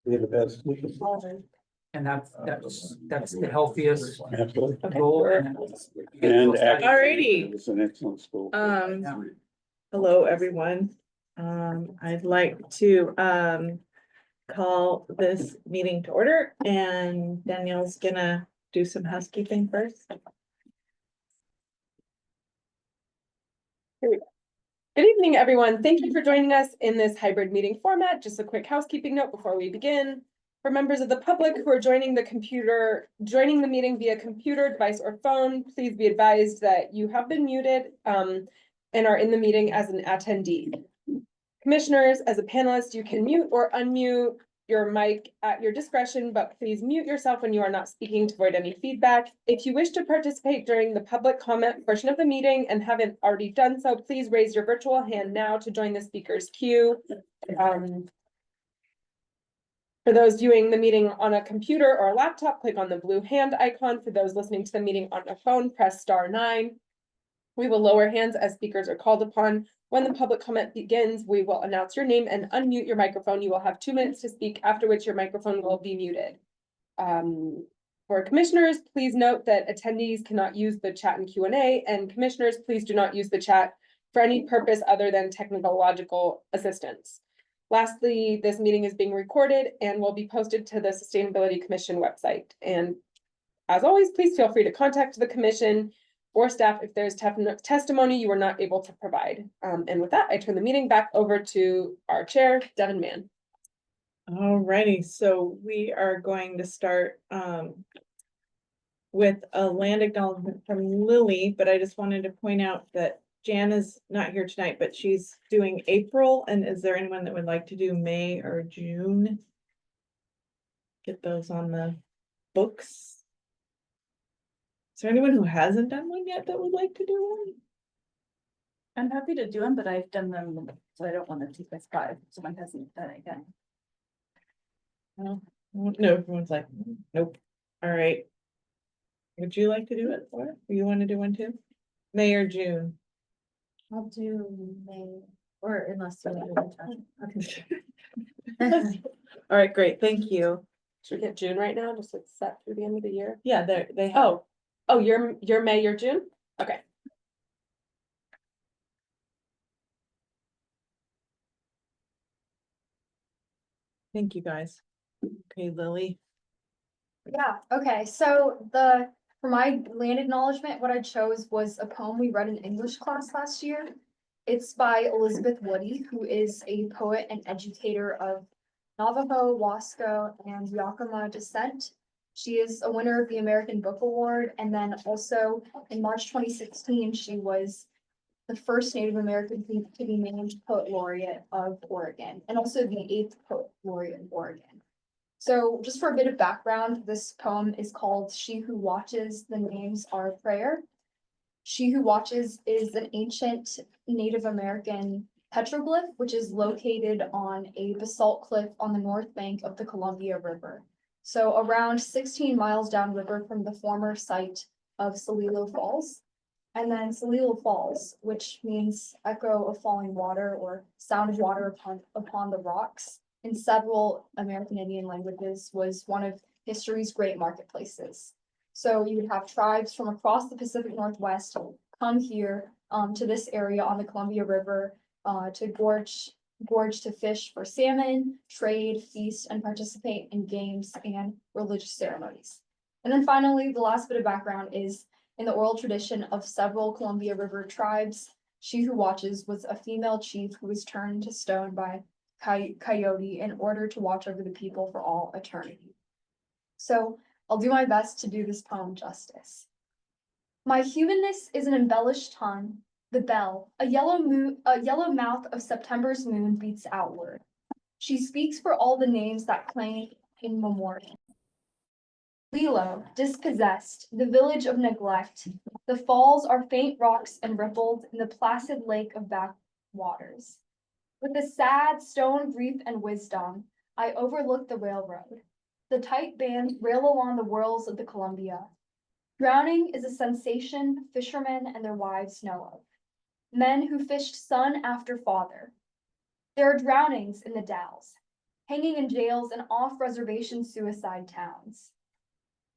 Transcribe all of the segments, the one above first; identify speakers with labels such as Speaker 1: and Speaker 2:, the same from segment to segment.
Speaker 1: We're the best.
Speaker 2: And that's the healthiest
Speaker 1: Absolutely.
Speaker 2: goal.
Speaker 1: And
Speaker 3: Alrighty.
Speaker 1: It's an excellent school.
Speaker 3: Hello, everyone. I'd like to, call this meeting to order, and Danielle's gonna do some housekeeping first.
Speaker 4: Good evening, everyone. Thank you for joining us in this hybrid meeting format. Just a quick housekeeping note before we begin. For members of the public who are joining the meeting via computer, device, or phone, please be advised that you have been muted and are in the meeting as an attendee. Commissioners, as a panelist, you can mute or unmute your mic at your discretion, but please mute yourself when you are not speaking to avoid any feedback. If you wish to participate during the public comment portion of the meeting and haven't already done so, please raise your virtual hand now to join the speaker's queue. For those viewing the meeting on a computer or a laptop, click on the blue hand icon. For those listening to the meeting on a phone, press *9. We will lower hands as speakers are called upon. When the public comment begins, we will announce your name and unmute your microphone. You will have 2 minutes to speak, after which your microphone will be muted. For commissioners, please note that attendees cannot use the chat and Q&A, and commissioners, please do not use the chat for any purpose other than technological assistance. Lastly, this meeting is being recorded and will be posted to the Sustainability Commission website. And as always, please feel free to contact the commission or staff if there's testimony you were not able to provide. And with that, I turn the meeting back over to our chair, Devin Mann.
Speaker 3: Alrighty, so we are going to start with a land acknowledgement from Lily, but I just wanted to point out that Jan is not here tonight, but she's doing April. And is there anyone that would like to do May or June? Get those on the books. Is there anyone who hasn't done one yet that would like to do one?
Speaker 5: I'm happy to do them, but I've done them, so I don't want to take my spot if someone hasn't done it again.
Speaker 3: No, everyone's like, nope. All right. Would you like to do it, or you want to do one too? May or June?
Speaker 5: I'll do May, or unless you want to.
Speaker 3: All right, great, thank you.
Speaker 4: Should we get June right now, just like set through the end of the year?
Speaker 3: Yeah, they have.
Speaker 4: Oh, you're May, you're June? Okay.
Speaker 3: Thank you, guys. Okay, Lily.
Speaker 6: Yeah, okay, so for my land acknowledgement, what I chose was a poem we read in English class last year. It's by Elizabeth Woody, who is a poet and educator of Navajo, Wasco, and Yakima descent. She is a winner of the American Book Award, and then also in March 2016, she was the first Native American to be named Poet Laureate of Oregon, and also the 8th Poet Laureate of Oregon. So just for a bit of background, this poem is called She Who Watches, the Names Are a Prayer. She Who Watches is an ancient Native American petroglyph, which is located on a basalt cliff on the north bank of the Columbia River. So around 16 miles downriver from the former site of Celilo Falls. And then Celilo Falls, which means echo of falling water or sound of water upon the rocks, in several American Indian languages, was one of history's great marketplaces. So you would have tribes from across the Pacific Northwest come here to this area on the Columbia River to gorge to fish for salmon, trade, feast, and participate in games and religious ceremonies. And then finally, the last bit of background is in the oral tradition of several Columbia River tribes. She Who Watches was a female chief who was turned to stone by Coyote in order to watch over the people for all eternity. So I'll do my best to do this poem justice. My humanness is an embellished tongue, the bell, a yellow mouth of September's moon beats outward. She speaks for all the names that claim in memoriam. Lilo, dispossessed, the village of neglect. The falls are faint rocks and rippled in the placid lake of backwaters. With a sad stone grief and wisdom, I overlook the railroad. The tight bands rail along the whirls of the Columbia. Drowning is a sensation fishermen and their wives know of. Men who fished son after father. There are drownings in the Dalles. hanging in jails and off-reservation suicide towns.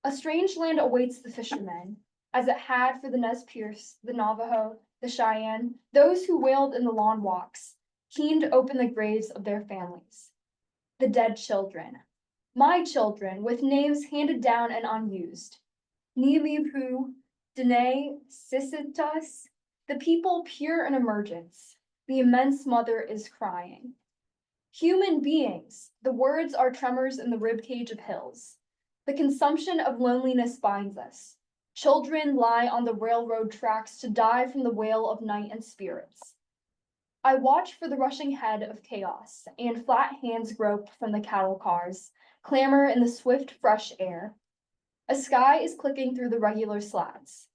Speaker 6: A strange land awaits the fishermen, as it had for the Nez Perce, the Navajo, the Cheyenne, those who wailed in the lawn walks, keen to open the graves of their families. The dead children, my children, with names handed down and unused. Nilipu, Dene, Sisitas, the people pure in emergence. The immense mother is crying. Human beings, the words are tremors in the ribcage of hills. The consumption of loneliness binds us. Children lie on the railroad tracks to die from the wail of night and spirits. I watch for the rushing head of chaos, and flat hands grope from the cattle cars, clamor in the swift, fresh air. A sky is clicking through the regular slats.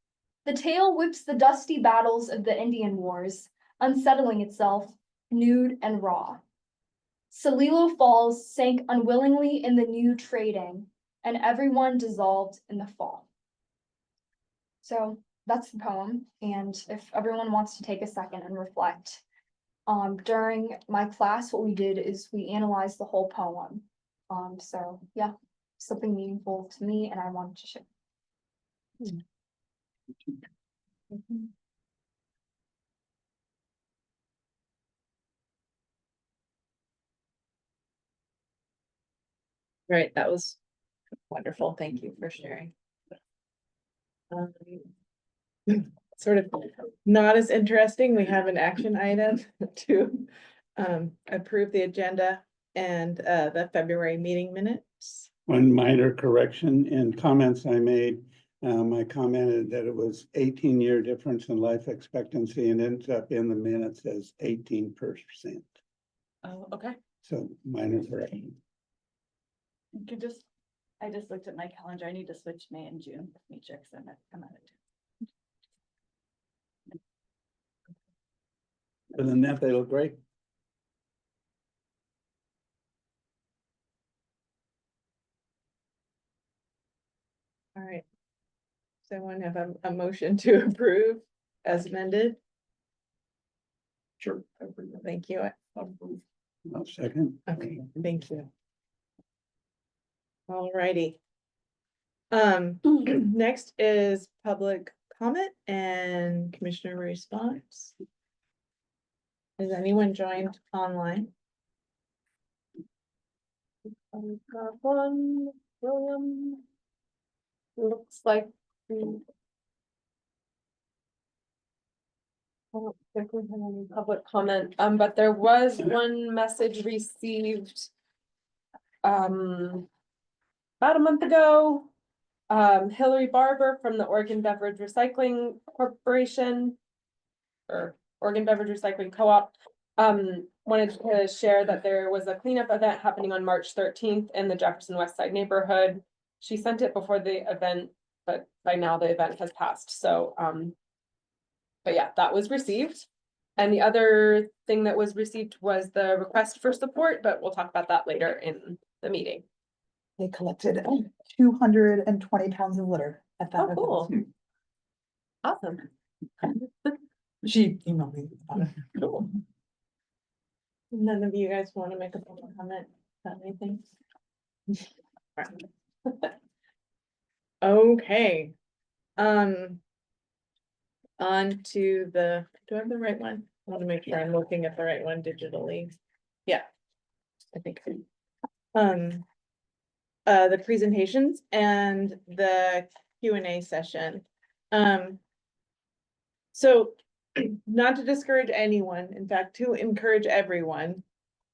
Speaker 6: The tail whips the dusty battles of the Indian Wars, unsettling itself, nude and raw. Celilo Falls sank unwillingly in the new trading, and everyone dissolved in the fall. So that's the poem, and if everyone wants to take a second and reflect, during my class, what we did is we analyzed the whole poem. So yeah, something meaningful to me, and I wanted to share.
Speaker 3: Right, that was wonderful. Thank you for sharing. Sort of not as interesting. We have an action item to approve the agenda and the February meeting minutes.
Speaker 1: One minor correction in comments I made. I commented that it was 18-year difference in life expectancy and ends up in the minutes as 18%.
Speaker 5: Oh, okay.
Speaker 1: So minor correction.
Speaker 5: You could just, I just looked at my calendar. I need to switch May and June matrix and I'm at it.
Speaker 1: Other than that, they look great.
Speaker 3: All right. Does anyone have a motion to approve as amended?
Speaker 1: Sure.
Speaker 3: Thank you.
Speaker 1: I'll second.
Speaker 3: Okay, thank you. All righty. Next is public comment and commissioner response. Is anyone joined online?
Speaker 4: I've got one, William. Looks like. I don't think we have any public comment, but there was one message received. About a month ago. Hillary Barber from the Oregon Beverage Recycling Corporation. Or Oregon Beverage Recycling Co-op. Wanted to share that there was a cleanup event happening on March 13th in the Jefferson West Side neighborhood. She sent it before the event, but by now the event has passed, so, but yeah, that was received. And the other thing that was received was the request for support, but we'll talk about that later in the meeting.
Speaker 7: They collected 220 pounds of litter at that
Speaker 4: Oh,
Speaker 7: event.
Speaker 4: cool. Awesome.
Speaker 7: She emailed me about it.
Speaker 4: Cool.
Speaker 3: None of you guys want to make a public comment about anything? Okay. On to the, do I have the right one? I want to make sure I'm looking at the right one digitally. Yeah. I think. The presentations and the Q&A session. So not to discourage anyone, in fact, to encourage everyone,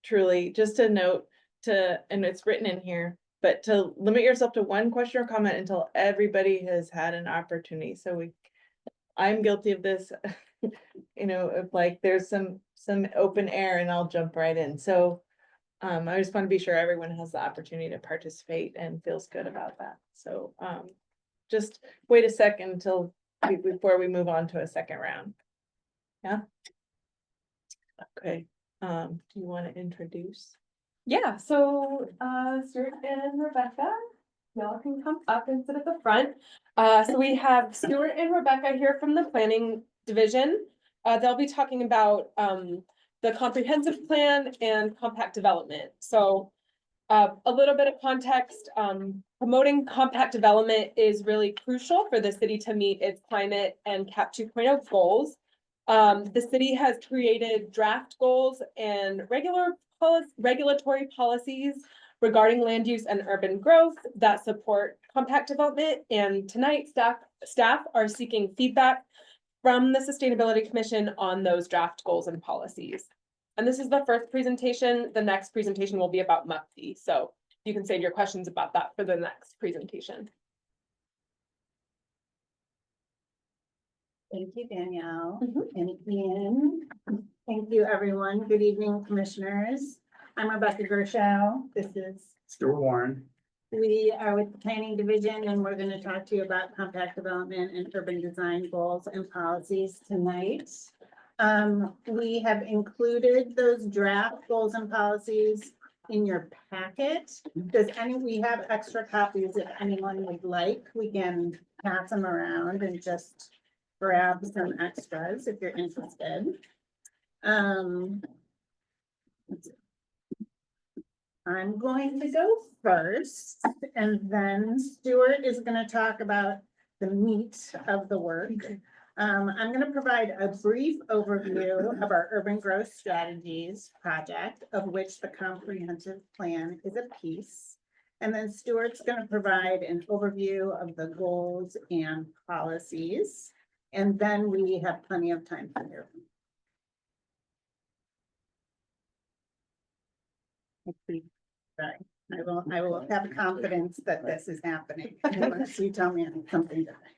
Speaker 3: truly, just to note and it's written in here, but to limit yourself to one question or comment until everybody has had an opportunity. So I'm guilty of this, you know, if like there's some open air and I'll jump right in. So I just want to be sure everyone has the opportunity to participate and feels good about that. So just wait a second until before we move on to a second round. Yeah. Okay. Do you want to introduce?
Speaker 4: Yeah, so Stuart and Rebecca, y'all can come up and sit at the front. So we have Stuart and Rebecca here from the planning division. They'll be talking about the comprehensive plan and compact development. So A little bit of context, promoting compact development is really crucial for the city to meet its climate and CAP 2.0 goals. The city has created draft goals and regulatory policies regarding land use and urban growth that support compact development. And tonight, staff are seeking feedback from the Sustainability Commission on those draft goals and policies. And this is the first presentation. The next presentation will be about MUFTI. So you can save your questions about that for the next presentation.
Speaker 8: Thank you, Danielle
Speaker 4: Mhm.
Speaker 8: and Ian. Thank you, everyone. Good evening, commissioners. I'm Rebecca Gershow. This is
Speaker 1: Stuart Warren.
Speaker 8: We are with the planning division and we're going to talk to you about compact development and urban design goals and policies tonight. We have included those draft goals and policies in your packet. We have extra copies if anyone would like, we can pass them around and just grab some extras if you're interested. I'm going to go first, and then Stuart is going to talk about the meat of the work. I'm going to provide a brief overview of our urban growth strategies project, of which the comprehensive plan is a piece. And then Stuart's going to provide an overview of the goals and policies. And then we have plenty of time for your. Sorry, I will have confidence that this is happening unless you tell me something different.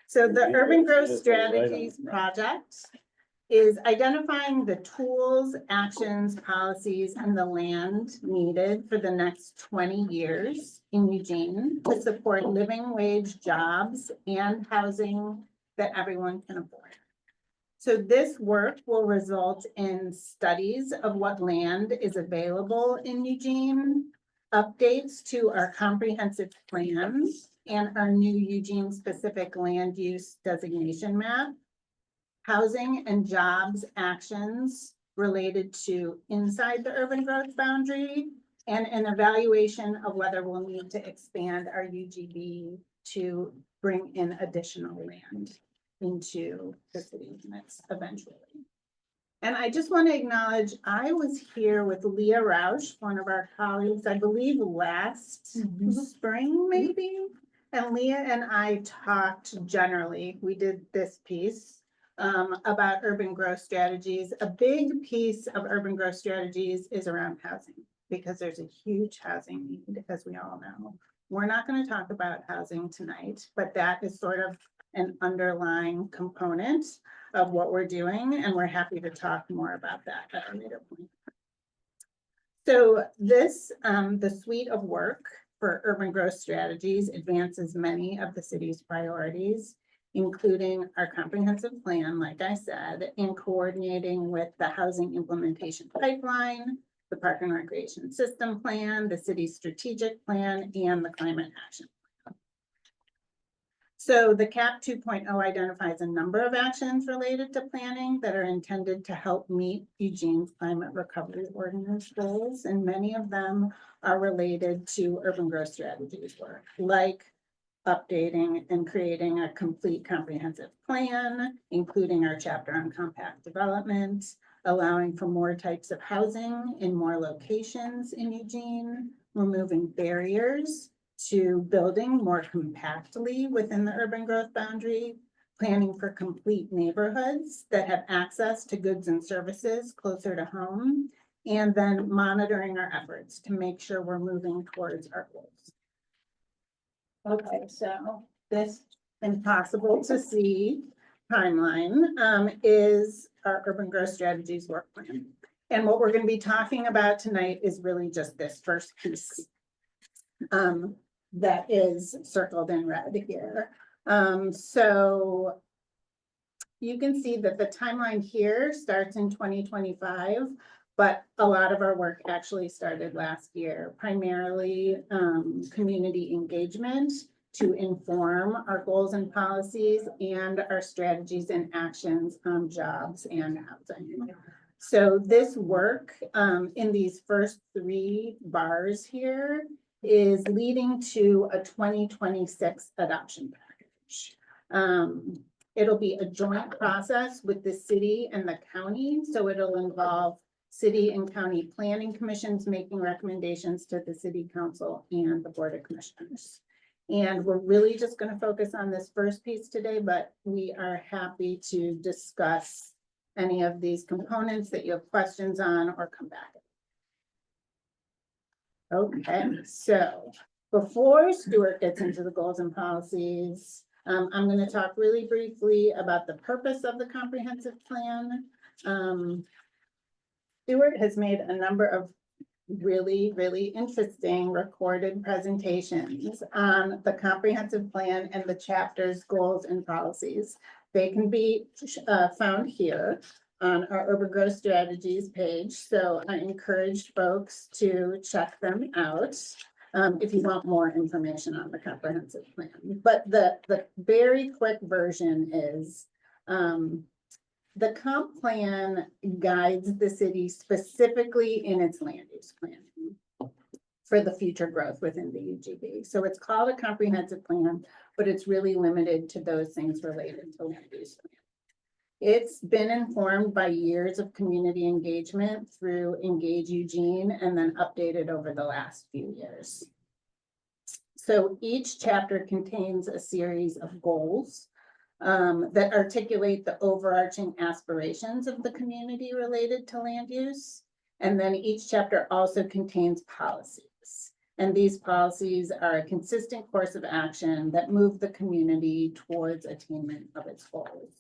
Speaker 8: So the Urban Growth Strategies project is identifying the tools, actions, policies, and the land needed for the next 20 years in Eugene to support living wage jobs and housing that everyone can afford. So this work will result in studies of what land is available in Eugene, updates to our comprehensive plans and our new Eugene specific land use designation map, housing and jobs actions related to inside the urban growth boundary, and an evaluation of whether we'll need to expand our UGB to bring in additional land into the city limits eventually. And I just want to acknowledge, I was here with Leah Roush, one of our colleagues, I believe last spring, maybe. And Leah and I talked generally, we did this piece about urban growth strategies. A big piece of urban growth strategies is around housing, because there's a huge housing need, as we all know. We're not going to talk about housing tonight, but that is sort of an underlying component of what we're doing, and we're happy to talk more about that at a later point. So this, the suite of work for urban growth strategies advances many of the city's priorities, including our comprehensive plan, like I said, in coordinating with the housing implementation pipeline, the park and recreation system plan, the city's strategic plan, and the climate action. So the CAP 2.0 identifies a number of actions related to planning that are intended to help meet Eugene's climate recovery ordinance goals. And many of them are related to urban growth strategies work, like updating and creating a complete comprehensive plan, including our chapter on compact development, allowing for more types of housing in more locations in Eugene, removing barriers to building more compactly within the urban growth boundary, planning for complete neighborhoods that have access to goods and services closer to home, and then monitoring our efforts to make sure we're moving towards our goals. Okay, so this impossible to see timeline is our urban growth strategies work plan. And what we're going to be talking about tonight is really just this first piece. That is circled in red here. So you can see that the timeline here starts in 2025, but a lot of our work actually started last year, primarily community engagement to inform our goals and policies and our strategies and actions on jobs and housing. So this work, in these first 3 bars here is leading to a 2026 adoption package. It'll be a joint process with the city and the county, so it'll involve city and county planning commissions making recommendations to the city council and the board of commissioners. And we're really just going to focus on this first piece today, but we are happy to discuss any of these components that you have questions on or come back. Okay, so before Stuart gets into the goals and policies, I'm going to talk really briefly about the purpose of the comprehensive plan. Stuart has made a number of really, really interesting recorded presentations on the comprehensive plan and the chapter's goals and policies. They can be found here on our urban growth strategies page. So I encourage folks to check them out if you want more information on the comprehensive plan. But the very quick version is the comp plan guides the city specifically in its land use planning for the future growth within the UGB. So it's called a comprehensive plan, but it's really limited to those things related to land use plan. It's been informed by years of community engagement through Engage Eugene and then updated over the last few years. So each chapter contains a series of goals that articulate the overarching aspirations of the community related to land use. And then each chapter also contains policies. And these policies are a consistent course of action that move the community towards attainment of its goals.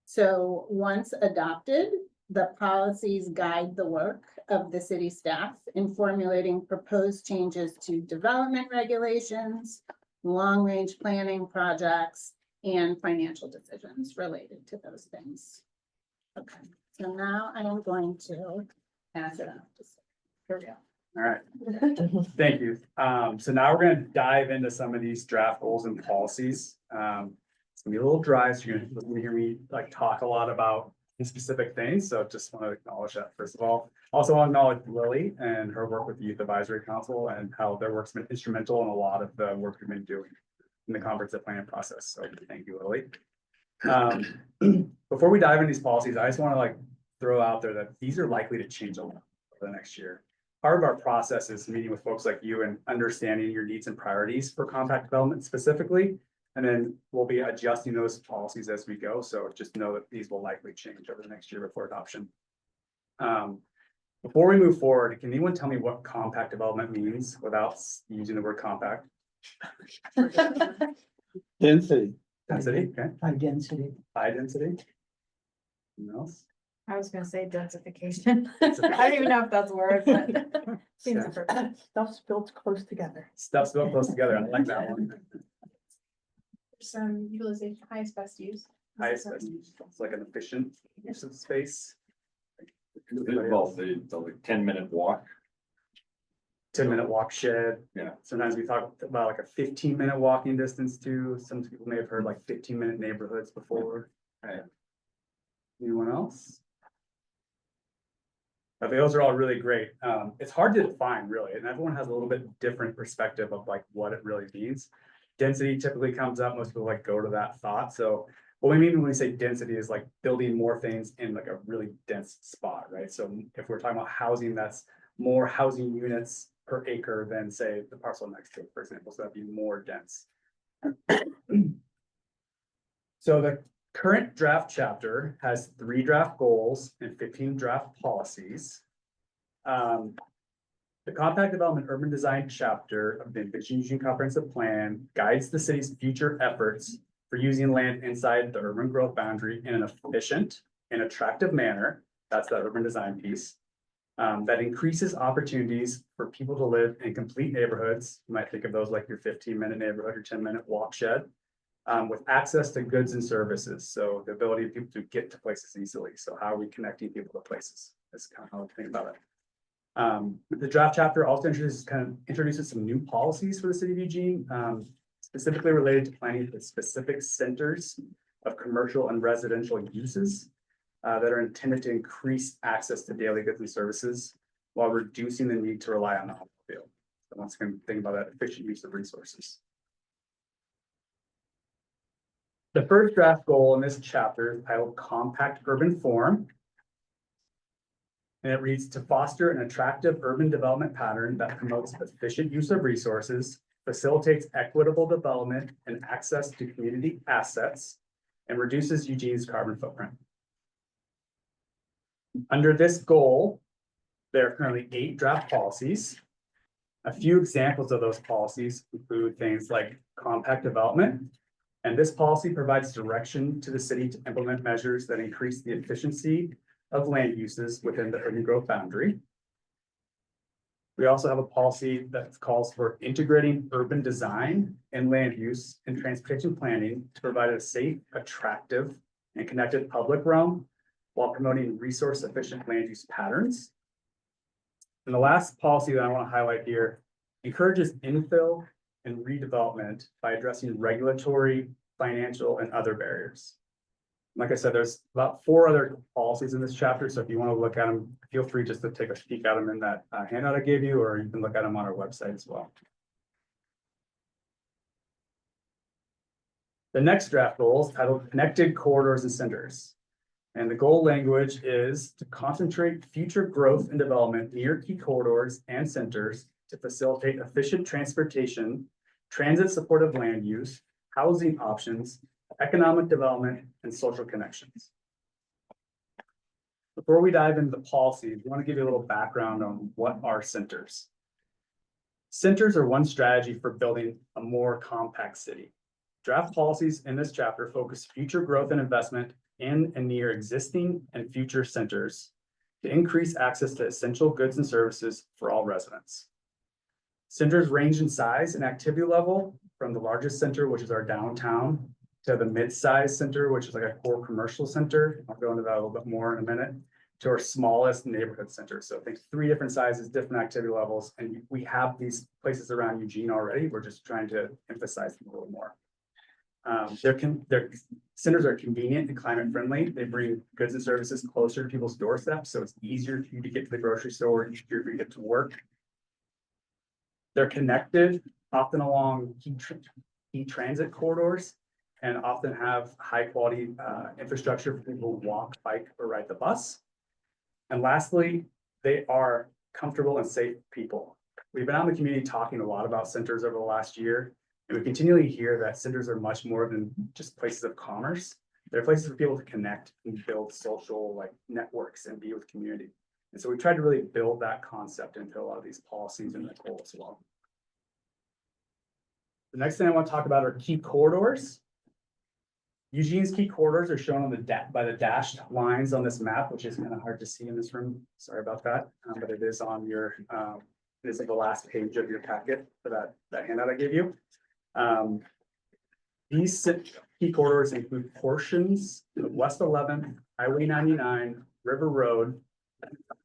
Speaker 8: So once adopted, the policies guide the work of the city staff in formulating proposed changes to development regulations, long-range planning projects, and financial decisions related to those things. Okay, so now I am going to pass it on to Sarah. Here we go.
Speaker 9: All right, thank you. So now we're gonna dive into some of these draft goals and policies. It's gonna be a little dry, so you're gonna listen to hear me like talk a lot about specific things. So just want to acknowledge that first of all. Also want to acknowledge Lily and her work with the Youth Advisory Council and how their work's been instrumental in a lot of the work we've been doing in the comprehensive planning process. So thank you, Lily. Before we dive into these policies, I just want to like throw out there that these are likely to change a lot over the next year. Part of our process is meeting with folks like you and understanding your needs and priorities for compact development specifically. And then we'll be adjusting those policies as we go. So just know that these will likely change over the next year before adoption. Before we move forward, can anyone tell me what compact development means without using the word compact?
Speaker 1: Density.
Speaker 9: Density, okay.
Speaker 7: High density.
Speaker 9: High density. Anyone else?
Speaker 5: I was gonna say densification. I don't even know if that's a word, but seems appropriate.
Speaker 7: Stuff's built close together.
Speaker 9: Stuff's built close together. I like that one.
Speaker 6: Some utilization, highest best use.
Speaker 9: Highest best use. It's like an efficient use of space.
Speaker 10: Well, the like 10-minute walk.
Speaker 9: 10-minute walk shed.
Speaker 10: Yeah.
Speaker 9: Sometimes we talk about like a 15-minute walking distance too. Some people may have heard like 15-minute neighborhoods before.
Speaker 10: Right.
Speaker 9: Anyone else? But those are all really great. It's hard to define really, and everyone has a little bit different perspective of like what it really means. Density typically comes up. Most people like go to that thought. So what we mean when we say density is like building more things in like a really dense spot, right? So if we're talking about housing, that's more housing units per acre than say the parcel next to it, for example. So that'd be more dense. So the current draft chapter has 3 draft goals and 15 draft policies. The Compact Development Urban Design chapter of the Eugene Comprehensive Plan guides the city's future efforts for using land inside the urban growth boundary in an efficient and attractive manner. That's the urban design piece. That increases opportunities for people to live in complete neighborhoods. You might think of those like your 15-minute neighborhood or 10-minute walk shed, with access to goods and services. So the ability of people to get to places easily. So how are we connecting people to places? That's kind of how we think about it. The draft chapter also introduces some new policies for the city of Eugene, specifically related to planning for specific centers of commercial and residential uses. that are intended to increase access to daily goods and services while reducing the need to rely on the automobile. So once again, think about that efficient use of resources. The first draft goal in this chapter is titled Compact Urban Form. And it reads, to foster an attractive urban development pattern that promotes efficient use of resources, facilitates equitable development and access to community assets, and reduces Eugene's carbon footprint. Under this goal, there are currently 8 draft policies. A few examples of those policies include things like compact development. And this policy provides direction to the city to implement measures that increase the efficiency of land uses within the urban growth boundary. We also have a policy that calls for integrating urban design and land use and transportation planning to provide a safe, attractive, and connected public realm while promoting resource efficient land use patterns. And the last policy that I want to highlight here encourages infill and redevelopment by addressing regulatory, financial, and other barriers. Like I said, there's about 4 other policies in this chapter, so if you want to look at them, feel free just to take a peek at them in that handout I gave you, or you can look at them on our website as well. The next draft goal is titled Connected Corridors and Centers. And the goal language is to concentrate future growth and development near key corridors and centers to facilitate efficient transportation, transit supportive land use, housing options, economic development, and social connections. Before we dive into the policies, we want to give you a little background on what are centers. Centers are one strategy for building a more compact city. Draft policies in this chapter focus future growth and investment in and near existing and future centers to increase access to essential goods and services for all residents. Centers range in size and activity level from the largest center, which is our downtown, to the mid-sized center, which is like a core commercial center. I'll go into that a little bit more in a minute, to our smallest neighborhood center. So I think 3 different sizes, different activity levels, and we have these places around Eugene already. We're just trying to emphasize them a little more. Their centers are convenient and climate friendly. They bring goods and services closer to people's doorsteps, so it's easier for you to get to the grocery store, easier for you to get to work. They're connected, often along key transit corridors, and often have high quality infrastructure for people who walk, bike, or ride the bus. And lastly, they are comfortable and safe people. We've been out in the community talking a lot about centers over the last year. And we continually hear that centers are much more than just places of commerce. They're places for people to connect and build social networks and be with community. And so we tried to really build that concept into a lot of these policies and the goals as well. The next thing I want to talk about are key corridors. Eugene's key corridors are shown on by the dashed lines on this map, which is kind of hard to see in this room. Sorry about that, but it is on your, it is at the last page of your packet for that handout I gave you. These key corridors include portions of West 11th, Highway 99, River Road,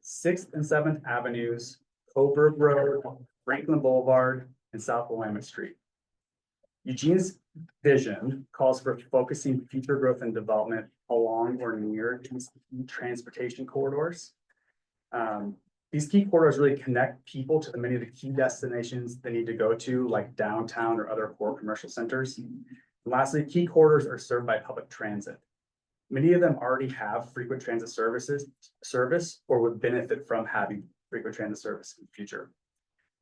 Speaker 9: 6th and 7th Avenues, Coburg Road, Franklin Boulevard, and South Willamette Street. Eugene's vision calls for focusing future growth and development along or near these transportation corridors. These key corridors really connect people to many of the key destinations they need to go to, like downtown or other core commercial centers. And lastly, key corridors are served by public transit. Many of them already have frequent transit service or would benefit from having frequent transit service in the future.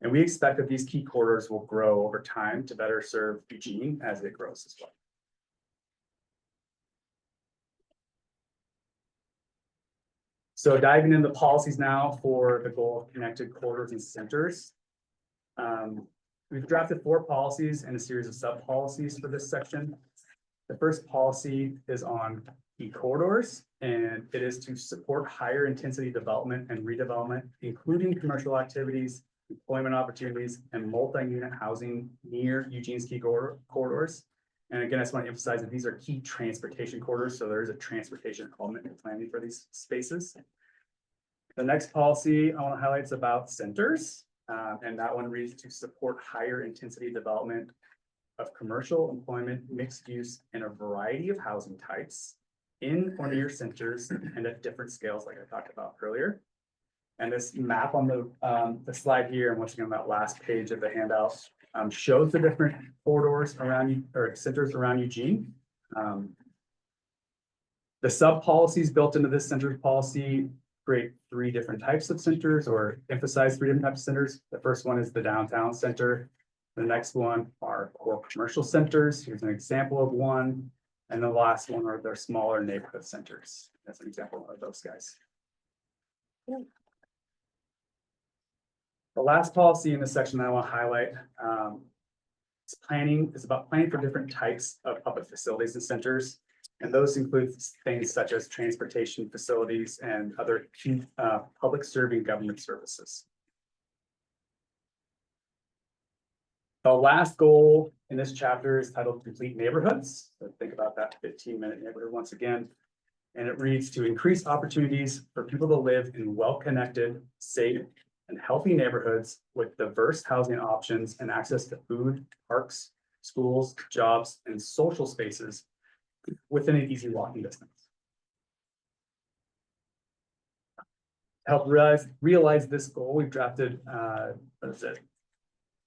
Speaker 9: And we expect that these key corridors will grow over time to better serve Eugene as it grows as well. So diving into policies now for the goal of connected corridors and centers. We've drafted 4 policies and a series of sub-policies for this section. The first policy is on key corridors, and it is to support higher intensity development and redevelopment, including commercial activities, employment opportunities, and multi-unit housing near Eugene's key corridors. And again, I just want to emphasize that these are key transportation corridors, so there is a transportation element in planning for these spaces. The next policy I want to highlight is about centers, and that one reads to support higher intensity development of commercial, employment, mixed use, and a variety of housing types. in or near centers and at different scales, like I talked about earlier. And this map on the slide here, and once again, that last page of the handout, shows the different corridors around you, or centers around Eugene. The sub-policies built into this centers policy create 3 different types of centers, or emphasize 3 different types of centers. The first one is the downtown center. The next one are core commercial centers. Here's an example of one. And the last one are their smaller neighborhood centers. That's an example of those guys. The last policy in this section that I want to highlight is about planning for different types of public facilities and centers. And those include things such as transportation facilities and other key public serving government services. The last goal in this chapter is titled Complete Neighborhoods. So think about that 15-minute neighborhood once again. And it reads, to increase opportunities for people to live in well-connected, safe, and healthy neighborhoods with diverse housing options and access to food, parks, schools, jobs, and social spaces within an easy walking distance. To help realize this goal, we've drafted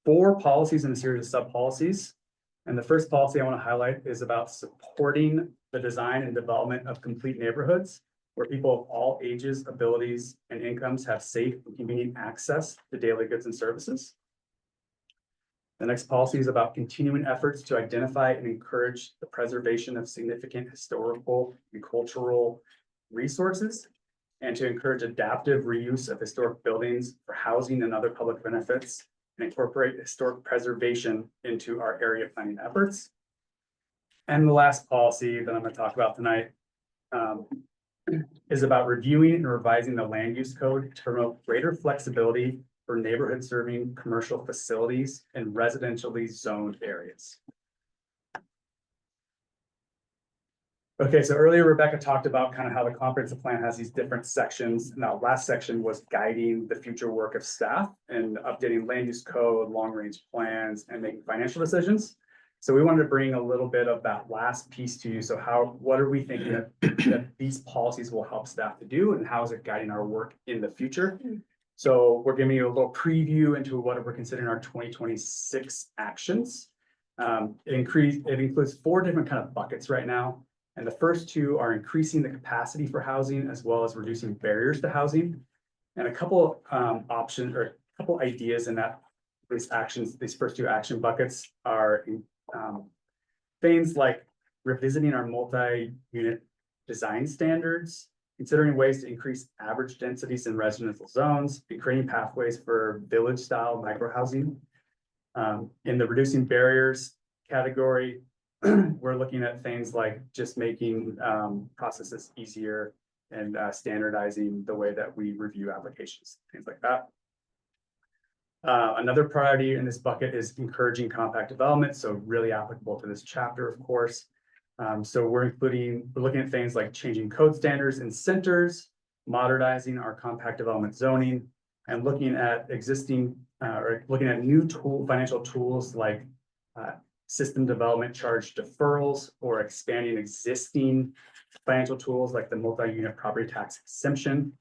Speaker 9: 4 policies in a series of sub-policies. And the first policy I want to highlight is about supporting the design and development of complete neighborhoods where people of all ages, abilities, and incomes have safe and convenient access to daily goods and services. The next policy is about continuing efforts to identify and encourage the preservation of significant historical and cultural resources, and to encourage adaptive reuse of historic buildings for housing and other public benefits, and incorporate historic preservation into our area planning efforts. And the last policy that I'm going to talk about tonight is about reviewing and revising the land use code to promote greater flexibility for neighborhood serving commercial facilities in residentially zoned areas. Okay, so earlier Rebecca talked about kind of how the comprehensive plan has these different sections. Now, last section was guiding the future work of staff and updating land use code, long range plans, and making financial decisions. So we wanted to bring a little bit of that last piece to you. So what are we thinking that these policies will help staff to do, and how is it guiding our work in the future? So we're giving you a little preview into what we're considering our 2026 actions. It includes 4 different kind of buckets right now. And the first 2 are increasing the capacity for housing as well as reducing barriers to housing. And a couple options or a couple ideas in that these first 2 action buckets are things like revisiting our multi-unit design standards, considering ways to increase average densities in residential zones, and creating pathways for village-style microhousing. In the reducing barriers category, we're looking at things like just making processes easier and standardizing the way that we review applications, things like that. Another priority in this bucket is encouraging compact development, so really applicable to this chapter, of course. So we're looking at things like changing code standards in centers, modernizing our compact development zoning, and looking at new financial tools like system development charge deferrals, or expanding existing financial tools like the multi-unit property tax exemption,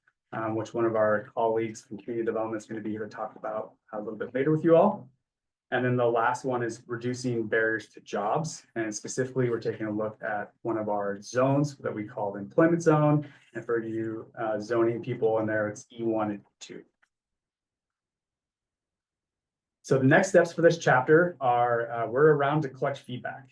Speaker 9: which one of our colleagues from community development is going to be here to talk about a little bit later with you all. And then the last one is reducing barriers to jobs. And specifically, we're taking a look at one of our zones that we call the employment zone. And for you zoning people in there, it's E1 and E2. So the next steps for this chapter are we're around to collect feedback.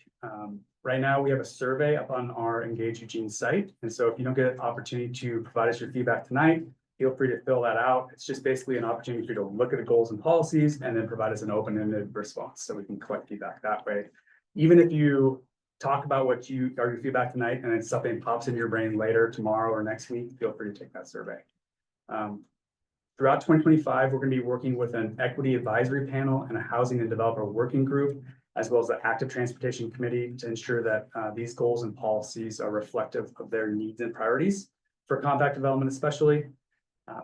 Speaker 9: Right now, we have a survey up on our Engage Eugene site. And so if you don't get an opportunity to provide us your feedback tonight, feel free to fill that out. It's just basically an opportunity for you to look at the goals and policies and then provide us an open-ended response so we can collect feedback that way. Even if you talk about what you are your feedback tonight and then something pops in your brain later, tomorrow or next week, feel free to take that survey. Throughout 2025, we're going to be working with an equity advisory panel and a housing and developer working group, as well as the active transportation committee, to ensure that these goals and policies are reflective of their needs and priorities for compact development, especially.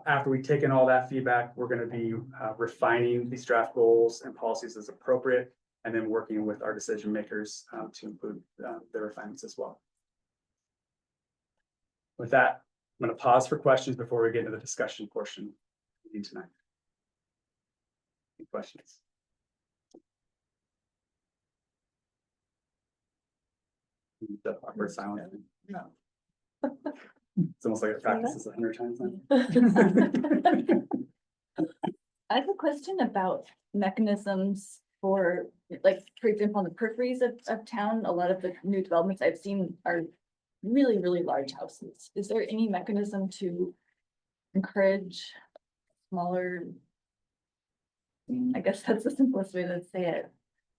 Speaker 9: After we've taken all that feedback, we're going to be refining these draft goals and policies as appropriate, and then working with our decision makers to include their refinements as well. With that, I'm gonna pause for questions before we get into the discussion portion of the meeting tonight. Any questions? The awkward silence.
Speaker 8: No.
Speaker 9: It's almost like it practices 100 times now.
Speaker 5: I have a question about mechanisms for, like, for example, on the peripheries of town, a lot of the new developments I've seen are really, really large houses. Is there any mechanism to encourage smaller? I guess that's the simplest way to say it.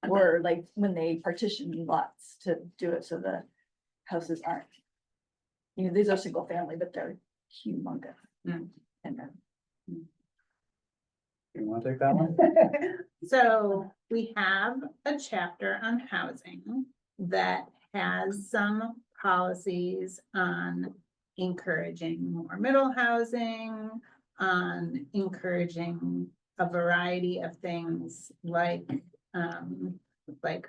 Speaker 5: Or like when they partition lots to do it so the houses aren't. You know, these are single family, but they're humongous. And then
Speaker 9: You wanna take that one?
Speaker 8: So we have a chapter on housing that has some policies on encouraging more middle housing, on encouraging a variety of things like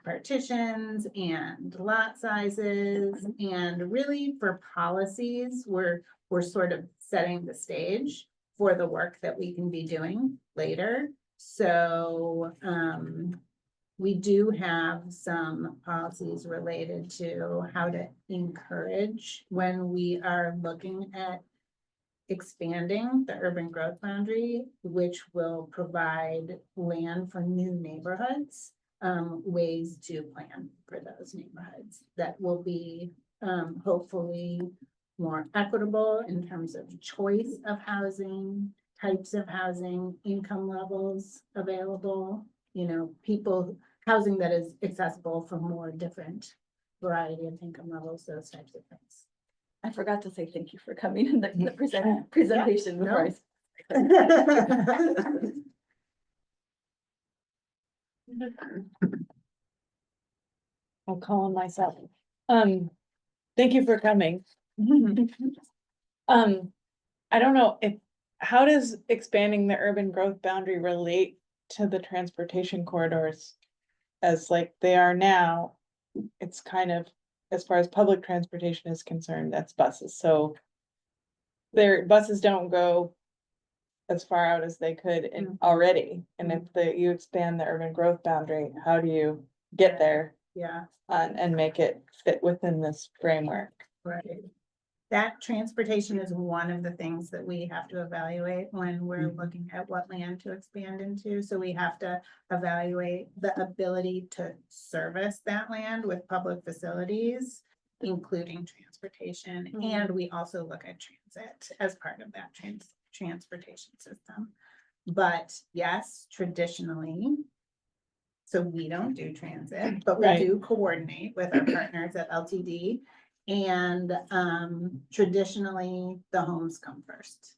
Speaker 8: partitions and lot sizes. And really for policies, we're sort of setting the stage for the work that we can be doing later. So, we do have some policies related to how to encourage when we are looking at expanding the urban growth boundary, which will provide land for new neighborhoods, ways to plan for those neighborhoods that will be, hopefully more equitable in terms of choice of housing, types of housing, income levels available, you know, housing that is accessible for more different variety of income levels, those types of things.
Speaker 5: I forgot to say thank you for coming in the presentation before I.
Speaker 3: I'll call on myself. Thank you for coming. I don't know how does expanding the urban growth boundary relate to the transportation corridors? As like they are now, it's kind of, as far as public transportation is concerned, that's buses, so their buses don't go as far out as they could already, and if you expand the urban growth boundary, how do you get there?
Speaker 8: Yeah,
Speaker 3: And make it fit within this framework?
Speaker 8: right. That transportation is one of the things that we have to evaluate when we're looking at what land to expand into. So we have to evaluate the ability to service that land with public facilities, including transportation. And we also look at transit as part of that transportation system. But yes, traditionally, so we don't do transit, but we
Speaker 3: Right.
Speaker 8: do coordinate with our partners at LTD. And traditionally, the homes come first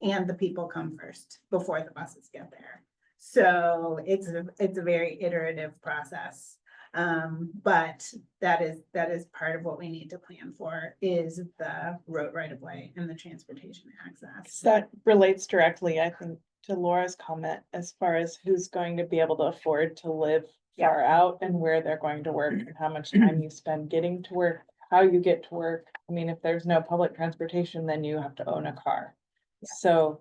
Speaker 8: and the people come first before the buses get there. So it's a very iterative process. But that is part of what we need to plan for, is the road right of way and the transportation access.
Speaker 3: That relates directly, I think, to Laura's comment as far as who's going to be able to afford to live far out and where they're going to work and how much time you spend getting to work, how you get to work. I mean, if there's no public transportation, then you have to own a car. So,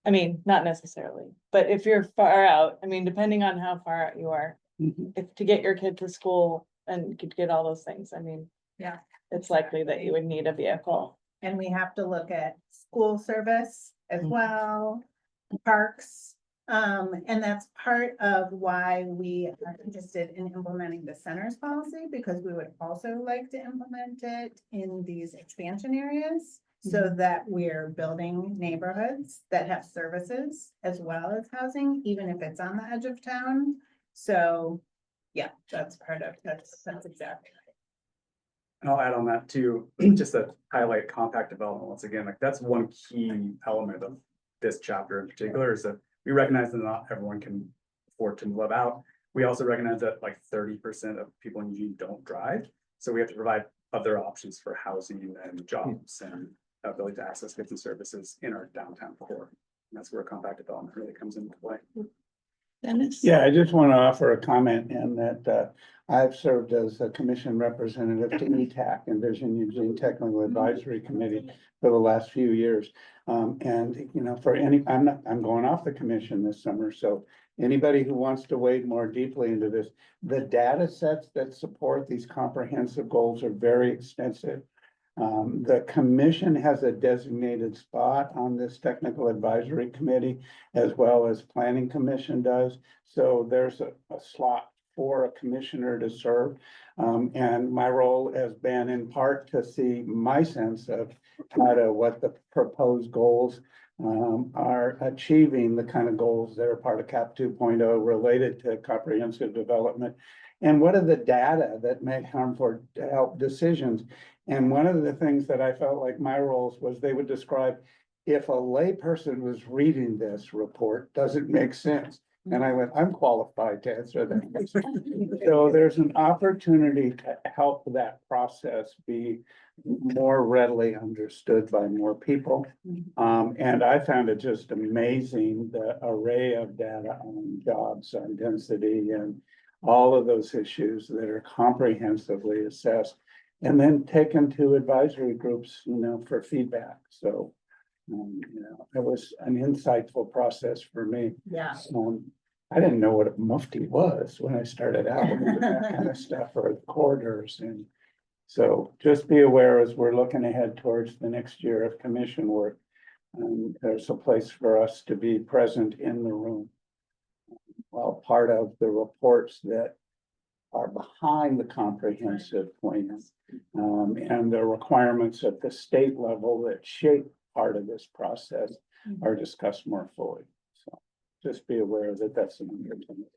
Speaker 3: I mean, not necessarily, but if you're far out, I mean, depending on how far out you are, if to get your kid to school and to get all those things, I mean,
Speaker 8: Yeah.
Speaker 3: it's likely that you would need a vehicle.
Speaker 8: And we have to look at school service as well, parks. And that's part of why we are interested in implementing the centers policy, because we would also like to implement it in these expansion areas, so that we're building neighborhoods that have services as well as housing, even if it's on the edge of town. So, yeah, that's exactly.
Speaker 9: And I'll add on that too, just to highlight compact development once again, like that's one key element of this chapter in particular, is that we recognize that not everyone can afford to live out. We also recognize that like 30% of people in Eugene don't drive. So we have to provide other options for housing and jobs and ability to access goods and services in our downtown core. And that's where compact development really comes into play.
Speaker 3: Dennis?
Speaker 1: Yeah, I just want to offer a comment in that I've served as a commission representative to ETAC, Envision Eugene Technical Advisory Committee, for the last few years. And, you know, I'm going off the commission this summer, so anybody who wants to wade more deeply into this, the data sets that support these comprehensive goals are very extensive. The commission has a designated spot on this technical advisory committee, as well as planning commission does. So there's a slot for a commissioner to serve. And my role has been in part to see my sense of what the proposed goals are achieving the kind of goals that are part of CAP 2.0 related to comprehensive development. And what are the data that may harm for help decisions? And one of the things that I felt like my roles was they would describe, if a layperson was reading this report, does it make sense? And I went, I'm qualified to answer that question. So there's an opportunity to help that process be more readily understood by more people. And I found it just amazing, the array of data on jobs, on density, and all of those issues that are comprehensively assessed and then taken to advisory groups, you know, for feedback. So, you know, it was an insightful process for me.
Speaker 8: Yeah.
Speaker 1: I didn't know what a mufti was when I started out with that kind of stuff, or corridors. And so just be aware as we're looking ahead towards the next year of commission work, there's a place for us to be present in the room. Well, part of the reports that are behind the comprehensive plan, and the requirements at the state level that shape part of this process are discussed more fully. So just be aware that that's an opportunity.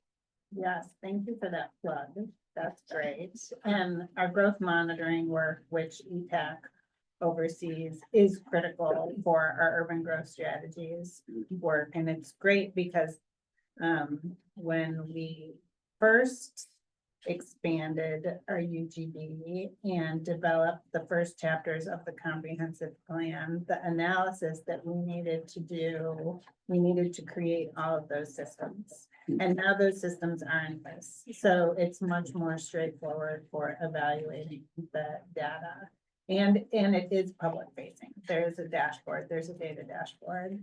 Speaker 8: Yes, thank you for that plug. That's great. And our growth monitoring work, which ETAC oversees, is critical for our urban growth strategies work. And it's great because when we first expanded our UGB and developed the first chapters of the comprehensive plan, the analysis that we needed to do, we needed to create all of those systems. And now those systems are in place. So it's much more straightforward for evaluating the data. And it is public facing. There's a dashboard, there's a data dashboard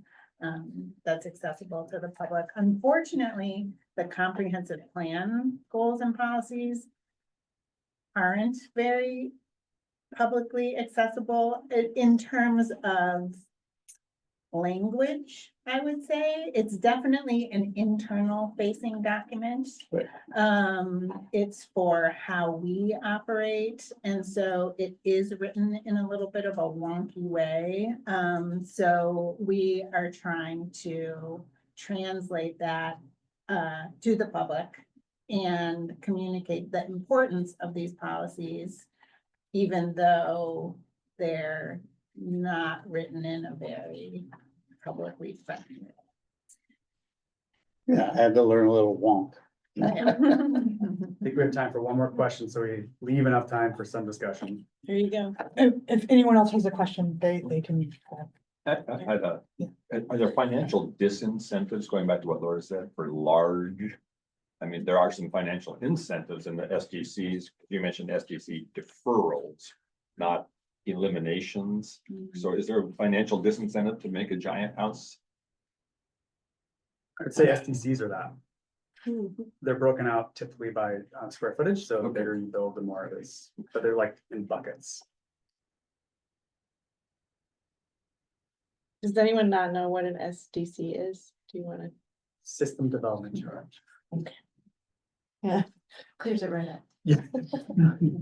Speaker 8: that's accessible to the public. Unfortunately, the comprehensive plan goals and policies aren't very publicly accessible in terms of language, I would say. It's definitely an internal facing document.
Speaker 1: Right.
Speaker 8: It's for how we operate, and so it is written in a little bit of a wonky way. So we are trying to translate that to the public and communicate the importance of these policies, even though they're not written in a very publicly friendly way.
Speaker 1: Yeah, I had to learn a little wonk.
Speaker 9: I think we have time for one more question, so we leave enough time for some discussion.
Speaker 3: There you go.
Speaker 7: If anyone else has a question, they can.
Speaker 10: Are there financial disincentives, going back to what Laura said, for large? I mean, there are some financial incentives in the SDCs. You mentioned SDC deferrals, not eliminations. So is there a financial disincentive to make a giant house?
Speaker 9: I'd say SDCs are that. They're broken out typically by square footage, so the bigger you build, the more it is, but they're like in buckets.
Speaker 3: Does anyone not know what an SDC is? Do you want to?
Speaker 9: System development charge.
Speaker 3: Yeah.
Speaker 5: Clears it right up.
Speaker 9: Yeah.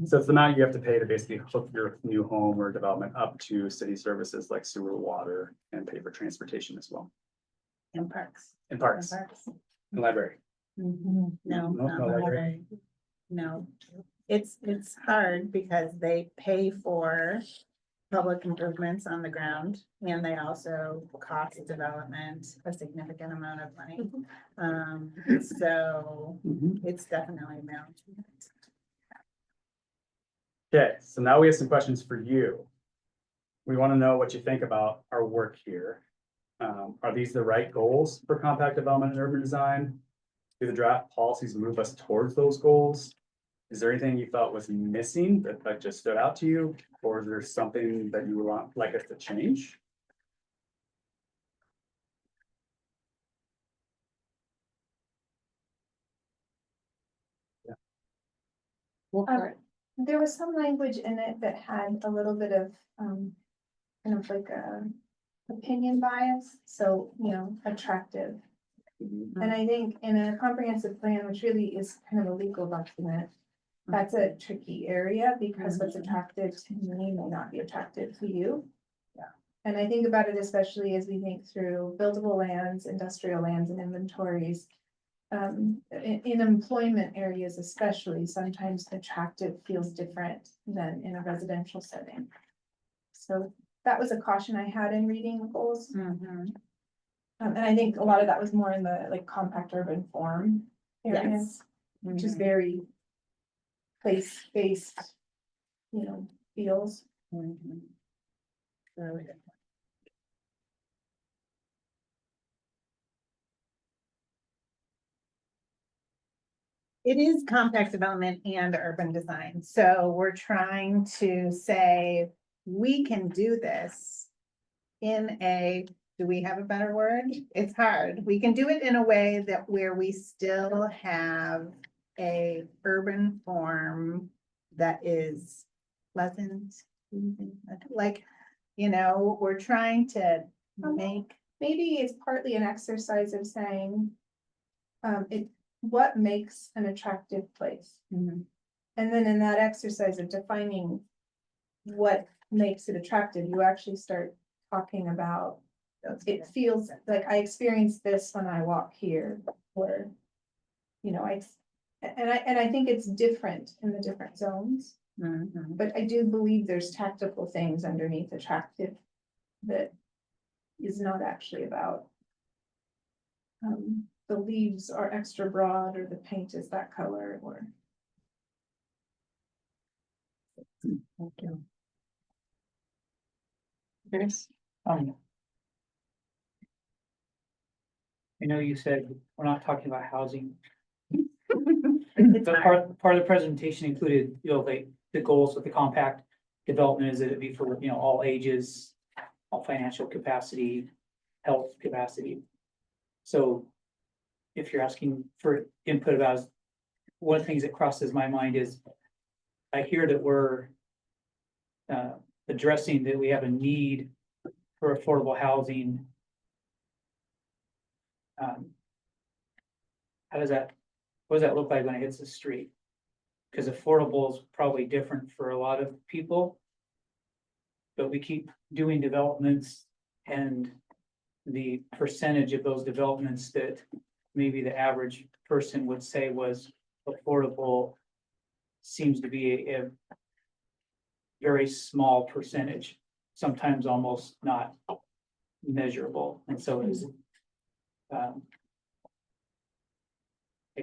Speaker 9: So it's the amount you have to pay to basically hook your new home or development up to city services like sewer, water, and pay for transportation as well.
Speaker 8: In parks.
Speaker 9: And parks, and library.
Speaker 8: No,
Speaker 9: No,
Speaker 8: not
Speaker 9: no,
Speaker 8: library. No, it's hard because they pay for public improvements on the ground, and they also cost development a significant amount of money. So it's definitely mounting.
Speaker 9: Okay, so now we have some questions for you. We want to know what you think about our work here. Are these the right goals for compact development and urban design? do the draft policies move us towards those goals? Is there anything you felt was missing that just stood out to you? Or is there something that you would like us to change?
Speaker 11: There was some language in it that had a little bit of, kind of like a opinion bias, so, attractive. And I think in a comprehensive plan, which really is kind of a legal document, that's a tricky area because what's attractive to me may not be attractive to you.
Speaker 8: Yeah.
Speaker 11: And I think about it especially as we think through buildable lands, industrial lands and inventories. In employment areas especially, sometimes attractive feels different than in a residential setting. So that was a caution I had in reading the goals. And I think a lot of that was more in the like compact urban form areas, which is very place-based, feels.
Speaker 8: It is compact development and urban design, so we're trying to say, we can do this in a, do we have a better word? It's hard. We can do it in a way that where we still have a urban form that is pleasant, like, we're trying to make.
Speaker 11: Maybe it's partly an exercise of saying, what makes an attractive place? And then in that exercise of defining what makes it attractive, you actually start talking about, it feels like I experience this when I walk here, or, I think it's different in the different zones. But I do believe there's tactical things underneath attractive that is not actually about the leaves are extra broad or the paint is that color or.
Speaker 2: Thank you. Chris, I know you said we're not talking about housing. But part of the presentation included, the goals with the compact development is that it be for, all ages, all financial capacity, health capacity. So if you're asking for input about, one of the things that crosses my mind is, I hear that we're addressing that we have a need for affordable housing. What does that look like when it hits the street? Because affordable is probably different for a lot of people. But we keep doing developments and the percentage of those developments that maybe the average person would say was affordable seems to be a very small percentage, sometimes almost not measurable. And so is, I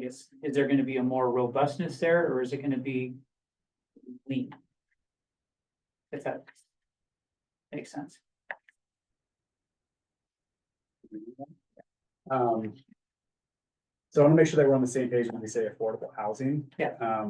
Speaker 2: guess, is there going to be a more robustness there, or is it going to be lean? If that makes sense.
Speaker 9: So I want to make sure that we're on the same page when we say affordable housing.
Speaker 2: Yeah.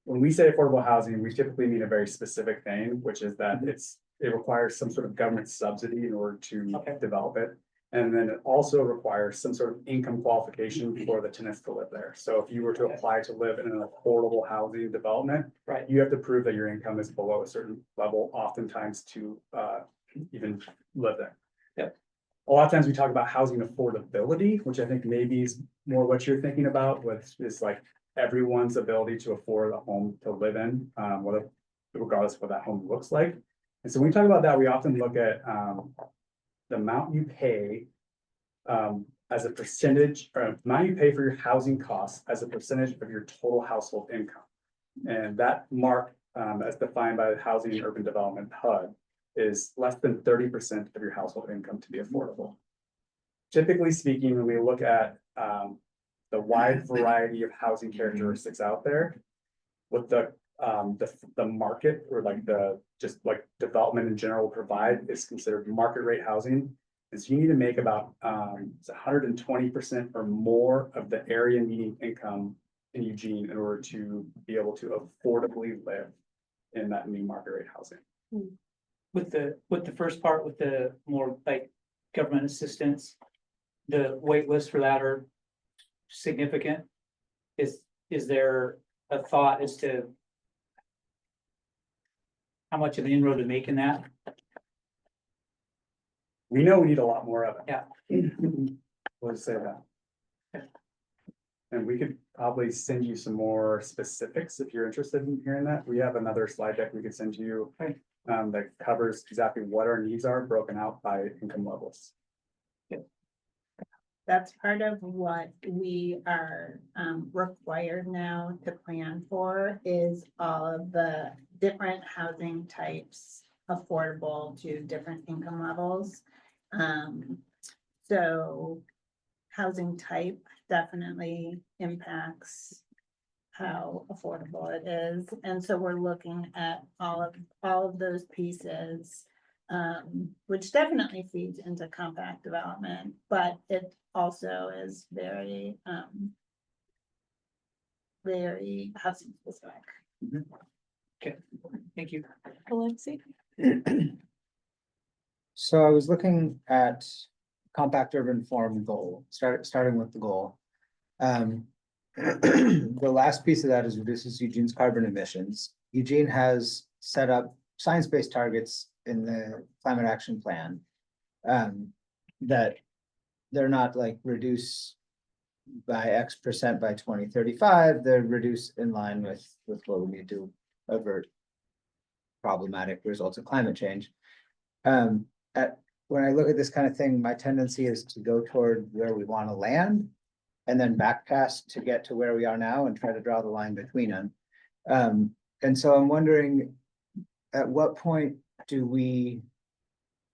Speaker 9: When we say affordable housing, we typically mean a very specific thing, which is that it requires some sort of government subsidy in order to develop it. And then it also requires some sort of income qualification for the tenants to live there. So if you were to apply to live in an affordable housing development,
Speaker 2: Right.
Speaker 9: you have to prove that your income is below a certain level, oftentimes to even live there.
Speaker 2: Yep.
Speaker 9: A lot of times we talk about housing affordability, which I think maybe is more what you're thinking about, which is like everyone's ability to afford a home to live in, regardless of what that home looks like. And so when we talk about that, we often look at the amount you pay as a percentage, or amount you pay for your housing costs as a percentage of your total household income. And that mark, as defined by the Housing and Urban Development HUD, is less than 30% of your household income to be affordable. Typically speaking, when we look at the wide variety of housing characteristics out there, what the market, or like development in general provide, is considered market rate housing. is you need to make about, it's 120% or more of the area median income in Eugene in order to be able to affordably live in that new market rate housing.
Speaker 2: With the first part, with the more like government assistance, the wait lists for that are significant. Is there a thought as to how much of an inroad to make in that?
Speaker 9: We know we need a lot more of it.
Speaker 2: Yeah.
Speaker 9: We'll just say that. And we could probably send you some more specifics if you're interested in hearing that. We have another slide deck we could send you.
Speaker 2: Right.
Speaker 9: That covers exactly what our needs are broken out by income levels.
Speaker 8: That's part of what we are required now to plan for is all of the different housing types affordable to different income levels. So housing type definitely impacts how affordable it is. And so we're looking at all of those pieces, which definitely feeds into compact development, but it also is very housing specific.
Speaker 2: Okay, thank you.
Speaker 3: Alexi?
Speaker 12: So I was looking at compact urban form goal, starting with the goal. The last piece of that is reduces Eugene's carbon emissions. Eugene has set up science-based targets in the climate action plan. That they're not like reduce by X% by 2035, they're reduced in line with what we need to avert problematic results of climate change. When I look at this kind of thing, my tendency is to go toward where we want to land and then backcast to get to where we are now and try to draw the line between them. And so I'm wondering, at what point do we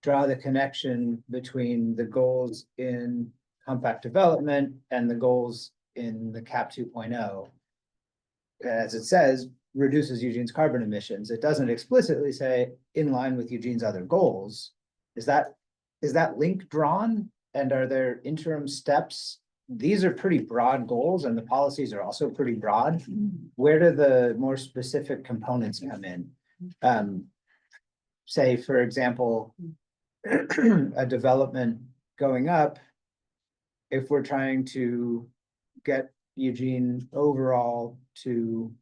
Speaker 12: draw the connection between the goals in compact development and the goals in the CAP 2.0? As it says, reduces Eugene's carbon emissions. It doesn't explicitly say in line with Eugene's other goals. Is that link drawn? And are there interim steps? These are pretty broad goals and the policies are also pretty broad. Where do the more specific components come in? Say, for example, a development going up, if we're trying to get Eugene overall to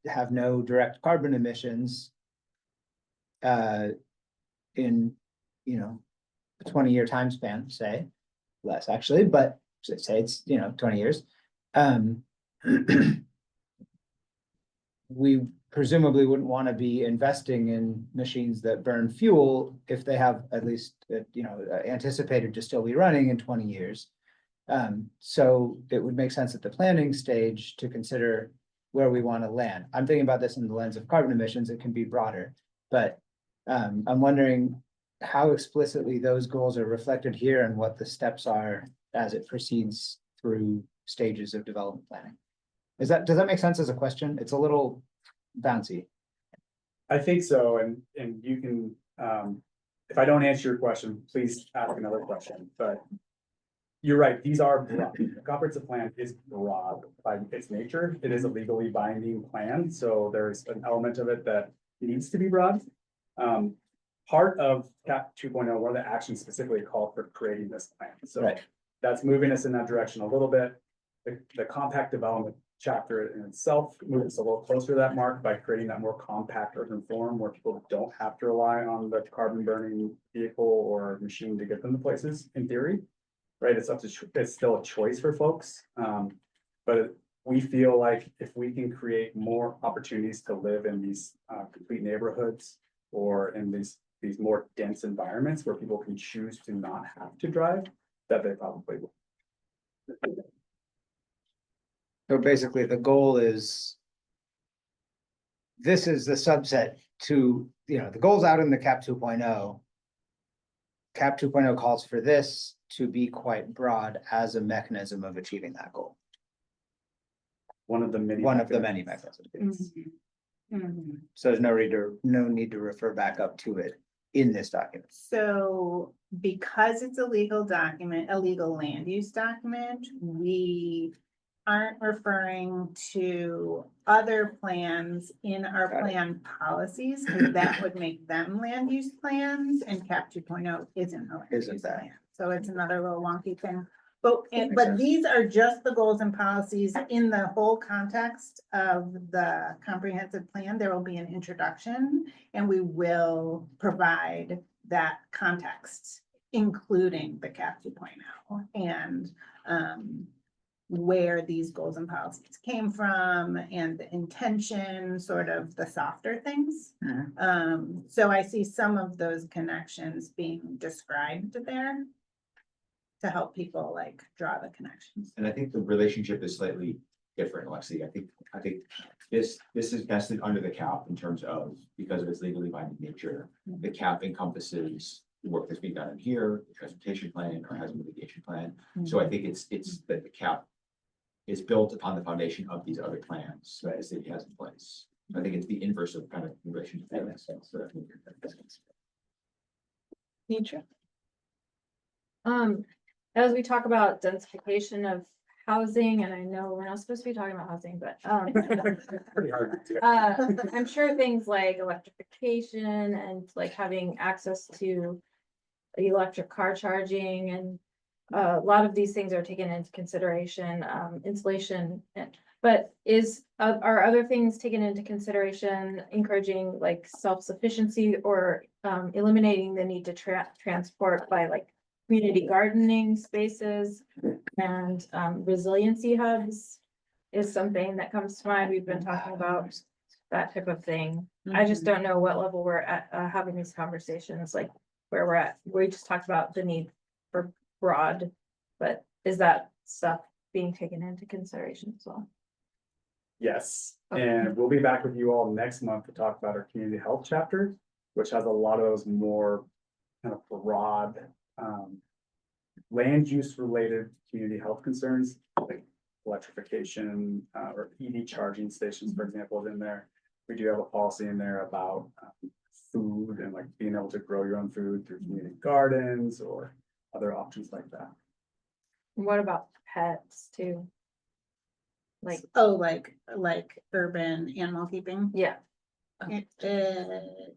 Speaker 12: have no direct carbon emissions in, a 20-year time span, say, less actually, but say it's, 20 years. We presumably wouldn't want to be investing in machines that burn fuel if they have at least, anticipated to still be running in 20 years. So it would make sense at the planning stage to consider where we want to land. I'm thinking about this in the lens of carbon emissions. It can be broader, but I'm wondering how explicitly those goals are reflected here and what the steps are as it proceeds through stages of development planning. Does that make sense as a question? It's a little bouncy.
Speaker 9: I think so, and you can, if I don't answer your question, please ask another question, but you're right, these are broad. The comprehensive plan is broad by its nature. It is a legally binding plan, so there's an element of it that needs to be broad. Part of CAP 2.0, one of the actions specifically called for creating this plan. So
Speaker 12: Right.
Speaker 9: That's moving us in that direction a little bit. The compact development chapter in itself moves a little closer to that mark by creating that more compact urban form where people don't have to rely on the carbon burning vehicle or machine to get them to places in theory. Right, it's still a choice for folks. But we feel like if we can create more opportunities to live in these complete neighborhoods or in these more dense environments where people can choose to not have to drive, that they probably will.
Speaker 12: So basically the goal is, this is the subset to, the goals out in the CAP 2.0. CAP 2.0 calls for this to be quite broad as a mechanism of achieving that goal.
Speaker 9: One of the many
Speaker 12: mechanisms. So there's no need to refer back up to it in this document?
Speaker 8: So because it's a legal document, a legal land use document, we aren't referring to other plans in our
Speaker 12: Got it.
Speaker 8: plan policies, because that would make them land use plans, and cap 2.0 isn't a land
Speaker 12: Isn't
Speaker 8: use
Speaker 12: that?
Speaker 8: plan. So it's another little wonky thing. But,
Speaker 12: Makes
Speaker 8: but
Speaker 12: sense.
Speaker 8: these are just the goals and policies in the whole context of the comprehensive plan. There will be an introduction, and we will provide that context, including the cap 2.0 and, where these goals and policies came from and the intention, sort of the softer things. So I see some of those connections being described there to help people like draw the connections.
Speaker 13: And I think the relationship is slightly different, Lexi. I think this is vested under the cap in terms of, because of its legally binding nature. The cap encompasses the work that's being done in here, the transportation plan or housing mitigation plan. So I think it's that the cap is built upon the foundation of these other plans that the city has in place. I think it's the inverse of kind of relationship. That makes sense. So I think that makes sense.
Speaker 3: Nietzsche.
Speaker 14: As we talk about densification of housing, and I know we're not supposed to be talking about housing, but
Speaker 9: Pretty hard to do.
Speaker 14: I'm sure things like electrification and like having access to electric car charging and a lot of these things are taken into consideration, insulation. But are other things taken into consideration, encouraging like self-sufficiency or eliminating the need to transport by like community gardening spaces and resiliency hubs is something that comes to mind. We've been talking about that type of thing. I just don't know what level we're at having these conversations, like where we're at. We just talked about the need for broad, but is that stuff being taken into consideration as well?
Speaker 9: Yes,
Speaker 14: Okay.
Speaker 9: and we'll be back with you all next month to talk about our community health chapter, which has a lot of those more kind of broad land use related community health concerns, like electrification or EV charging stations, for example, is in there. We do have a policy in there about food and like being able to grow your own food through community gardens or other options like that.
Speaker 14: What about pets too? Like,
Speaker 8: Oh, like urban animal keeping.
Speaker 14: yeah,
Speaker 8: It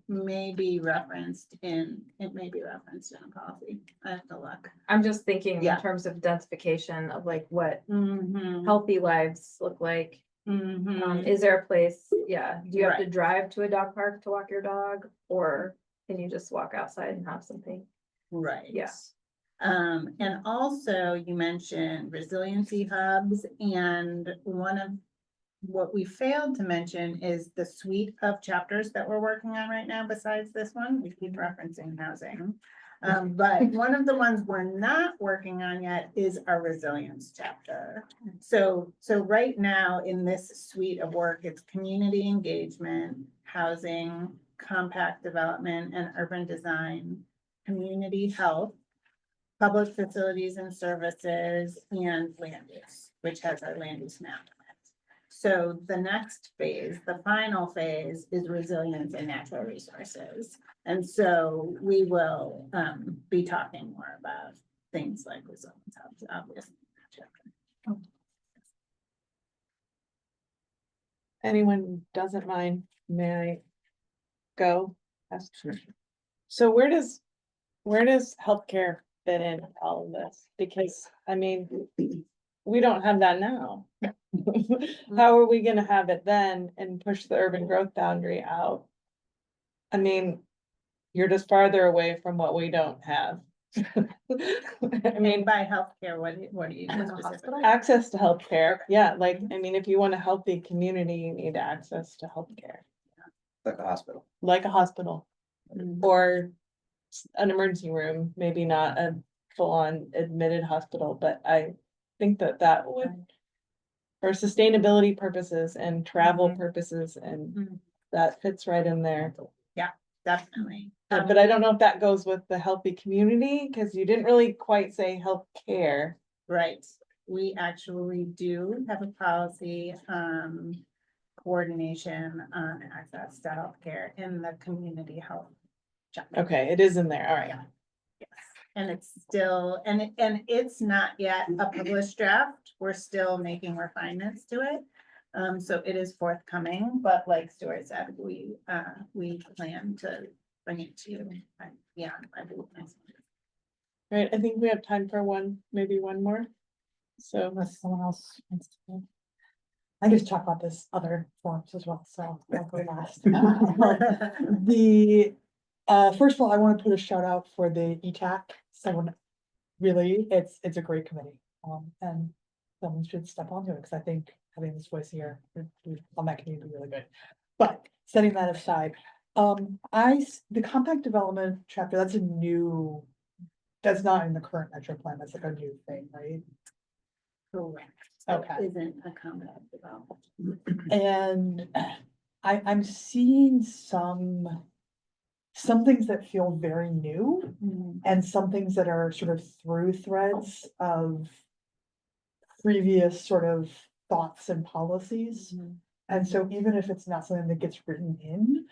Speaker 8: may be referenced in a policy. I have to look.
Speaker 14: I'm just thinking
Speaker 8: Yeah.
Speaker 14: in terms of densification of like what
Speaker 8: Mm-hmm.
Speaker 14: healthy lives look like.
Speaker 8: Mm-hmm.
Speaker 14: Is there a place, yeah, do you have to
Speaker 8: Right.
Speaker 14: drive to a dog park to walk your dog? Or can you just walk outside and have something?
Speaker 8: Right.
Speaker 14: Yeah.
Speaker 8: And also you mentioned resiliency hubs, and one of what we failed to mention is the suite of chapters that we're working on right now besides this one. We keep referencing housing. But one of the ones we're not working on yet is our resilience chapter. So right now in this suite of work, it's community engagement, housing, compact development and urban design, community health, public facilities and services, and land use, which has our land use map. So the next phase, the final phase, is resilience and natural resources. And so we will be talking more about things like resilience hubs, obviously.
Speaker 3: Anyone who doesn't mind, may I go? So where does healthcare fit in all of this? Because, I mean, we don't have that now. How are we gonna have it then and push the urban growth boundary out? I mean, you're just farther away from what we don't have. I mean,
Speaker 8: By healthcare, what do you mean specifically?
Speaker 3: access to healthcare, yeah, like, I mean, if you want a healthy community, you need access to healthcare,
Speaker 12: Like a hospital.
Speaker 3: like a hospital. Or an emergency room, maybe not a full-on admitted hospital, but I think that would. For sustainability purposes and travel purposes, and that fits right in there.
Speaker 8: Definitely.
Speaker 3: But I don't know if that goes with the healthy community, because you didn't really quite say healthcare.
Speaker 8: Right, we actually do have a policy, coordination on access to healthcare in the community health chapter.
Speaker 3: Okay, it is in there, all right.
Speaker 8: Yes, and it's still, and it's not yet a published draft. We're still making refinements to it. So it is forthcoming, but like Stuart said, we plan to bring it to you. Yeah, I do.
Speaker 3: Right, I think we have time for one, maybe one more. So,
Speaker 7: Unless someone else wants to. I get to talk about this other forms as well, so I'll go last. The, first of all, I want to put a shout out for the ETAC. Someone really, it's a great committee. And someone should step onto it, because I think having this voice here on that committee would be really good. But setting that aside, the compact development chapter, that's a new, that's not in the current metro plan, that's like a new thing, right?
Speaker 8: Correct.
Speaker 7: Okay.
Speaker 8: Isn't a comment about.
Speaker 7: And I'm seeing some things that feel very new and some things that are sort of through threads of previous sort of thoughts and policies. And so even if it's not something that gets written in,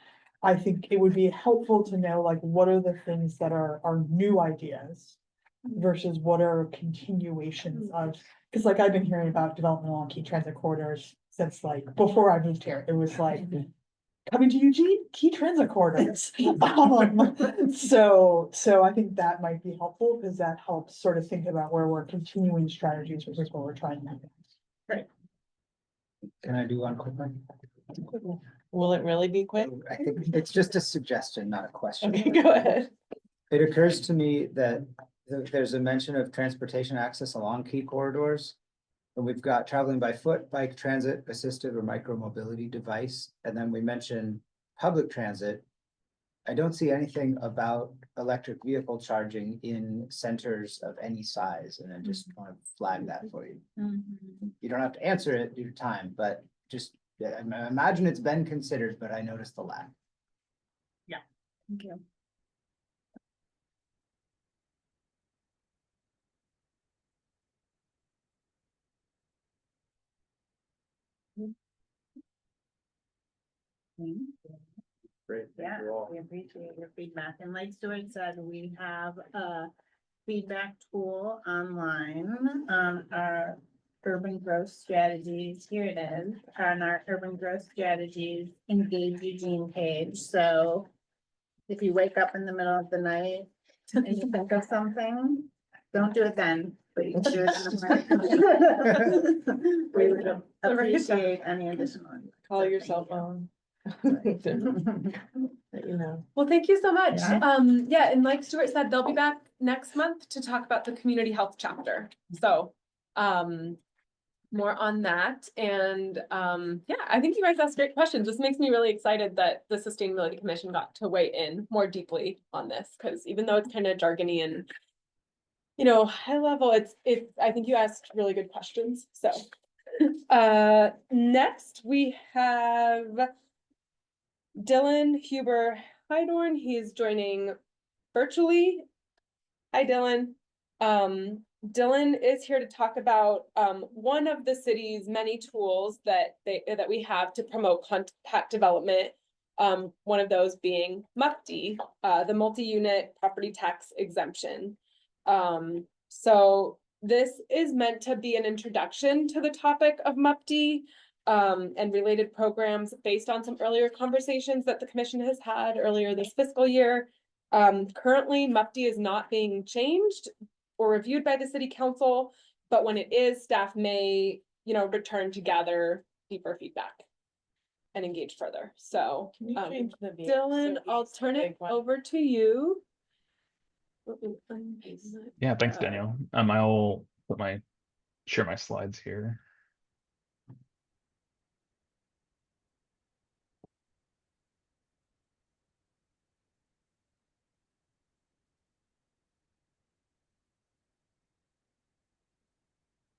Speaker 7: I think it would be helpful to know, like, what are the things that are new ideas versus what are continuations of, because like I've been hearing about development along key transit corridors since like before I moved here. It was like coming to Eugene, key transit corridors. So I think that might be helpful, because that helps sort of think about where we're continuing strategies versus what we're trying to do.
Speaker 12: Can I do one quick one?
Speaker 3: will it really be quick?
Speaker 12: I think it's just a suggestion, not a question.
Speaker 3: Okay, go ahead.
Speaker 12: It occurs to me that there's a mention of transportation access along key corridors. And we've got traveling by foot, bike, transit, assistive or micro mobility device, and then we mention public transit. I don't see anything about electric vehicle charging in centers of any size, and I just want to flag that for you. You don't have to answer it due to time, but just, I imagine it's been considered, but I noticed the lack.
Speaker 8: Thank you.
Speaker 10: Great. thank
Speaker 8: Yeah,
Speaker 10: you all.
Speaker 8: we appreciate your feedback. And like Stuart said, we have a feedback tool online on our urban growth strategies. Here it is, on our urban growth strategies Engage Eugene page. So if you wake up in the middle of the night and you think of something, don't do it then, but you can do it in the morning. We would appreciate any additional.
Speaker 3: Call your cell phone. Let you know.
Speaker 4: Well, thank you so much.
Speaker 8: Yeah.
Speaker 4: Yeah, and like Stuart said, they'll be back next month to talk about the community health chapter. So, more on that. And, yeah, I think you guys asked great questions. This makes me really excited that the Sustainability Commission got to weigh in more deeply on this, because even though it's kind of jargony and, you know, high level, I think you asked really good questions. So, next we have Dylan Huber Hydorn. He's joining virtually. Hi, Dylan. Dylan is here to talk about one of the city's many tools that we have to promote compact development. One of those being MUPD, the multi-unit property tax exemption. So this is meant to be an introduction to the topic of MUPD and related programs based on some earlier conversations that the commission has had earlier this fiscal year. Currently, MUPD is not being changed or reviewed by the city council, but when it is, staff may, return to gather deeper feedback and engage further. So,
Speaker 3: Can you change the view
Speaker 4: Dylan,
Speaker 3: so
Speaker 4: I'll
Speaker 3: it's
Speaker 4: turn
Speaker 3: the
Speaker 4: it
Speaker 3: big one?
Speaker 4: over to you.
Speaker 15: Yeah, thanks, Danielle. I'll share my slides here.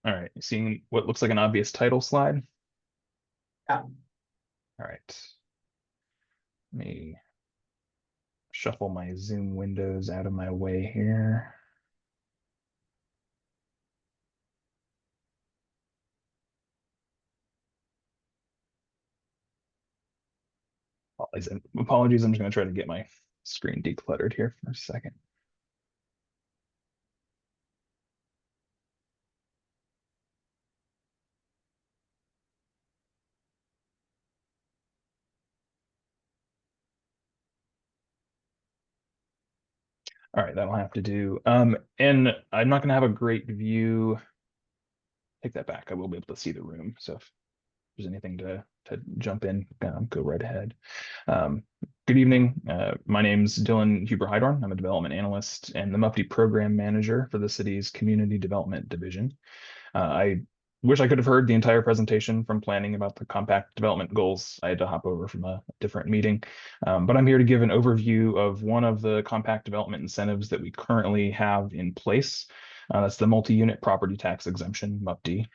Speaker 15: All right, seeing what looks like an obvious title slide?
Speaker 12: Yeah.
Speaker 15: All right. Let me shuffle my Zoom windows out of my way here. Apologies, I'm just going to try to get my screen decluttered here for a second. All right, that'll have to do. And I'm not gonna have a great view. Take that back. I will be able to see the room. So if there's anything to jump in, go right ahead. Good evening. My name's Dylan Huber-Hydorn. I'm a development analyst and the MUFTI program manager for the city's community development division. I wish I could have heard the entire presentation from planning about the compact development goals. I had to hop over from a different meeting, but I'm here to give an overview of one of the compact development incentives that we currently have in place. That's the multi-unit property tax exemption, MUPT.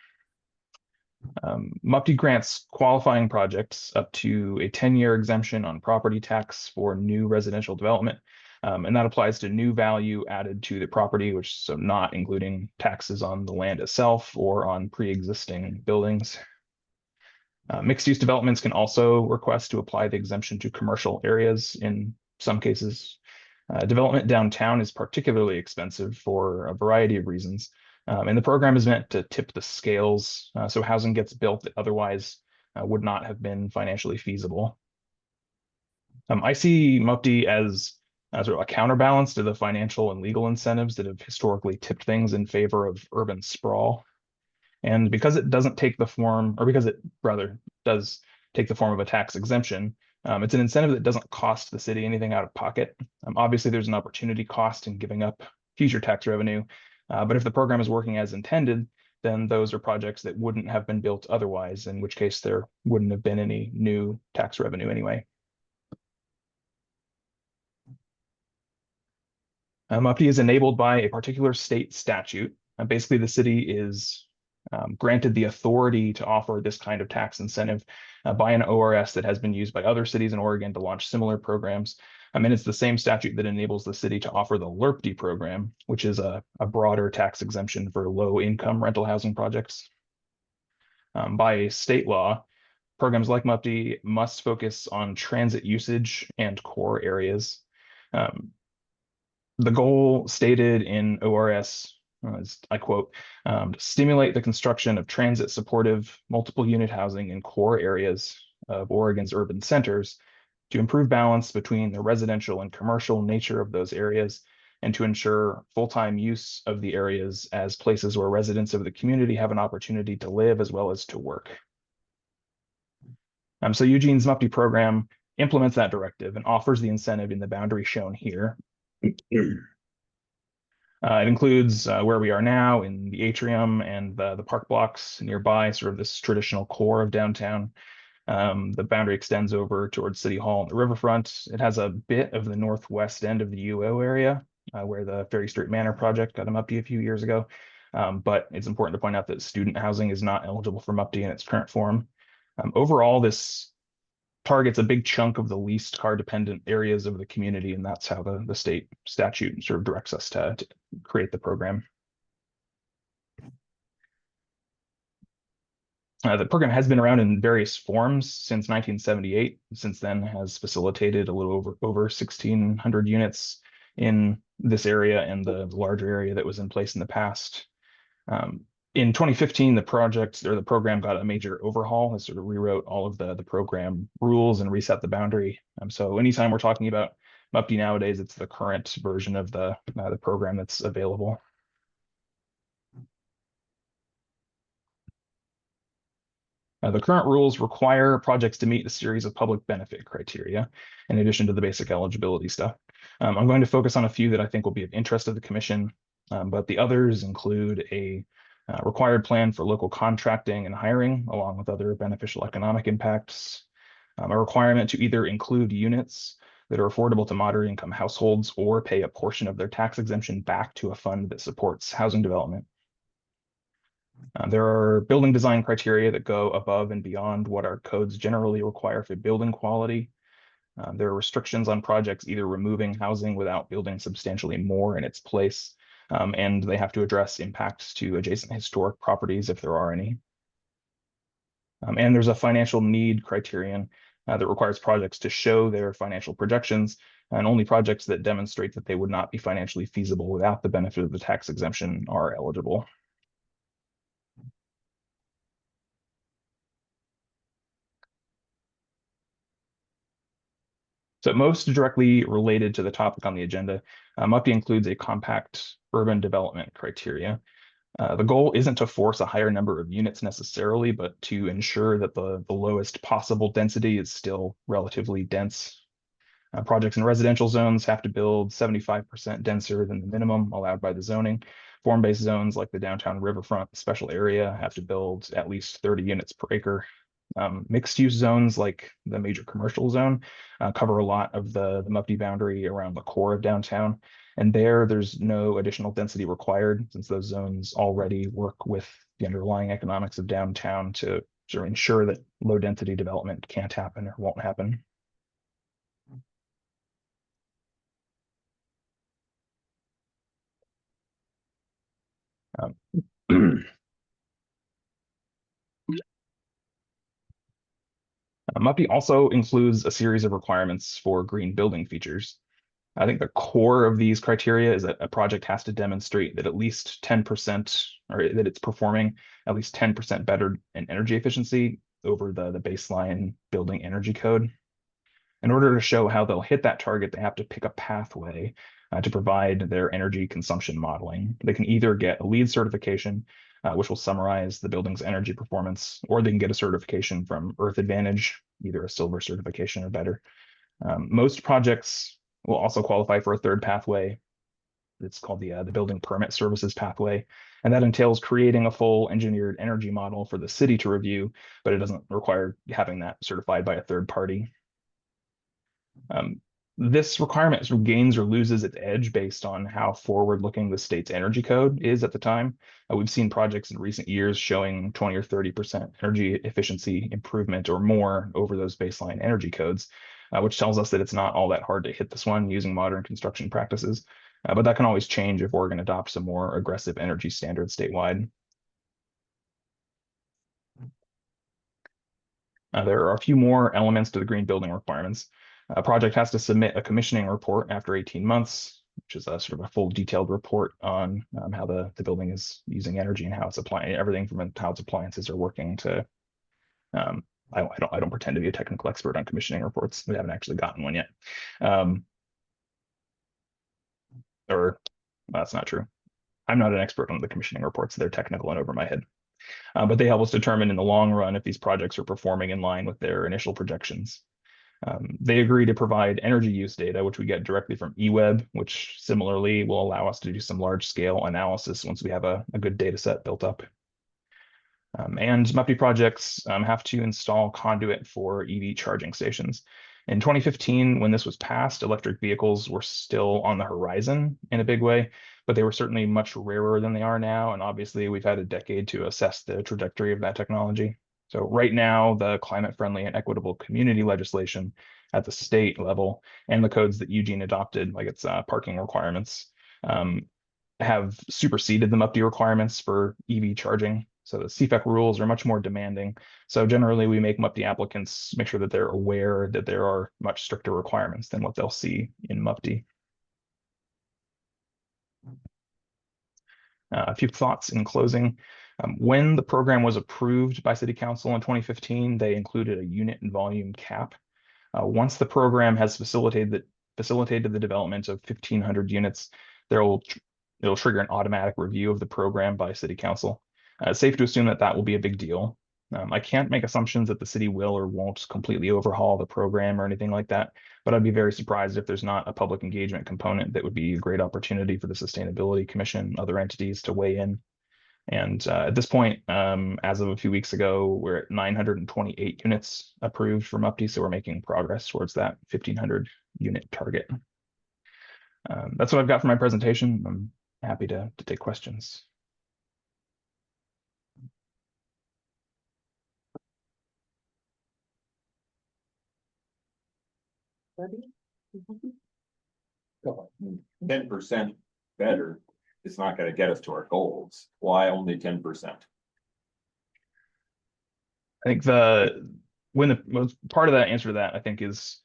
Speaker 15: MUPT grants qualifying projects up to a 10-year exemption on property tax for new residential development. And that applies to new value added to the property, which so not including taxes on the land itself or on pre-existing buildings. Mixed-use developments can also request to apply the exemption to commercial areas in some cases. Development downtown is particularly expensive for a variety of reasons. And the program is meant to tip the scales so housing gets built that otherwise would not have been financially feasible. I see MUPT as sort of a counterbalance to the financial and legal incentives that have historically tipped things in favor of urban sprawl. And because it doesn't take the form, or because it rather does take the form of a tax exemption, it's an incentive that doesn't cost the city anything out of pocket. Obviously, there's an opportunity cost in giving up future tax revenue, but if the program is working as intended, then those are projects that wouldn't have been built otherwise, in which case there wouldn't have been any new tax revenue anyway. MUPT is enabled by a particular state statute. Basically, the city is granted the authority to offer this kind of tax incentive by an ORS that has been used by other cities in Oregon to launch similar programs. And it's the same statute that enables the city to offer the LRPD program, which is a broader tax exemption for low-income rental housing projects. By state law, programs like MUPT must focus on transit usage and core areas. The goal stated in ORS is, I quote, to stimulate the construction of transit-supportive multiple unit housing in core areas of Oregon's urban centers to improve balance between the residential and commercial nature of those areas and to ensure full-time use of the areas as places where residents of the community have an opportunity to live as well as to work. So Eugene's MUPT program implements that directive and offers the incentive in the boundary shown here. It includes where we are now in the atrium and the park blocks nearby, sort of this traditional core of downtown. The boundary extends over towards City Hall and the riverfront. It has a bit of the northwest end of the UO area where the Ferry Street Manor project got a MUPT a few years ago. But it's important to point out that student housing is not eligible for MUPT in its current form. Overall, this targets a big chunk of the least car dependent areas of the community, and that's how the state statute sort of directs us to create the program. The program has been around in various forms since 1978. Since then, has facilitated a little over 1,600 units in this area and the larger area that was in place in the past. In 2015, the program got a major overhaul. It sort of rewrote all of the program rules and reset the boundary. So anytime we're talking about MUPT nowadays, it's the current version of the program that's available. The current rules require projects to meet a series of public benefit criteria, in addition to the basic eligibility stuff. I'm going to focus on a few that I think will be of interest to the commission, but the others include a required plan for local contracting and hiring, along with other beneficial economic impacts, a requirement to either include units that are affordable to moderate income households or pay a portion of their tax exemption back to a fund that supports housing development. There are building design criteria that go above and beyond what our codes generally require for building quality. There are restrictions on projects either removing housing without building substantially more in its place, and they have to address impacts to adjacent historic properties if there are any. And there's a financial need criterion that requires projects to show their financial projections, and only projects that demonstrate that they would not be financially feasible without the benefit of the tax exemption are eligible. So most directly related to the topic on the agenda, MUPD includes a compact urban development criteria. The goal isn't to force a higher number of units necessarily, but to ensure that the lowest possible density is still relatively dense. Projects in residential zones have to build 75% denser than the minimum allowed by the zoning. Form-based zones like the downtown riverfront special area have to build at least 30 units per acre. Mixed-use zones like the major commercial zone cover a lot of the MUPD boundary around the core of downtown. And there's no additional density required since those zones already work with the underlying economics of downtown to sort of ensure that low density development can't happen or won't happen. MUPD also includes a series of requirements for green building features. I think the core of these criteria is that a project has to demonstrate that at least 10%, or that it's performing at least 10% better in energy efficiency over the baseline building energy code. In order to show how they'll hit that target, they have to pick a pathway to provide their energy consumption modeling. They can either get a LEED certification, which will summarize the building's energy performance, or they can get a certification from Earth Advantage, either a silver certification or better. Most projects will also qualify for a third pathway. It's called the building permit services pathway. And that entails creating a full engineered energy model for the city to review, but it doesn't require having that certified by a third party. This requirement sort of gains or loses its edge based on how forward-looking the state's energy code is at the time. We've seen projects in recent years showing 20 or 30% energy efficiency improvement or more over those baseline energy codes, which tells us that it's not all that hard to hit this one using modern construction practices. But that can always change if Oregon adopts a more aggressive energy standard statewide. There are a few more elements to the green building requirements. A project has to submit a commissioning report after 18 months, which is a sort of a full detailed report on how the building is using energy and how it's applying everything from how its appliances are working to, I don't pretend to be a technical expert on commissioning reports. We haven't actually gotten one yet. Or that's not true. I'm not an expert on the commissioning reports. They're technical and over my head. But they help us determine in the long run if these projects are performing in line with their initial projections. They agree to provide energy use data, which we get directly from eWeb, which similarly will allow us to do some large scale analysis once we have a good data set built up. And MUPD projects have to install conduit for EV charging stations. In 2015, when this was passed, electric vehicles were still on the horizon in a big way, but they were certainly much rarer than they are now. And obviously, we've had a decade to assess the trajectory of that technology. So right now, the climate-friendly and equitable community legislation at the state level and the codes that Eugene adopted, like its parking requirements, have superseded the MUPD requirements for EV charging. So the CFEC rules are much more demanding. So generally, we make MUPD applicants make sure that they're aware that there are much stricter requirements than what they'll see in MUPD. A few thoughts in closing. When the program was approved by City Council in 2015, they included a unit and volume cap. Once the program has facilitated the development of 1,500 units, it'll trigger an automatic review of the program by City Council. It's safe to assume that that will be a big deal. I can't make assumptions that the city will or won't completely overhaul the program or anything like that, but I'd be very surprised if there's not a public engagement component that would be a great opportunity for the Sustainability Commission, other entities to weigh in. And at this point, as of a few weeks ago, we're at 928 units approved from MUPD, so we're making progress towards that 1,500 unit target. That's what I've got for my presentation. I'm happy to take questions.
Speaker 10: Mm-hmm. 10% better, it's not going to get us to our goals. Why only 10%?
Speaker 15: I think the part of that answer to that, I think, is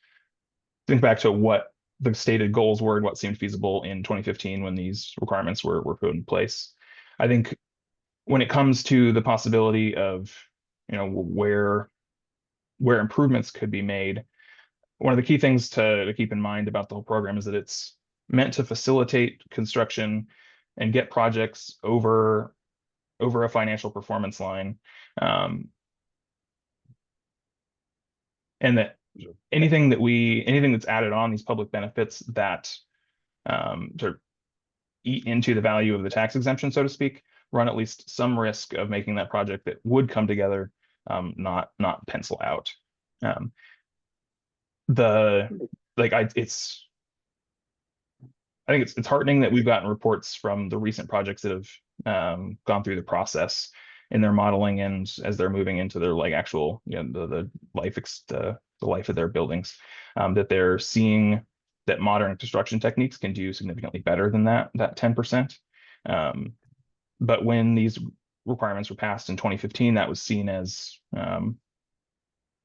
Speaker 15: think back to what the stated goals were and what seemed feasible in 2015 when these requirements were put in place. I think when it comes to the possibility of, where improvements could be made, one of the key things to keep in mind about the whole program is that it's meant to facilitate construction and get projects over a financial performance line. And that anything that's added on these public benefits that sort of eat into the value of the tax exemption, so to speak, run at least some risk of making that project that would come together not pencil out. I think it's heartening that we've gotten reports from the recent projects that have gone through the process in their modeling and as they're moving into their actual, the life of their buildings, that they're seeing that modern construction techniques can do significantly better than that 10%. But when these requirements were passed in 2015, that was seen as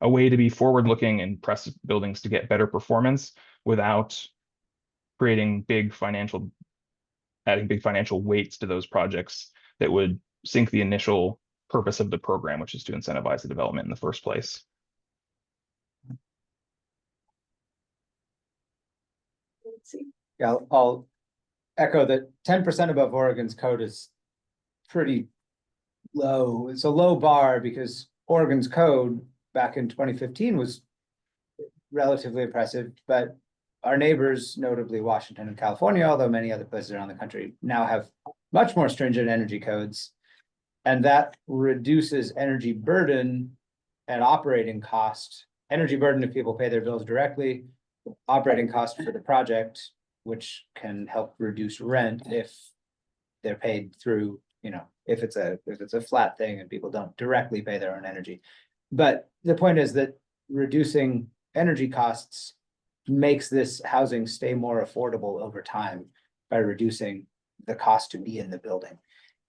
Speaker 15: a way to be forward-looking and press buildings to get better performance without adding big financial weights to those projects that would sink the initial purpose of the program, which is to incentivize the development in the first place.
Speaker 3: Let's see.
Speaker 12: Yeah, I'll echo that 10% above Oregon's code is pretty low. It's a low bar because Oregon's code back in 2015 was relatively impressive, but our neighbors, notably Washington and California, although many other places around the country now have much more stringent energy codes. And that reduces energy burden and operating cost. Energy burden if people pay their bills directly, operating cost for the project, which can help reduce rent if they're paid through, if it's a flat thing and people don't directly pay their own energy. But the point is that reducing energy costs makes this housing stay more affordable over time by reducing the cost to be in the building.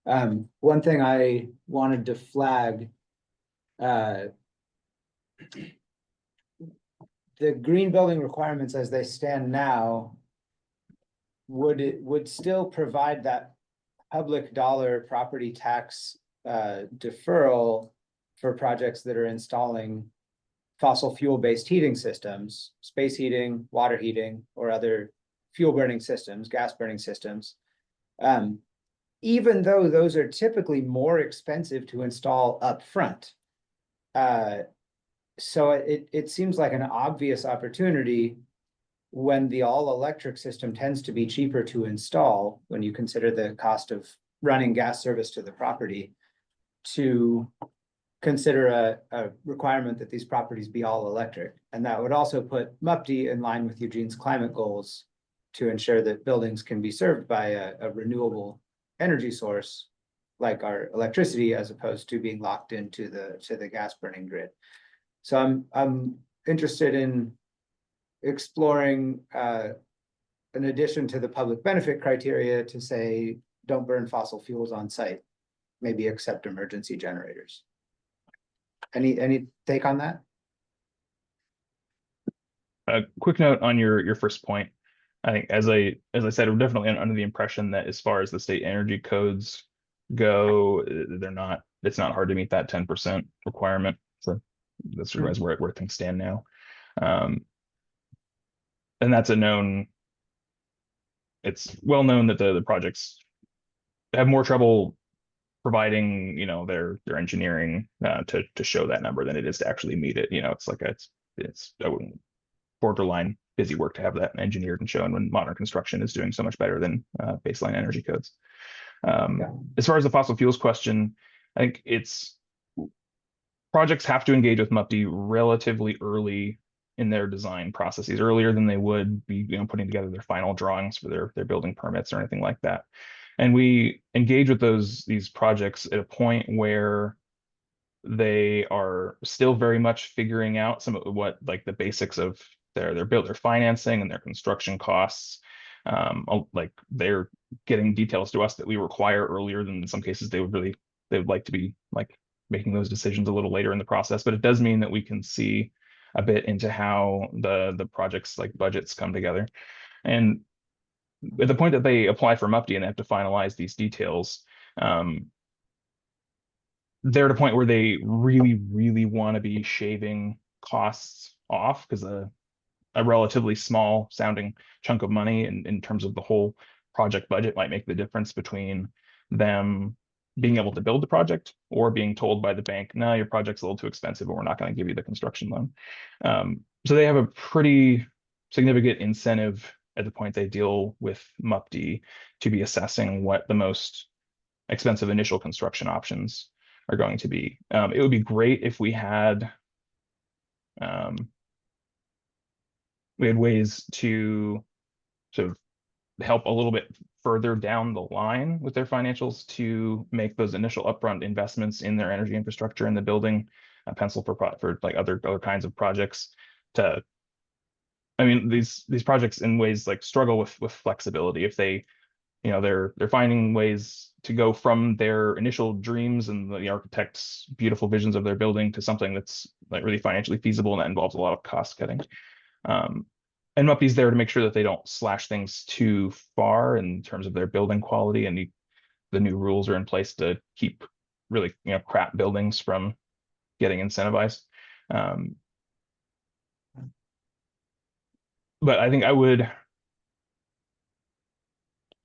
Speaker 12: One thing I wanted to flag, the green building requirements as they stand now would still provide that public dollar property tax deferral for projects that are installing fossil fuel-based heating systems, space heating, water heating, or other fuel burning systems, gas burning systems. Even though those are typically more expensive to install upfront. So it seems like an obvious opportunity when the all-electric system tends to be cheaper to install when you consider the cost of running gas service to the property, to consider a requirement that these properties be all electric. And that would also put MUPD in line with Eugene's climate goals to ensure that buildings can be served by a renewable energy source like our electricity, as opposed to being locked into the gas burning grid. So I'm interested in exploring an addition to the public benefit criteria to say, don't burn fossil fuels on site, maybe except emergency generators. Any take on that?
Speaker 15: A quick note on your first point. I think as I said, we're definitely under the impression that as far as the state energy codes go, it's not hard to meet that 10% requirement. So that's where things stand now. And that's it's well known that the projects have more trouble providing, their engineering to show that number than it is to actually meet it. It's like it's borderline busy work to have that engineered and shown when modern construction is doing so much better than baseline energy codes. As far as the fossil fuels question, I think projects have to engage with MUPD relatively early in their design processes, earlier than they would be, putting together their final drawings for their building permits or anything like that. And we engage with these projects at a point where they are still very much figuring out some of what, like, the basics of their financing and their construction costs. Like, they're getting details to us that we require earlier than in some cases they would like to be making those decisions a little later in the process, but it does mean that we can see a bit into how the projects like budgets come together. And at the point that they apply for MUPD and they have to finalize these details, they're at a point where they really want to be shaving costs off, because a relatively small sounding chunk of money in terms of the whole project budget might make the difference between them being able to build the project or being told by the bank, no, your project's a little too expensive and we're not going to give you the construction loan. So they have a pretty significant incentive at the point they deal with MUPD to be assessing what the most expensive initial construction options are going to be. It would be great if we had ways to sort of help a little bit further down the line with their financials to make those initial upfront investments in their energy infrastructure and the building pencil for like other kinds of projects. I mean, these projects in ways like struggle with flexibility. If they, they're finding ways to go from their initial dreams and the architect's beautiful visions of their building to something that's like really financially feasible, and that involves a lot of cost cutting. And MUPD's there to make sure that they don't slash things too far in terms of their building quality, and the new rules are in place to keep really crap buildings from getting incentivized. But I think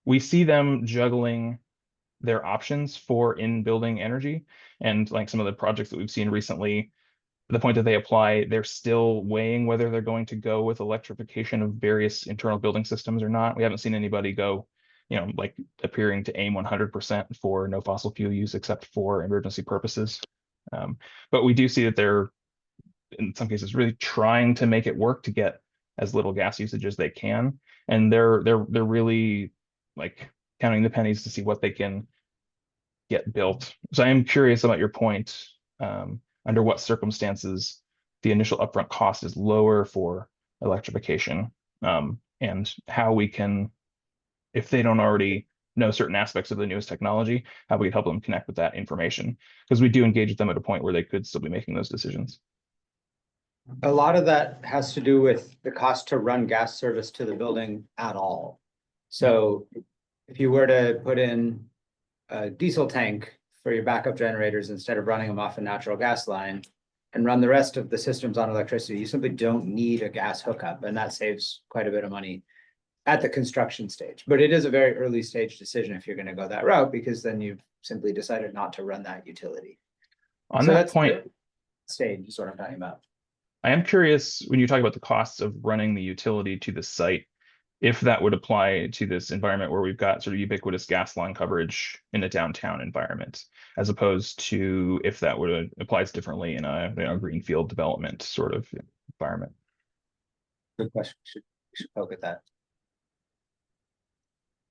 Speaker 15: we see them juggling their options for in-building energy, and like some of the projects that we've seen recently, the point that they apply, they're still weighing whether they're going to go with electrification of various internal building systems or not. We haven't seen anybody go, like appearing to aim 100% for no fossil fuel use except for emergency purposes. But we do see that they're, in some cases, really trying to make it work to get as little gas usage as they can. And they're really like counting the pennies to see what they can get built. So I am curious about your point. Under what circumstances the initial upfront cost is lower for electrification, and how we can, if they don't already know certain aspects of the newest technology, how we can help them connect with that information, because we do engage with them at a point where they could still be making those decisions.
Speaker 12: A lot of that has to do with the cost to run gas service to the building at all. So if you were to put in a diesel tank for your backup generators instead of running them off a natural gas line and run the rest of the systems on electricity, you simply don't need a gas hookup, and that saves quite a bit of money at the construction stage. But it is a very early stage decision if you're going to go that route, because then you've simply decided not to run that utility.
Speaker 15: On that point,
Speaker 12: stage is what I'm talking about.
Speaker 15: I am curious, when you talk about the costs of running the utility to the site, if that would apply to this environment where we've got sort of ubiquitous gas line coverage in a downtown environment, as opposed to if that would applies differently in a greenfield development sort of environment.
Speaker 12: Good question. We should poke at that.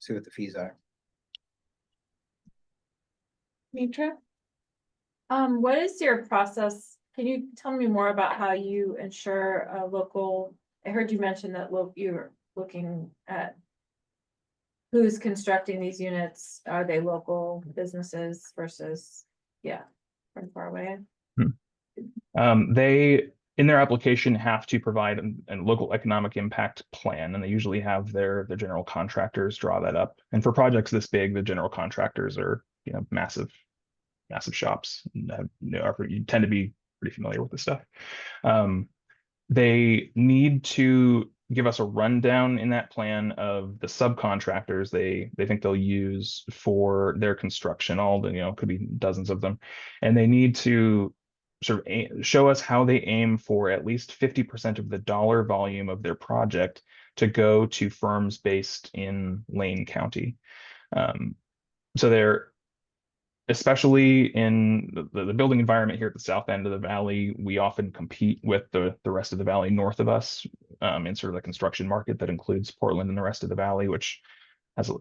Speaker 12: See what the fees are.
Speaker 3: Mitra?
Speaker 14: What is your process? Can you tell me more about how you ensure a local, I heard you mention that you're looking at who's constructing these units. Are they local businesses versus, from far away?
Speaker 15: They, in their application, have to provide a local economic impact plan, and they usually have their general contractors draw that up. And for projects this big, the general contractors are massive shops. You tend to be pretty familiar with this stuff. They need to give us a rundown in that plan of the subcontractors they think they'll use for their construction, all the could be dozens of them, and they need to sort of show us how they aim for at least 50% of the dollar volume of their project to go to firms based in Lane County. So they're, especially in the building environment here at the south end of the valley, we often compete with the rest of the valley north of us, in sort of the construction market that includes Portland and the rest of the valley, which has a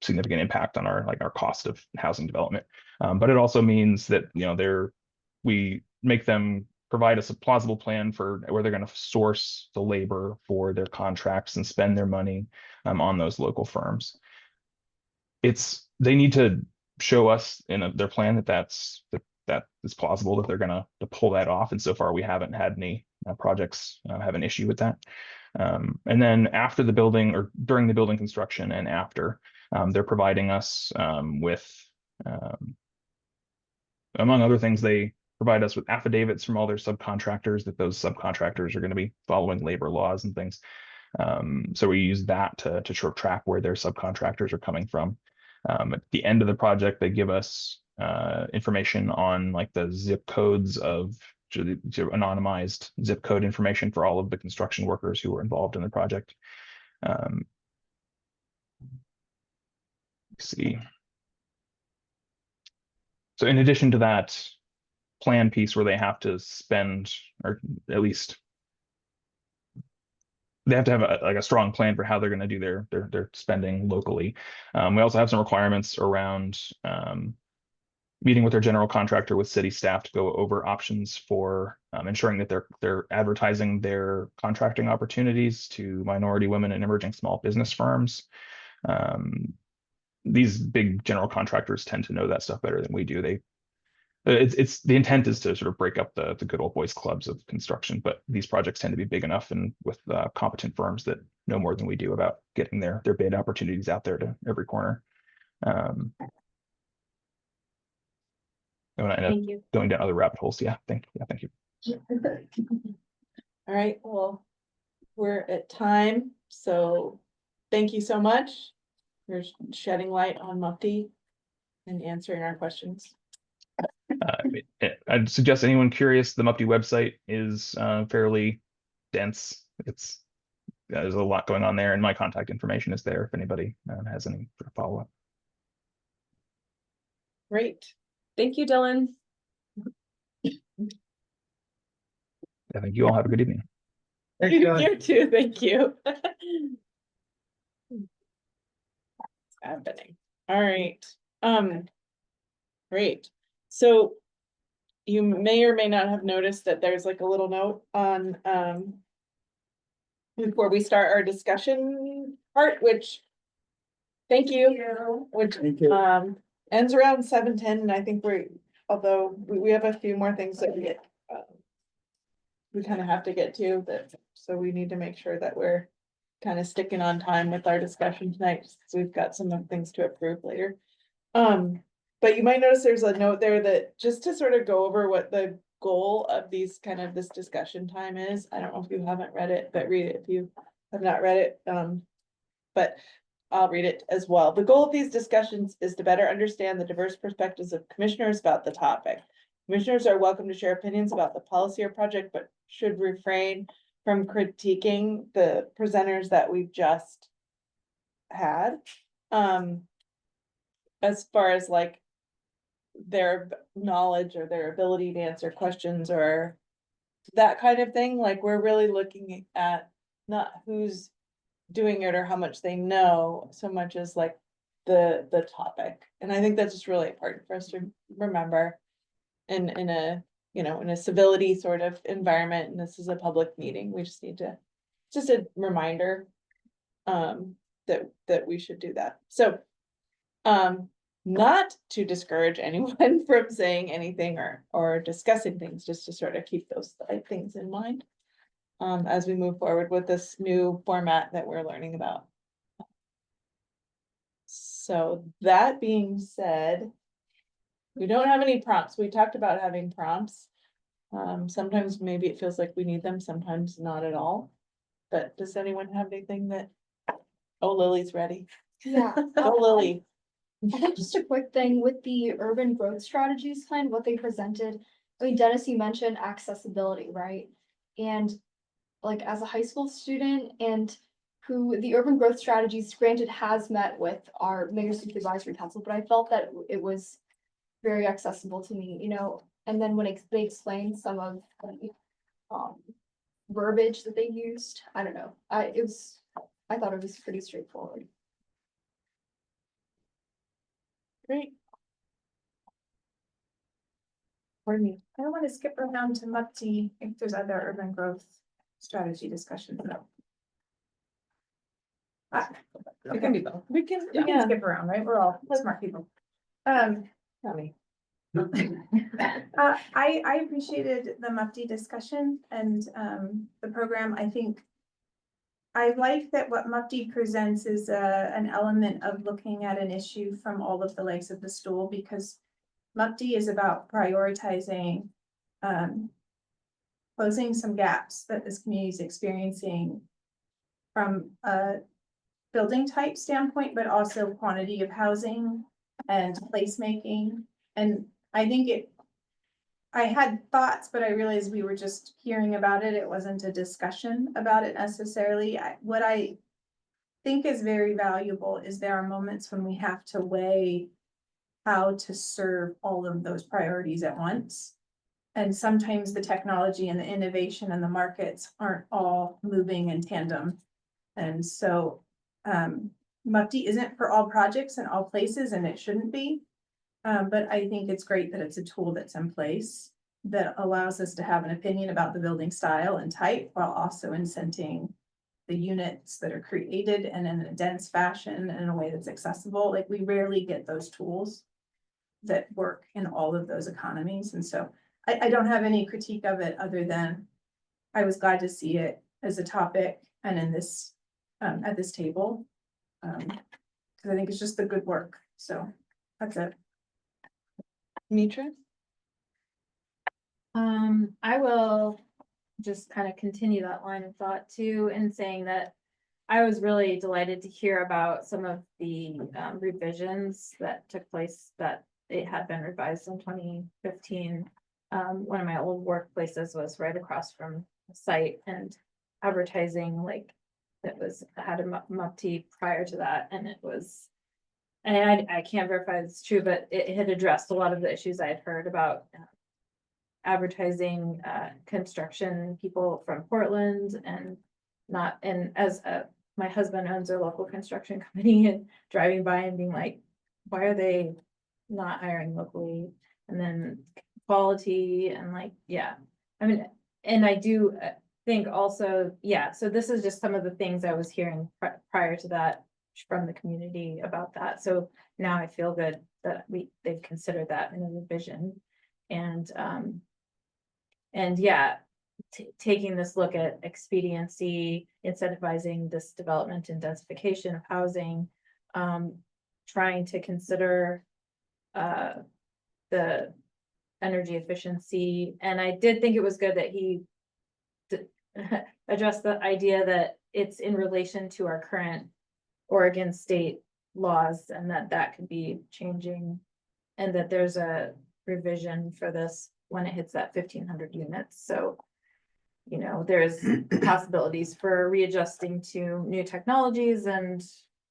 Speaker 15: significant impact on our cost of housing development. But it also means that we make them provide us a plausible plan for where they're going to source the labor for their contracts and spend their money on those local firms. They need to show us in their plan that that it's plausible that they're gonna to pull that off. And so far, we haven't had any projects have an issue with that. And then after the building or during the building construction and after, they're providing us with, among other things, they provide us with affidavits from all their subcontractors that those subcontractors are going to be following labor laws and things. So we use that to sort of track where their subcontractors are coming from. At the end of the project, they give us information on like the zip codes of anonymized zip code information for all of the construction workers who were involved in the project. Let's see. So in addition to that plan piece where they have to spend, or at least they have to have like a strong plan for how they're going to do their spending locally. We also have some requirements around meeting with their general contractor with city staff to go over options for ensuring that they're advertising their contracting opportunities to minority, women, and emerging small business firms. These big general contractors tend to know that stuff better than we do. It's the intent is to sort of break up the good old boys clubs of construction, but these projects tend to be big enough and with competent firms that know more than we do about getting their bid opportunities out there to every corner. I want to end
Speaker 14: Thank
Speaker 15: up
Speaker 14: you.
Speaker 15: going down other rabbit holes. Thank you.
Speaker 3: All right, well, we're at time, so thank you so much for shedding light on Mufti and answering our questions.
Speaker 15: I'd suggest anyone curious, the Mufti website is fairly dense. There's a lot going on there, and my contact information is there if anybody has any follow-up.
Speaker 3: Great.
Speaker 4: Thank you, Dylan.
Speaker 15: I think you all have a good evening.
Speaker 12: Thanks, John.
Speaker 3: You too, thank you. It's happening. All right. Great. So you may or may not have noticed that there's like a little note on before we start our discussion part, which thank you, which
Speaker 1: Thank you.
Speaker 3: ends around 7:10, and I think although we have a few more things that we kind of have to get to that, so we need to make sure that we're kind of sticking on time with our discussion tonight, so we've got some things to approve later. But you might notice there's a note there that just to sort of go over what the goal of this discussion time is. I don't know if you haven't read it, but read it if you have not read it. But I'll read it as well. The goal of these discussions is to better understand the diverse perspectives of commissioners about the topic. Commissioners are welcome to share opinions about the policy or project, but should refrain from critiquing the presenters that we've just had. As far as like their knowledge or their ability to answer questions or that kind of thing, like we're really looking at not who's doing it or how much they know, so much as like the topic. And I think that's just really important for us to remember in a, in a civility sort of environment, and this is a public meeting, we just need to, just a reminder that we should do that. So not to discourage anyone from saying anything or discussing things, just to sort of keep those things in mind as we move forward with this new format that we're learning about. So that being said, we don't have any prompts. We talked about having prompts. Sometimes maybe it feels like we need them, sometimes not at all. But does anyone have anything that, oh, Lily's ready.
Speaker 6: Yeah.
Speaker 3: Go Lily.
Speaker 6: I think just a quick thing with the urban growth strategies plan, what they presented. I mean, Dennis, you mentioned accessibility, right? And like as a high school student and who the urban growth strategies granted has met with our mayor's supervisory council, but I felt that it was very accessible to me, and then when they explained some of the verbiage that they used, I don't know, I thought it was pretty straightforward.
Speaker 3: Great. Pardon me.
Speaker 11: I don't want to skip around to Mufti if there's other urban growth strategy discussions. It can be both.
Speaker 3: We can,
Speaker 11: We can skip around, right? We're all smart people.
Speaker 3: Tommy.
Speaker 11: I appreciated the MUFTI discussion and, the program. I think I like that what MUFTI presents is an element of looking at an issue from all of the legs of the stool, because MUFTI is about prioritizing, closing some gaps that this community is experiencing from a building type standpoint, but also quantity of housing and placemaking. And I think I had thoughts, but I realized we were just hearing about it. It wasn't a discussion about it necessarily. What I think is very valuable is there are moments when we have to weigh how to serve all of those priorities at once. And sometimes the technology and the innovation and the markets aren't all moving in tandem. And so MUFTI isn't for all projects in all places, and it shouldn't be. But I think it's great that it's a tool that's in place that allows us to have an opinion about the building style and type, while also incenting the units that are created and in a dense fashion and in a way that's accessible. Like, we rarely get those tools that work in all of those economies. And so I don't have any critique of it, other than I was glad to see it as a topic and in this, at this table. Cause I think it's just the good work. So that's it.
Speaker 3: Mitra?
Speaker 14: I will just kind of continue that line of thought too, in saying that I was really delighted to hear about some of the revisions that took place, that it had been revised in 2015. One of my old workplaces was right across from the site, and advertising, like, that had a MUFTI prior to that, and it was, and I can't verify it's true, but it had addressed a lot of the issues I had heard about advertising construction people from Portland, and not, and as my husband owns a local construction company, and driving by and being like, why are they not hiring locally? And then quality and, like, yeah, I mean, and I do think also, yeah, so this is just some of the things I was hearing prior to that from the community about that. So now I feel good that they've considered that in a revision. And yeah, taking this look at expediency, incentivizing this development and densification of housing, trying to consider the energy efficiency. And I did think it was good that he addressed the idea that it's in relation to our current Oregon state laws, and that could be changing, and that there's a revision for this when it hits that 1,500 units. So, you know, there's possibilities for readjusting to new technologies and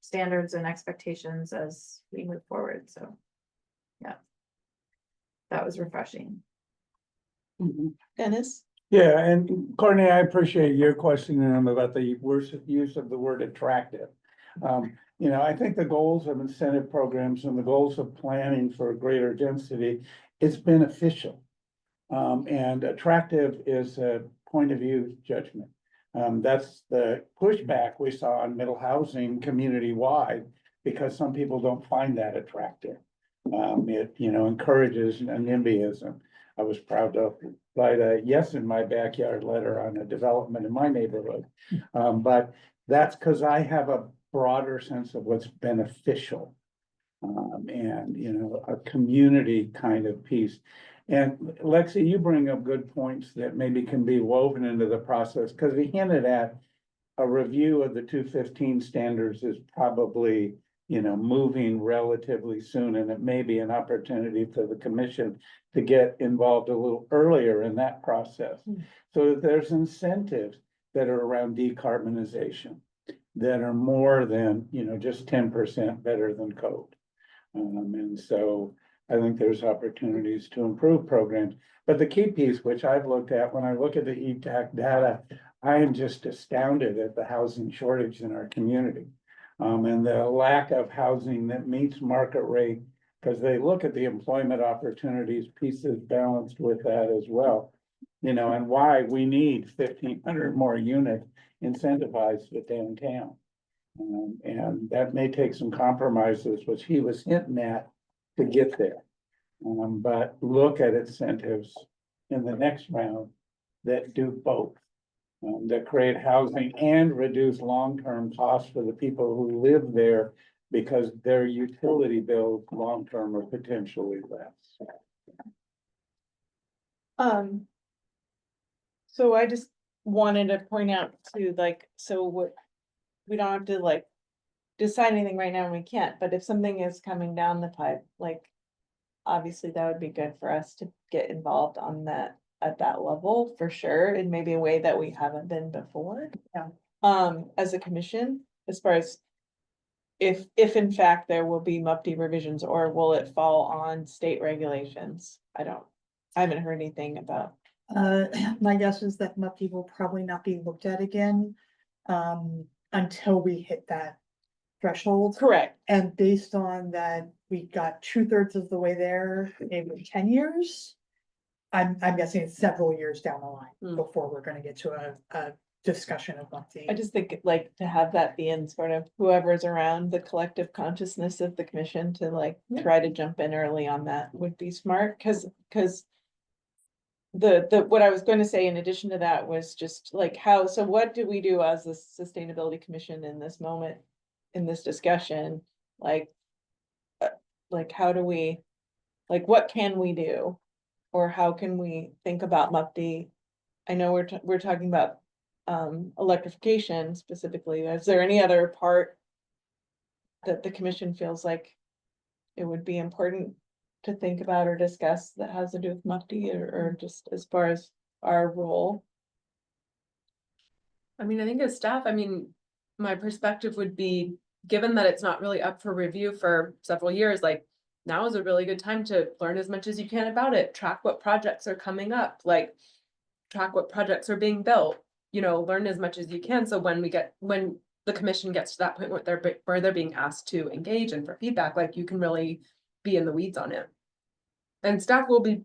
Speaker 14: standards and expectations as we move forward. So, yeah, that was refreshing.
Speaker 3: Dennis?
Speaker 1: Yeah, and Courtney, I appreciate your questioning them about the worst use of the word attractive. You know, I think the goals of incentive programs and the goals of planning for greater density, it's beneficial. And attractive is a point of view judgment. That's the pushback we saw on middle housing community-wide, because some people don't find that attractive. It, you know, encourages an NIMBYism. I was proud to write a yes in my backyard letter on a development in my neighborhood. But that's because I have a broader sense of what's beneficial. And, you know, a community kind of piece. And Lexi, you bring up good points that maybe can be woven into the process, because he hinted at a review of the 215 standards is probably, you know, moving relatively soon, and it may be an opportunity for the commission to get involved a little earlier in that process. So that there's incentives that are around decarbonization that are more than, you know, just 10% better than code. And so I think there's opportunities to improve programs. But the key piece, which I've looked at, when I look at the ETAC data, I am just astounded at the housing shortage in our community. And the lack of housing that meets market rate, because they look at the employment opportunities pieces balanced with that as well. You know, and why we need 1,500 more units incentivized at downtown. And that may take some compromises, which he was hinting at, to get there. But look at incentives in the next round that do both. That create housing and reduce long-term costs for the people who live there because their utility bills long-term are potentially less.
Speaker 3: So I just wanted to point out to like, so what, we don't have to like decide anything right now and we can't, but if something is coming down the pipe, like obviously that would be good for us to get involved on that at that level for sure, in maybe a way that we haven't been before.
Speaker 7: Yeah.
Speaker 3: As a commission, as far as if in fact there will be MUPD revisions or will it fall on state regulations? I haven't heard anything about.
Speaker 7: My guess is that MUPD will probably not be looked at again, until we hit that threshold.
Speaker 3: Correct.
Speaker 7: And based on that, we got 2/3 of the way there in 10 years. I'm guessing it's several years down the line before we're gonna get to a discussion of MUPD.
Speaker 3: I just think like to have that be in sort of whoever's around the collective consciousness of the commission to like try to jump in early on that would be smart, cause what I was going to say in addition to that was just like how, so what do we do as the sustainability commission in this moment, in this discussion? Like how do we, like, what can we do? Or how can we think about MUPD? I know we're talking about electrification specifically. Is there any other part that the commission feels like it would be important to think about or discuss that has to do with MUPD or just as far as our role?
Speaker 4: I mean, I think as staff, I mean, my perspective would be, given that it's not really up for review for several years, like now is a really good time to learn as much as you can about it, track what projects are coming up, like track what projects are being built, you know, learn as much as you can. So when the commission gets to that point where they're being asked to engage and for feedback, like you can really be in the weeds on it. And staff will be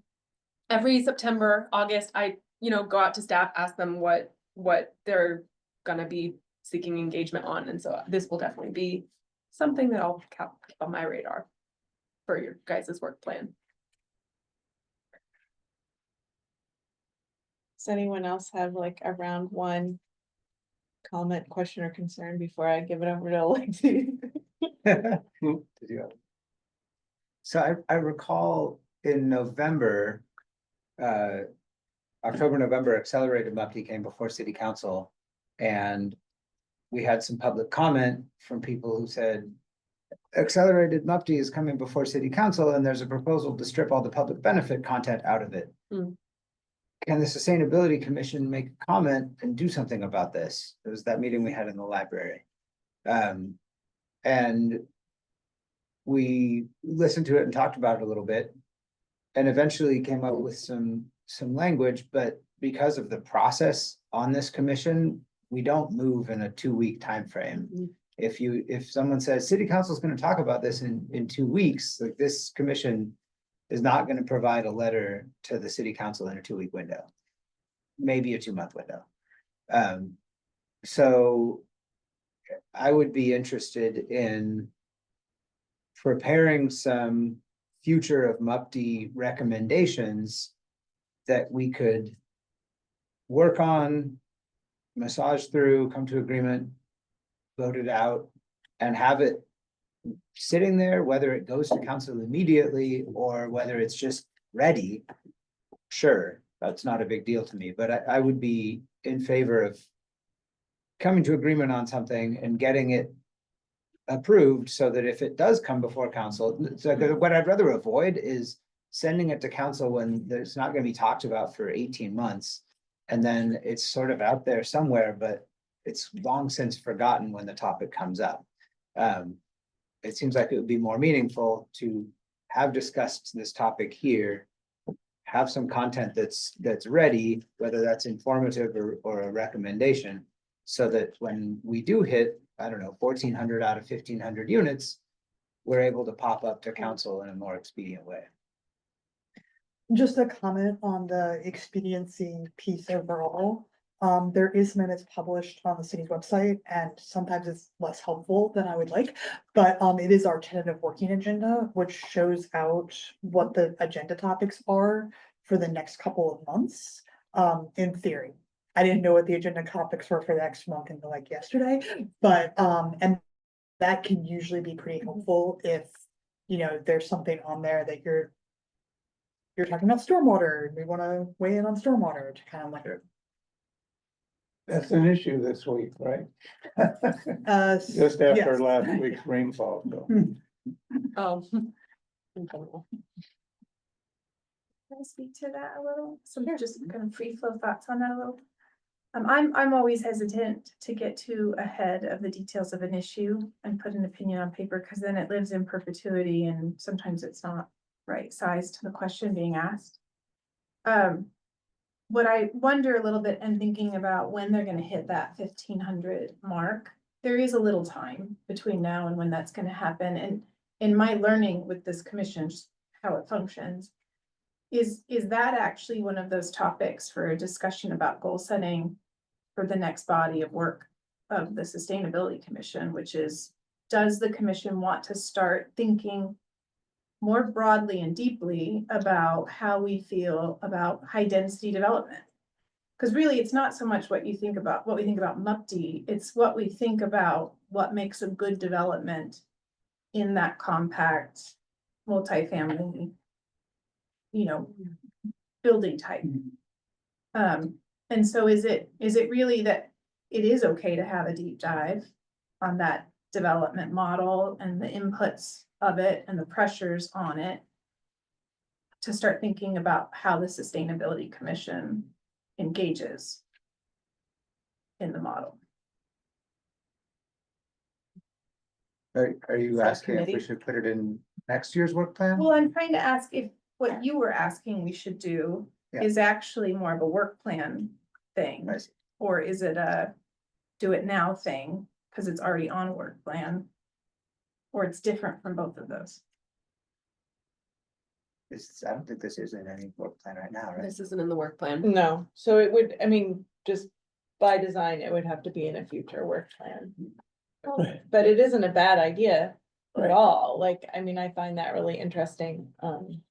Speaker 4: every September, August, I, go out to staff, ask them what they're gonna be seeking engagement on. And so this will definitely be something that I'll keep on my radar for your guys' work plan.
Speaker 3: Does anyone else have like a round one comment, question, or concern before I give it over to Alexi?
Speaker 12: So I recall in November, October, November, accelerated MUPD came before city council. And we had some public comment from people who said, accelerated MUPD is coming before city council and there's a proposal to strip all the public benefit content out of it. Can the Sustainability Commission make a comment and do something about this? It was that meeting we had in the library. And we listened to it and talked about it a little bit and eventually came up with some language, but because of the process on this commission, we don't move in a 2-week time frame. If someone says city council is going to talk about this in 2 weeks, like this commission is not going to provide a letter to the city council in a 2-week window, maybe a 2-month window. So I would be interested in preparing some future of MUPD recommendations that we could work on, massage through, come to agreement, vote it out, and have it sitting there, whether it goes to council immediately or whether it's just ready. Sure, that's not a big deal to me, but I would be in favor of coming to agreement on something and getting it approved so that if it does come before council, so what I'd rather avoid is sending it to council when there's not going to be talked about for 18 months. And then it's sort of out there somewhere, but it's long since forgotten when the topic comes up. It seems like it would be more meaningful to have discussed this topic here, have some content that's ready, whether that's informative or a recommendation, so that when we do hit, I don't know, 1,400 out of 1,500 units, we're able to pop up to council in a more expedient way.
Speaker 7: Just a comment on the expediency piece overall. There is minutes published on the city's website, and sometimes it's less helpful than I would like. But it is our tentative working agenda, which shows out what the agenda topics are for the next couple of months, in theory. I didn't know what the agenda topics were for the next month until like yesterday, but and that can usually be pretty helpful if, there's something on there that you're talking about stormwater, and we wanna weigh in on stormwater to kind of like.
Speaker 1: That's an issue this week, right? Just
Speaker 7: Yes.
Speaker 1: after last week's rainfall, so.
Speaker 4: Oh.
Speaker 11: Can I speak to that a little? Some just kind of free flow thoughts on that a little. I'm always hesitant to get too ahead of the details of an issue and put an opinion on paper, because then it lives in perpetuity and sometimes it's not right sized to the question being asked. What I wonder a little bit and thinking about when they're gonna hit that 1,500 mark, there is a little time between now and when that's gonna happen. And in my learning with this commission, just how it functions, is that actually one of those topics for a discussion about goal setting for the next body of work of the Sustainability Commission, which is, does the commission want to start thinking more broadly and deeply about how we feel about high density development? Because really, it's not so much what we think about MUPD, it's what we think about what makes a good development in that compact, multifamily, building type. And so is it really that it is okay to have a deep dive on that development model and the inputs of it and the pressures on it, to start thinking about how the Sustainability Commission engages in the model?
Speaker 12: Are you asking if we
Speaker 3: Subcommittee?
Speaker 12: should put it in next year's work plan?
Speaker 11: Well, I'm trying to ask if what you were asking we should do
Speaker 12: Yeah.
Speaker 11: is actually more of a work plan thing,
Speaker 12: I see.
Speaker 11: or is it a do it now thing because it's already on a work plan, or it's different from both of those?
Speaker 12: I don't think this is in any work plan right now, right?
Speaker 4: This isn't in the work plan.
Speaker 3: No, so it would, just by design, it would have to be in a future work plan. But it isn't a bad idea at all, I find that really interesting,
Speaker 13: And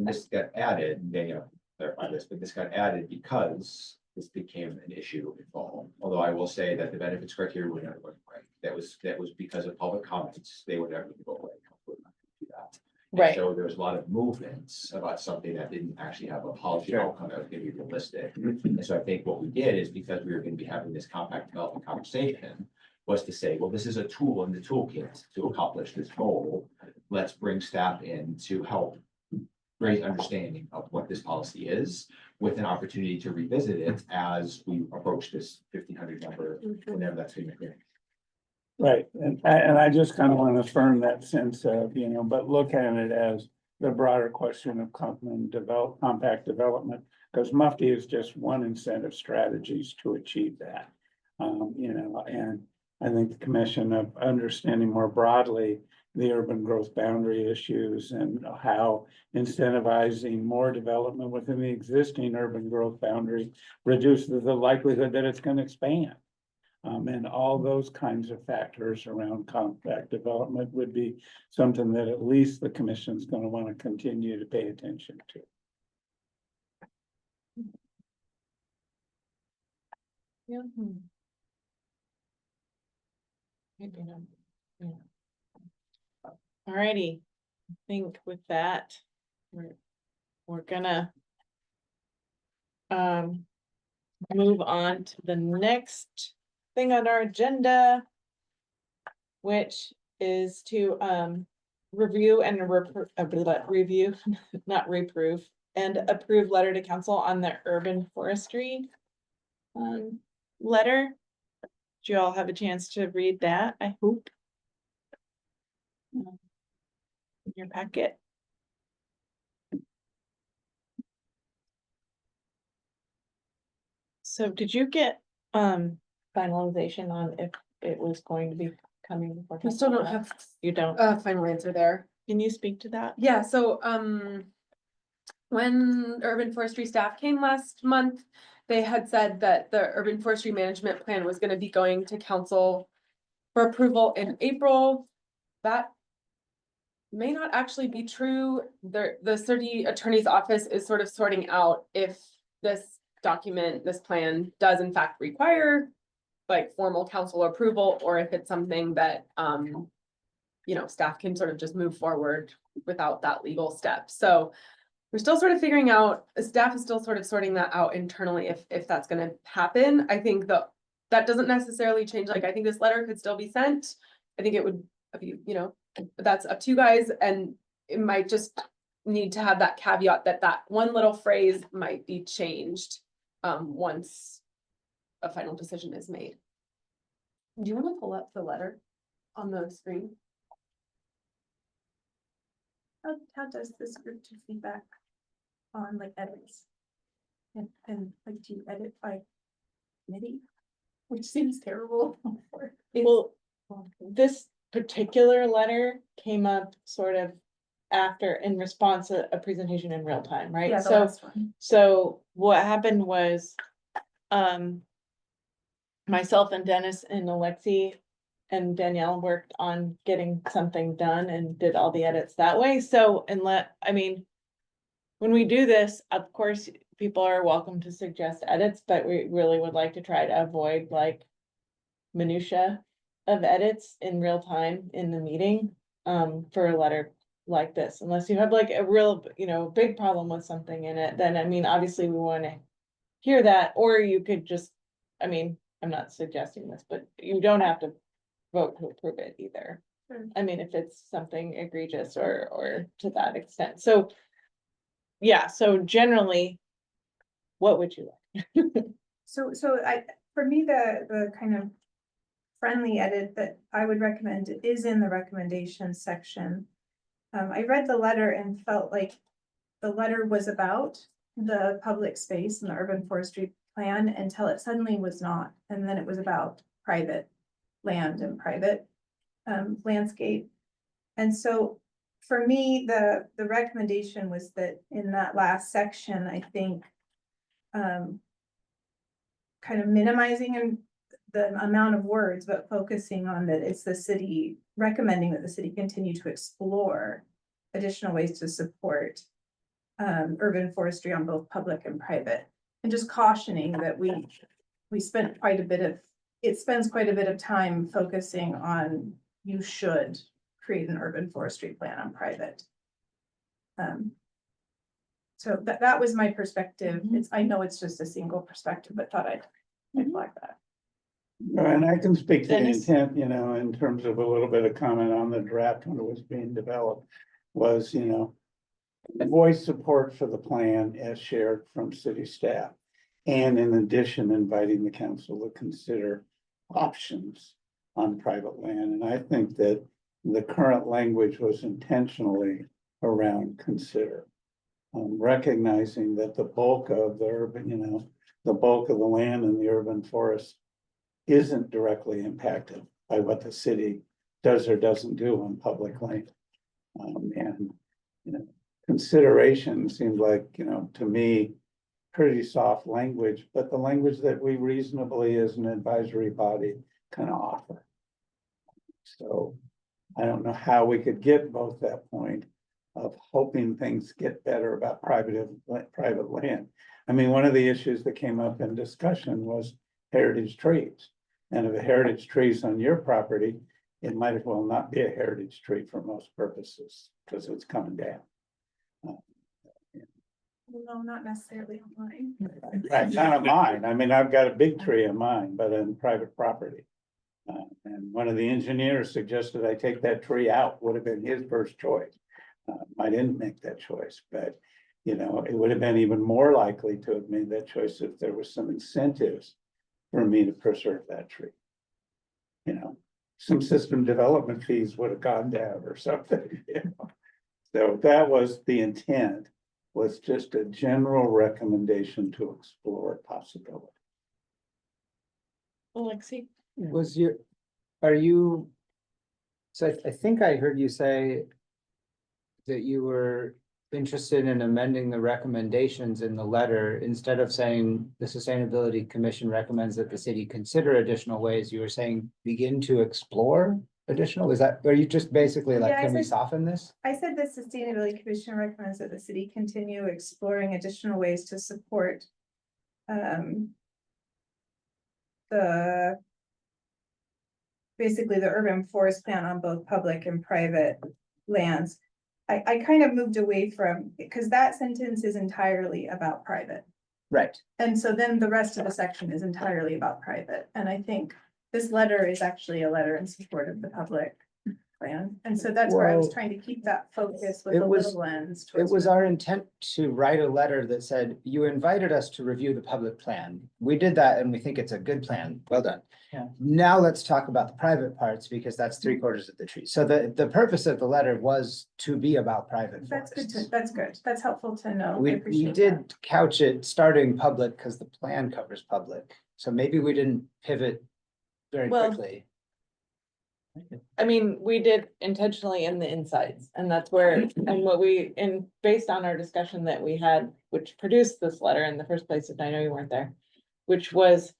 Speaker 13: this got added, they clarify this, but this got added because this became an issue in fall. Although I will say that the benefits criteria would never go away. That was because of public comments, they would never go away. We're not gonna do that. And
Speaker 3: Right.
Speaker 13: So there's a lot of movements about something that didn't actually have a policy outcome that was gonna be realistic. And so I think what we did is, because we were gonna be having this compact development conversation, was to say, well, this is a tool in the toolkit to accomplish this goal. Let's bring staff in to help raise understanding of what this policy is, with an opportunity to revisit it as we approach this 1,500 number, whenever that's going to be.
Speaker 1: Right, and I just kind of want to affirm that sense of, but look at it as the broader question of compact development, because MUFTI is just one incentive strategies to achieve that. And I think the commission of understanding more broadly the urban growth boundary issues and how incentivizing more development within the existing urban growth boundary reduces the likelihood that it's going to expand. And all those kinds of factors around compact development would be something that at least the commission's going to want to continue to pay attention to.
Speaker 3: Yeah. Maybe not. Yeah. Alrighty, I think with that, we're gonna move on to the next thing on our agenda, which is to review and review, not reprove, and approve letter to council on the urban forestry letter. Did you all have a chance to read that? I hope. In your packet. So did you get finalization on if it was going to be coming before?
Speaker 4: We still don't have
Speaker 3: You don't?
Speaker 4: a final answer there.
Speaker 3: Can you speak to that?
Speaker 4: Yeah, so when urban forestry staff came last month, they had said that the urban forestry management plan was gonna be going to council for approval in April. That may not actually be true. The city attorney's office is sort of sorting out if this document, this plan does in fact require like formal council approval, or if it's something that, you know, staff can sort of just move forward without that legal step. So we're still sort of figuring out, staff is still sort of sorting that out internally if that's gonna happen. I think that doesn't necessarily change, like, I think this letter could still be sent. I think it would, you know, that's up to you guys, and it might just need to have that caveat that that one little phrase might be changed once a final decision is made. Do you wanna pull up the letter on the screen?
Speaker 11: How does this group do feedback on like edits? And like, do you edit by committee? Which seems terrible.
Speaker 3: Well, this particular letter came up sort of after, in response to a presentation in real time, right?
Speaker 11: Yeah, the
Speaker 3: So,
Speaker 11: last one.
Speaker 3: so what happened was, myself and Dennis and Alexi and Danielle worked on getting something done and did all the edits that way. So, I mean, when we do this, of course, people are welcome to suggest edits, but we really would like to try to avoid like minutia of edits in real time in the meeting, for a letter like this, unless you have like a real, you know, big problem with something in it, then I mean, obviously we want to hear that, or you could just, I mean, I'm not suggesting this, but you don't have to vote to approve it either.
Speaker 11: Sure.
Speaker 3: I mean, if it's something egregious or to that extent, so. Yeah, so generally, what would you like?
Speaker 11: So for me, the kind of friendly edit that I would recommend is in the recommendations section. I read the letter and felt like the letter was about the public space and the urban forestry plan until it suddenly was not. And then it was about private land and private landscape. And so for me, the recommendation was that in that last section, I think kind of minimizing the amount of words, but focusing on that it's the city, recommending that the city continue to explore additional ways to support urban forestry on both public and private. And just cautioning that we spent quite a bit of, it spends quite a bit of time focusing on you should create an urban forestry plan on private. So that was my perspective. I know it's just a single perspective, but thought I'd flag that.
Speaker 1: And I can speak to the
Speaker 3: Dennis?
Speaker 1: intent, you know, in terms of a little bit of comment on the draft when it was being developed. Was, you know, voice support for the plan as shared from city staff. And in addition, inviting the council to consider options on private land. And I think that the current language was intentionally around consider. Recognizing that the bulk of the urban, you know, the bulk of the land in the urban forest isn't directly impacted by what the city does or doesn't do on public land. And, you know, consideration seemed like, you know, to me, pretty soft language, but the language that we reasonably as an advisory body can offer. So I don't know how we could get both that point of hoping things get better about private land. I mean, one of the issues that came up in discussion was heritage trees. And if a heritage tree is on your property, it might as well not be a heritage tree for most purposes because it's coming down.
Speaker 11: No, not necessarily on mine.
Speaker 1: Right, not on mine. I mean, I've got a big tree on mine, but on private property. And one of the engineers suggested I take that tree out, would have been his first choice. I didn't make that choice, but you know, it would have been even more likely to have made that choice if there was some incentives for me to preserve that tree. You know, some system development fees would have gone down or something, you know. So that was the intent, was just a general recommendation to explore possibility.
Speaker 3: Alexi?
Speaker 12: So I think I heard you say that you were interested in amending the recommendations in the letter. Instead of saying the Sustainability Commission recommends that the city consider additional ways, you were saying begin to explore additional, is that, are you just basically like,
Speaker 11: Yeah, I
Speaker 12: can we
Speaker 11: said-
Speaker 12: soften this?
Speaker 11: I said the Sustainability Commission recommends that the city continue exploring additional ways to support the basically the urban forest plan on both public and private lands. I kind of moved away from, because that sentence is entirely about private.
Speaker 12: Right.
Speaker 11: And so then the rest of the section is entirely about private. And I think this letter is actually a letter in support of the public plan. And so that's where I was
Speaker 12: Well,
Speaker 11: trying to keep that focus with
Speaker 12: it
Speaker 11: a
Speaker 12: was-
Speaker 11: little lens.
Speaker 12: It
Speaker 11: towards
Speaker 12: was
Speaker 11: the-
Speaker 12: our intent to write a letter that said, you invited us to review the public plan. We did that and we think it's a good plan. Well done.
Speaker 2: Yeah.
Speaker 12: Now let's talk about the private parts because that's 3/4 of the tree. So the purpose of the letter was to be about private
Speaker 11: That's good
Speaker 12: forests.
Speaker 11: that's good. That's helpful to know. I
Speaker 12: We
Speaker 11: appreciate that.
Speaker 12: did couch it starting public because the plan covers public. So maybe we didn't pivot very
Speaker 3: Well,
Speaker 12: quickly.
Speaker 3: I mean, we did intentionally in the insides, and that's where, and what we, and based on our discussion that we had, which produced this letter in the first place, and I know you weren't there, which was,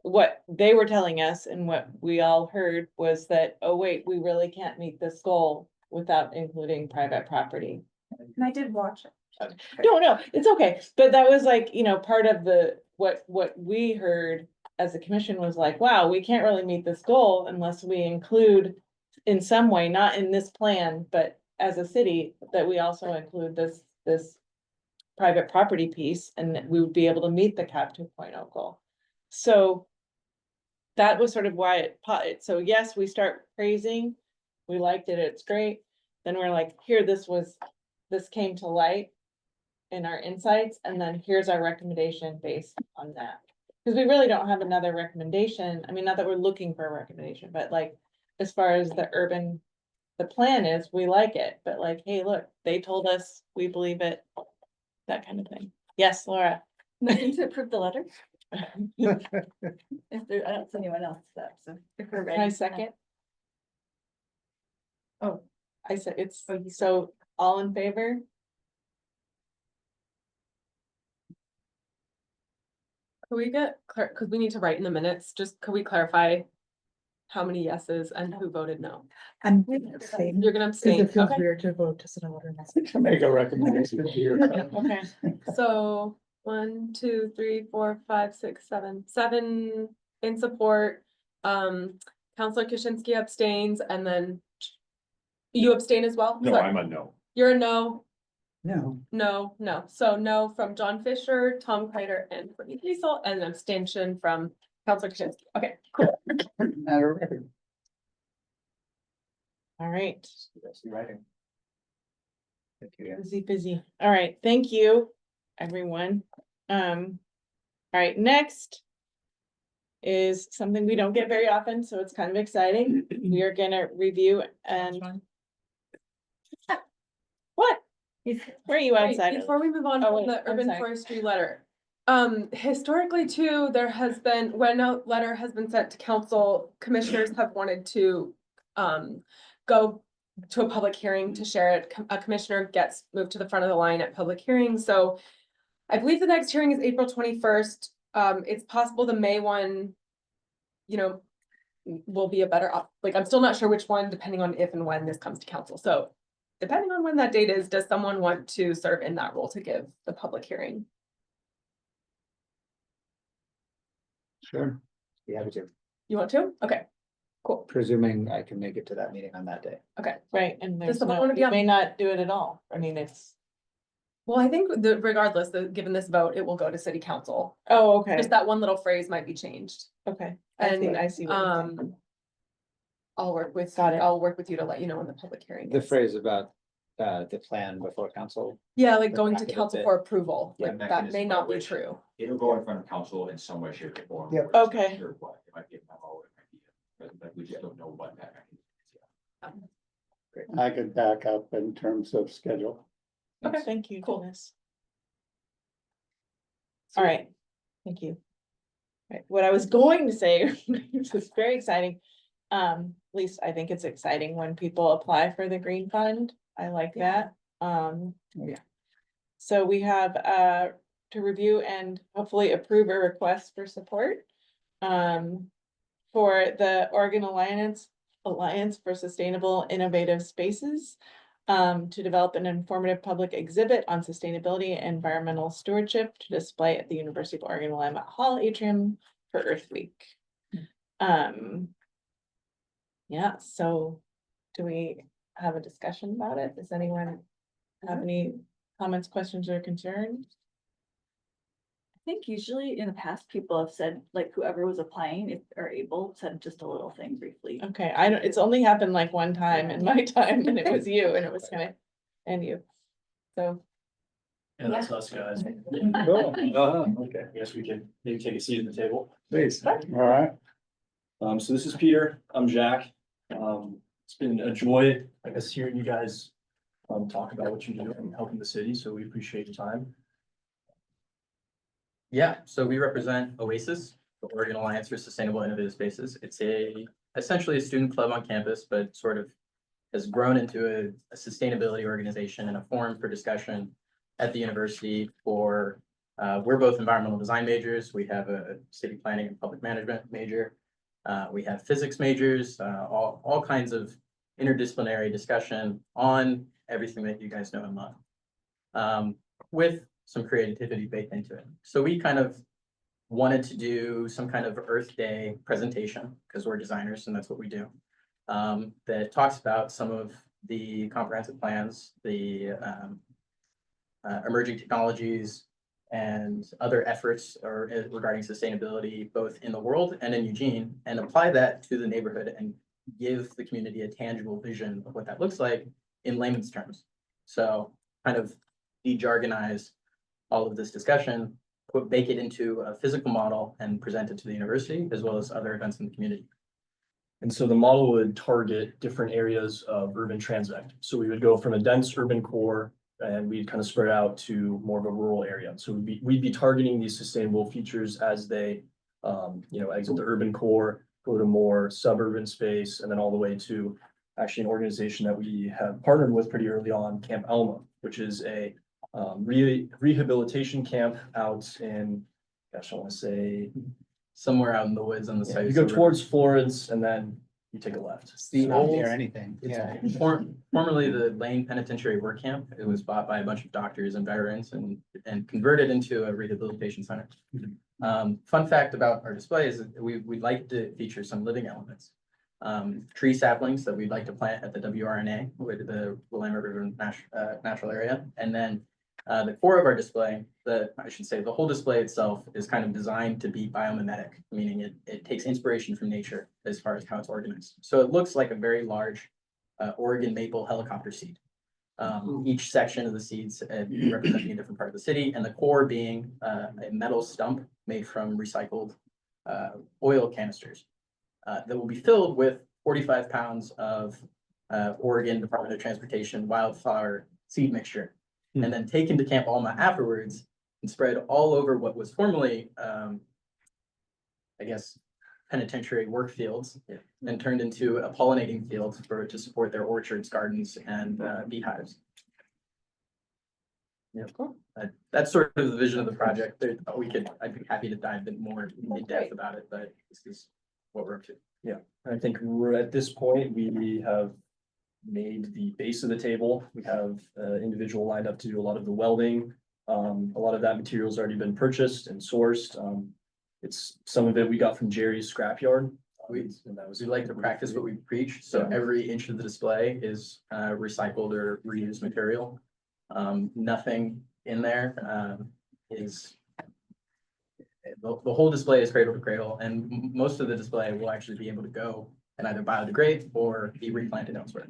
Speaker 3: what they were telling us and what we all heard was that, oh, wait, we really can't meet this goal without including private property.
Speaker 11: And I did watch it.
Speaker 3: No, it's okay, but that was like, part of what we heard as a commission was like, wow, we can't really meet this goal unless we include in some way, not in this plan, but as a city, that we also include this private property piece, and that we would be able to meet the CAP 2.0 goal. So that was sort of why so yes, we start praising, we liked it, it's great. Then we're like, here, this came to light in our insights, and then here's our recommendation based on that. Because we really don't have another recommendation. I mean, not that we're looking for a recommendation, but like, as far as the plan is, we like it, but like, hey, look, they told us, we believe it, that kind of thing. Yes, Laura.
Speaker 5: Motion to approve the letter? If there, I don't see anyone else, so if we're ready.
Speaker 3: Can I second?
Speaker 5: Oh.
Speaker 3: I said, it's,
Speaker 5: Oh, you said-
Speaker 3: so all in favor?
Speaker 4: Could we get, because we need to write in the minutes, just could we clarify how many yeses and who voted no?
Speaker 7: I'm abstaining,
Speaker 4: You're gonna
Speaker 7: because
Speaker 4: abstain,
Speaker 7: it feels
Speaker 4: okay?
Speaker 7: weird to vote to send a letter.
Speaker 1: To make a recommendation to your.
Speaker 3: Okay.
Speaker 4: So 1, 2, 3, 4, 5, 6, 7, 7 in support. Counselor Krasinski abstains, and then you abstain as well?
Speaker 10: No,
Speaker 4: Sorry.
Speaker 10: I'm a no.
Speaker 4: You're a no,
Speaker 1: No.
Speaker 4: no. So no from John Fisher, Tom Kreider, and Brittany Kiesel, and an abstention from Counselor Krasinski. Okay, cool.
Speaker 1: Matter of record.
Speaker 3: All right,
Speaker 12: That's the writing. Thank you.
Speaker 3: busy. All right, thank you, everyone. All right, next is something we don't get very often, so it's kind of exciting. We are gonna review and. What? Where are you
Speaker 4: Wait,
Speaker 3: outside of?
Speaker 4: before we move on
Speaker 3: Oh,
Speaker 4: from
Speaker 3: wait,
Speaker 4: the
Speaker 3: I'm
Speaker 4: urban
Speaker 3: sorry.
Speaker 4: forestry letter. Historically too, there has been, when a letter has been sent to council, commissioners have wanted to go to a public hearing to share it. A commissioner gets moved to the front of the line at public hearings, so I believe the next hearing is April 21st. It's possible the May one, will be a better, like, I'm still not sure which one, depending on if and when this comes to council. So depending on when that date is, does someone want to serve in that role to give the public hearing?
Speaker 12: Sure. Be happy to,
Speaker 4: You want to? Okay, cool.
Speaker 12: presuming I can make it to that meeting on that day.
Speaker 4: Okay.
Speaker 3: Right, and there's
Speaker 4: someone
Speaker 3: no,
Speaker 4: wanna be
Speaker 3: you
Speaker 4: on-
Speaker 3: may not do it at all. I mean, it's,
Speaker 4: Well, I think regardless, given this vote, it will go to city council.
Speaker 3: oh, okay,
Speaker 4: Just that one little phrase might be changed.
Speaker 3: okay.
Speaker 4: And
Speaker 3: I see what you're saying.
Speaker 4: I'll work with,
Speaker 3: Got it.
Speaker 4: I'll work with you to let you know in the public hearing.
Speaker 12: The
Speaker 4: is.
Speaker 12: phrase about the plan before council.
Speaker 4: Yeah, like
Speaker 12: the
Speaker 4: going to
Speaker 12: bracket of
Speaker 4: council
Speaker 12: it.
Speaker 4: for approval,
Speaker 13: Yeah,
Speaker 4: like that
Speaker 13: mechanism
Speaker 4: may
Speaker 13: by
Speaker 4: not be
Speaker 13: which-
Speaker 4: true.
Speaker 13: It'll go in front of council in some way, shape or form.
Speaker 1: Yep.
Speaker 13: We're just not
Speaker 3: Okay.
Speaker 13: Sure what, it might be a memo, it might be, but we just don't know what that mechanism is yet.
Speaker 1: I could back up in terms of schedule.
Speaker 3: Okay, thank you,
Speaker 4: Cool.
Speaker 3: Dennis. All right, thank you. Right, what I was going to say, which was very exciting, at least I think it's exciting when people apply for the green fund. I like that.
Speaker 12: Oh, yeah.
Speaker 3: So we have, to review and hopefully approve a request for support. For the Oregon Alliance for Sustainable Innovative Spaces. To develop an informative public exhibit on sustainability and environmental stewardship to display at the University of Oregon Willamette Hall atrium for Earth Week. Yeah, so do we have a discussion about it? Does anyone have any comments, questions, or concerns?
Speaker 5: I think usually in the past, people have said, like, whoever was applying, if are able, said just a little thing briefly.
Speaker 3: Okay, I don't, it's only happened like one time in my time and it was you and it was kind of, and you. So,
Speaker 16: And that's us, guys.
Speaker 10: Cool.
Speaker 16: Okay, I guess we can maybe take a seat at the table.
Speaker 10: Please.
Speaker 1: All right.
Speaker 16: So this is Peter, I'm Jack. It's been a joy, I guess, hearing you guys talk about what you do and helping the city, so we appreciate your time.
Speaker 17: Yeah, so we represent Oasis, the Oregon Alliance for Sustainable Innovative Spaces. It's essentially a student club on campus, but sort of has grown into a sustainability organization and a forum for discussion at the university for, we're both environmental design majors. We have a city planning and public management major. We have physics majors, all kinds of interdisciplinary discussion on everything that you guys know and love. With some creativity baked into it. So we kind of wanted to do some kind of Earth Day presentation because we're designers and that's what we do. That talks about some of the comprehensive plans, the emerging technologies and other efforts regarding sustainability, both in the world and in Eugene, and apply that to the neighborhood and give the community a tangible vision of what that looks like in layman's terms. So kind of de-jargonize all of this discussion, bake it into a physical model and present it to the university as well as other events in the community.
Speaker 16: And so the model would target different areas of urban transit. So we would go from a dense urban core and we'd kind of spread out to more of a rural area. So we'd be targeting these sustainable features as they, exit the urban core, go to more suburban space, and then all the way to actually an organization that we have partnered with pretty early on, Camp Alma, which is a rehabilitation camp out in, gosh, I want to say
Speaker 17: Somewhere out in the woods on the side.
Speaker 16: you go towards Florence and then you take a left.
Speaker 12: See,
Speaker 17: old-
Speaker 12: or anything, yeah.
Speaker 17: Formerly the Lane Penitentiary Work Camp. It was bought by a bunch of doctors and veterans and converted into a rehabilitation center. Fun fact about our display is that we'd like to feature some living elements. Tree saplings that we'd like to plant at the WRNA, with the Willamette River Natural Area. And then the core of our display, the whole display itself is kind of designed to be biomimetic, meaning it takes inspiration from nature as far as how it's organized. So it looks like a very large Oregon maple helicopter seed. Each section of the seeds representing a different part of the city, and the core being a metal stump made from recycled oil canisters that will be filled with 45 pounds of Oregon Department of Transportation wildflower seed mixture, and then taken to Camp Alma afterwards and spread all over what was formerly, penitentiary work fields, and turned into a pollinating field to support their orchards, gardens, and beehives. Yeah, cool. That's sort of the vision of the project. I'd be happy to dive in more in depth about it, but this is what we're up to.
Speaker 16: Yeah, I think we're at this point, we have made the base of the table. We have individual lined up to do a lot of the welding. A lot of that material's already been purchased and sourced. Some of it we got from Jerry's scrapyard.
Speaker 17: We like to practice what we preach, so every inch of the display is recycled or reused material. Nothing in there is. The whole display is cradle to cradle, and most of the display will actually be able to go and either biodegrade or be replanted elsewhere.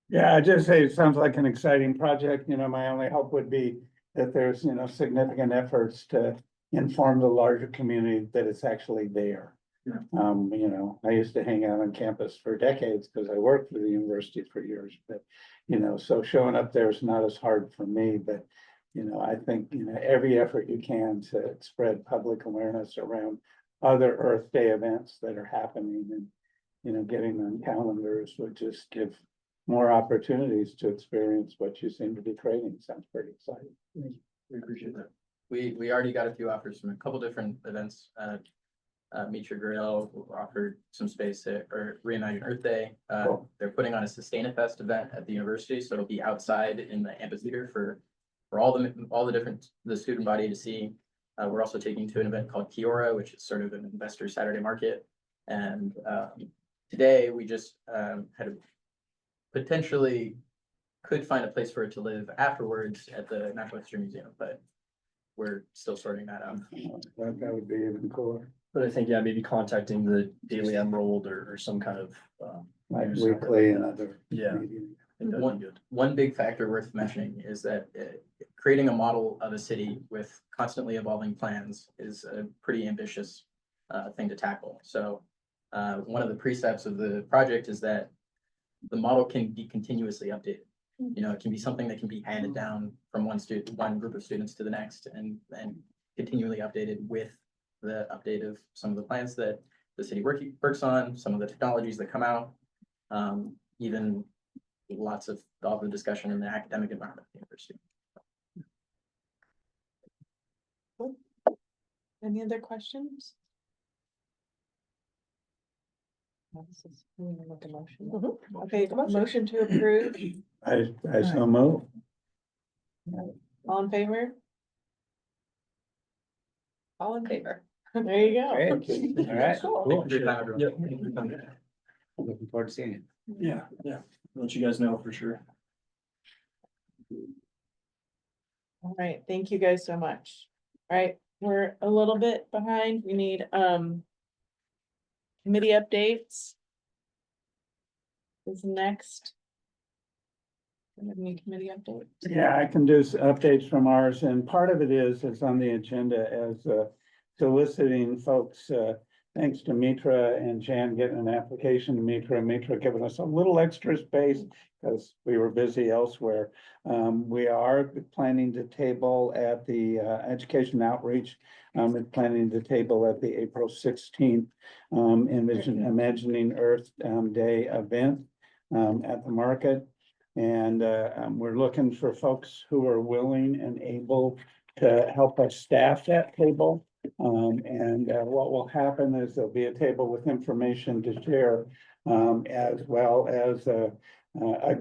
Speaker 1: Yeah, I just say it sounds like an exciting project. My only hope would be that there's, significant efforts to inform the larger community that it's actually there. I used to hang out on campus for decades because I worked for the university for years, but, so showing up there is not as hard for me, but, I think, every effort you can to spread public awareness around other Earth Day events that are happening and, getting on calendars would just give more opportunities to experience what you seem to be creating. Sounds pretty exciting.
Speaker 16: We appreciate that.
Speaker 17: We already got a few offers from a couple different events. Meet Your Grill offered some space or Reimagine Earth Day.
Speaker 1: Cool.
Speaker 17: They're putting on a Sustain-a-Fest event at the university, so it'll be outside in the amphitheater for all the different, the student body to see. We're also taking to an event called Kiora, which is sort of an investor Saturday market. And today we just had a potentially could find a place for it to live afterwards at the Natural History Museum, but we're still sorting that out.
Speaker 1: That would be even cooler.
Speaker 16: But I think, yeah, maybe contacting the Daily Emerald or some kind of,
Speaker 1: Like
Speaker 16: news
Speaker 1: weekly
Speaker 16: outlet.
Speaker 1: and other.
Speaker 16: Yeah.
Speaker 1: media.
Speaker 16: I think that'd be good.
Speaker 17: One big factor worth mentioning is that creating a model of a city with constantly evolving plans is a pretty ambitious thing to tackle. So one of the precepts of the project is that the model can be continuously updated. You know, it can be something that can be handed down from one group of students to the next and continually updated with the update of some of the plans that the city works on, some of the technologies that come out, even lots of all the discussion in the academic environment at the university.
Speaker 3: Any other questions? Okay, motion to approve,
Speaker 1: I so move.
Speaker 3: all in favor?
Speaker 4: All in favor?
Speaker 3: There you go.
Speaker 12: Great, all right,
Speaker 17: Thank you for your time, everyone.
Speaker 16: Yep. thank you for coming.
Speaker 12: looking forward to seeing it.
Speaker 16: Yeah, yeah. I'll let you guys know for sure.
Speaker 3: All right, thank you guys so much. All right, we're a little bit behind. We need committee updates. Is next. Do we have any committee updates?
Speaker 1: Yeah, I can do updates from ours, and part of it is on the agenda as soliciting folks, thanks to Mitra and Jan getting an application to Mitra giving us a little extra space because we were busy elsewhere. We are planning to table at the Education Outreach, planning to table at the April 16th Imagining Earth Day event at the market. And we're looking for folks who are willing and able to help us staff that table. What will happen is there'll be a table with information to share, as well as a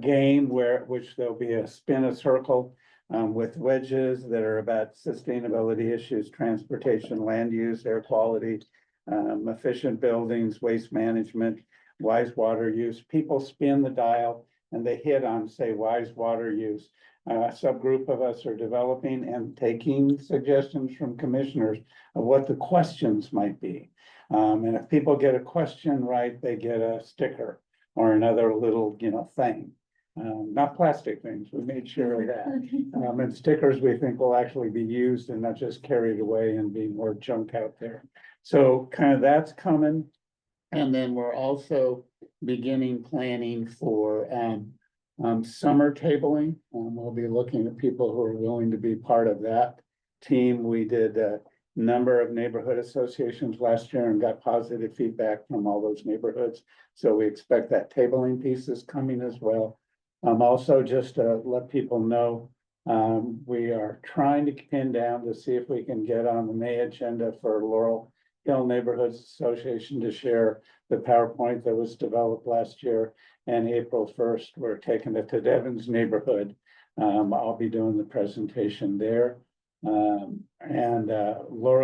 Speaker 1: game which there'll be a spin a circle with wedges that are about sustainability issues, transportation, land use, air quality, efficient buildings, waste management, wise water use. People spin the dial and they hit on, say, wise water use. A subgroup of us are developing and taking suggestions from commissioners of what the questions might be. And if people get a question right, they get a sticker or another little, thing. Not plastic things, we made sure of that. And stickers we think will actually be used and not just carried away and be more junk out there. So kind of that's coming. And then we're also beginning planning for summer tabling. We'll be looking at people who are willing to be part of that team. We did a number of neighborhood associations last year and got positive feedback from all those neighborhoods. So we expect that tabling piece is coming as well. Also just to let people know, we are trying to pin down to see if we can get on the May agenda for Laurel Hill Neighborhoods Association to share the PowerPoint that was developed last year. And April 1st, we're taking it to Devon's neighborhood. I'll be doing the presentation there. Laurel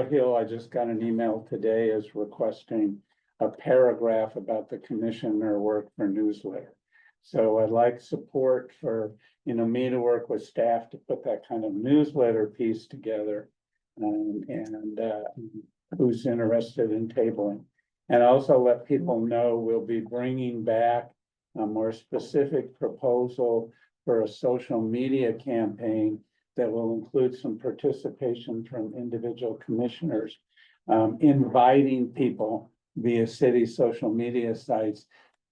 Speaker 1: Hill, I just got an email today is requesting a paragraph about the commissioner work for newsletter. So I'd like support for, me to work with staff to put that kind of newsletter piece together. Who's interested in tabling. And also let people know we'll be bringing back a more specific proposal for a social media campaign that will include some participation from individual commissioners, inviting people via city social media sites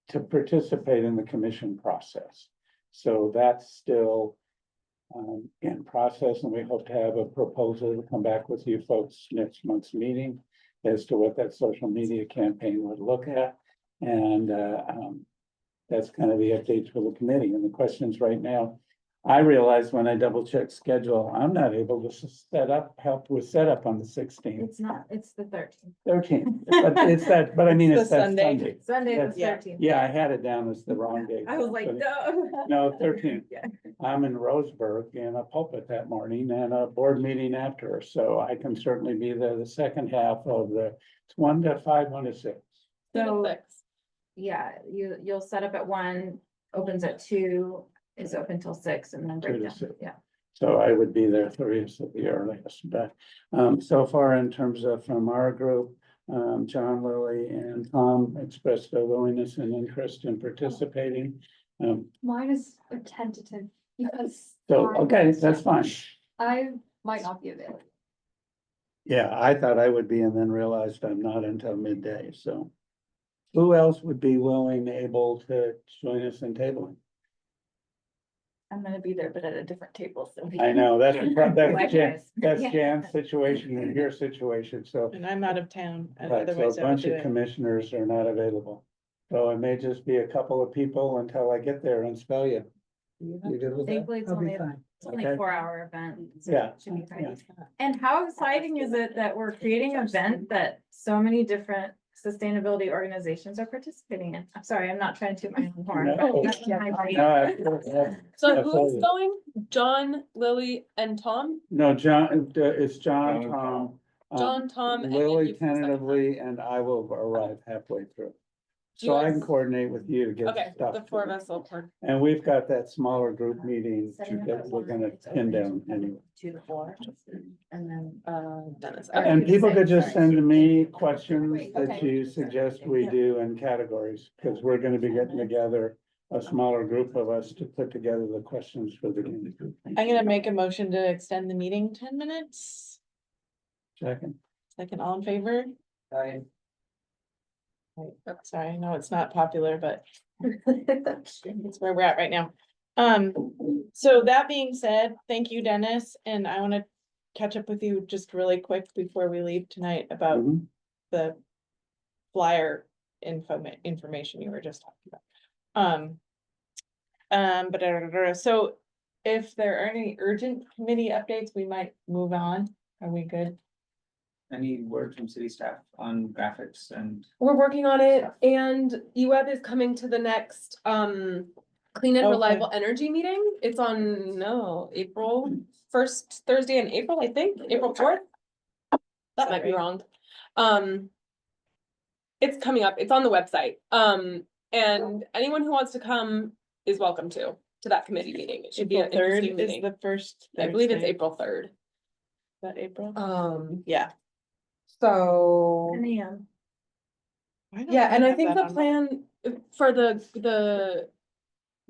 Speaker 1: to participate in the commission process. So that's still in process, and we hope to have a proposal to come back with you folks next month's meeting as to what that social media campaign would look at. And that's kind of the updates for the committee and the questions right now. I realized when I double checked schedule, I'm not able to help with setup on the 16th,
Speaker 14: It's not, it's the 13th.
Speaker 1: 13th, but it's that, but I mean,
Speaker 3: It's
Speaker 1: it's
Speaker 3: the
Speaker 1: that
Speaker 3: Sunday.
Speaker 1: Sunday.
Speaker 14: Sunday the
Speaker 1: That's-
Speaker 14: 13th.
Speaker 1: Yeah, I had it down as the wrong date.
Speaker 14: I was like,
Speaker 1: But-
Speaker 14: no.
Speaker 1: No, 13th.
Speaker 14: Yeah.
Speaker 1: I'm in Roseburg in a pulpit that morning and a board meeting after, so I can certainly be there the second half of it's 1 to 5, 1 to 6.
Speaker 14: So, yeah, you'll set up at 1, opens at 2, is open till 6 and then
Speaker 1: 2
Speaker 14: break
Speaker 1: to
Speaker 14: down.
Speaker 1: 6.
Speaker 14: Yeah.
Speaker 1: So I would be there 3 at the earliest, but so far in terms of from our group, John, Lily and Tom expressed a willingness and interest in participating.
Speaker 6: Mine is a tentative because.
Speaker 1: So, okay, that's fine.
Speaker 6: I might not be available.
Speaker 1: Yeah, I thought I would be and then realized I'm not until midday, so. Who else would be willing, able to join us in tabling?
Speaker 5: I'm gonna be there, but at a different table, so.
Speaker 1: I know, that's
Speaker 5: Likewise.
Speaker 1: that's
Speaker 5: Yeah.
Speaker 1: Jan's situation and your situation, so.
Speaker 3: And I'm out of town, and
Speaker 1: Right, so
Speaker 3: otherwise
Speaker 1: a
Speaker 3: I would
Speaker 1: bunch
Speaker 3: do
Speaker 1: of
Speaker 3: it.
Speaker 1: commissioners are not available. So it may just be a couple of people until I get there and spell you. You good with that?
Speaker 14: Thankfully, it's
Speaker 1: I'll be
Speaker 14: only,
Speaker 1: fine.
Speaker 14: it's only
Speaker 1: Okay.
Speaker 14: a 4-hour event. so
Speaker 1: Yeah,
Speaker 14: it should be fine.
Speaker 1: yeah.
Speaker 14: And how exciting is it that we're creating an event that so many different sustainability organizations are participating in? I'm sorry, I'm not trying to toot my own horn.
Speaker 1: No.
Speaker 14: but that's my brain.
Speaker 1: No, I-
Speaker 4: So
Speaker 1: Absolutely.
Speaker 4: who's going? John, Lily and Tom?
Speaker 1: No, John, it's John, Tom.
Speaker 4: John, Tom. and
Speaker 1: Lily
Speaker 4: you for the second half.
Speaker 1: tentatively, and I will arrive halfway through.
Speaker 4: Do
Speaker 1: So
Speaker 4: you
Speaker 1: I
Speaker 4: guys-
Speaker 1: can coordinate with you to get
Speaker 4: Okay,
Speaker 1: stuff.
Speaker 4: the 4 of us will coordinate.
Speaker 1: And we've got that smaller group meeting that we're gonna pin down anyway.
Speaker 14: 2 to 4, and then.
Speaker 4: Dennis.
Speaker 14: Or
Speaker 1: And
Speaker 14: 2 to
Speaker 1: people
Speaker 14: 6,
Speaker 1: could just
Speaker 14: sorry.
Speaker 1: send me questions that
Speaker 4: Okay.
Speaker 1: you suggest we do in categories, because we're gonna be getting together a smaller group of us to put together the questions for the game.
Speaker 3: I'm gonna make a motion to extend the meeting 10 minutes.
Speaker 1: Second.
Speaker 3: Second, all in favor? Right, sorry, I know it's not popular, but it's where we're at right now. So that being said, thank you, Dennis, and I wanna catch up with you just really quick before we leave tonight about
Speaker 1: Mhm.
Speaker 3: the flyer information you were just talking about. So if there are any urgent committee updates, we might move on. Are we good?
Speaker 12: Any word from city staff on graphics and?
Speaker 4: We're working on it and UWeb is coming to the next clean and
Speaker 3: Okay.
Speaker 4: reliable energy meeting. It's on, April first Thursday in April, I think, April 4th. That might be
Speaker 3: Sorry.
Speaker 4: wrong. It's coming up, it's on the website. And anyone who wants to come is welcome to that committee meeting. It should be an
Speaker 3: April 3rd
Speaker 4: interesting
Speaker 3: is
Speaker 4: meeting.
Speaker 3: the first.
Speaker 4: I believe it's
Speaker 3: Thursday.
Speaker 4: April 3rd.
Speaker 3: Is that April?
Speaker 4: Yeah.
Speaker 3: So.
Speaker 4: So.
Speaker 14: 10 a.m.
Speaker 4: Yeah, and I think the plan for the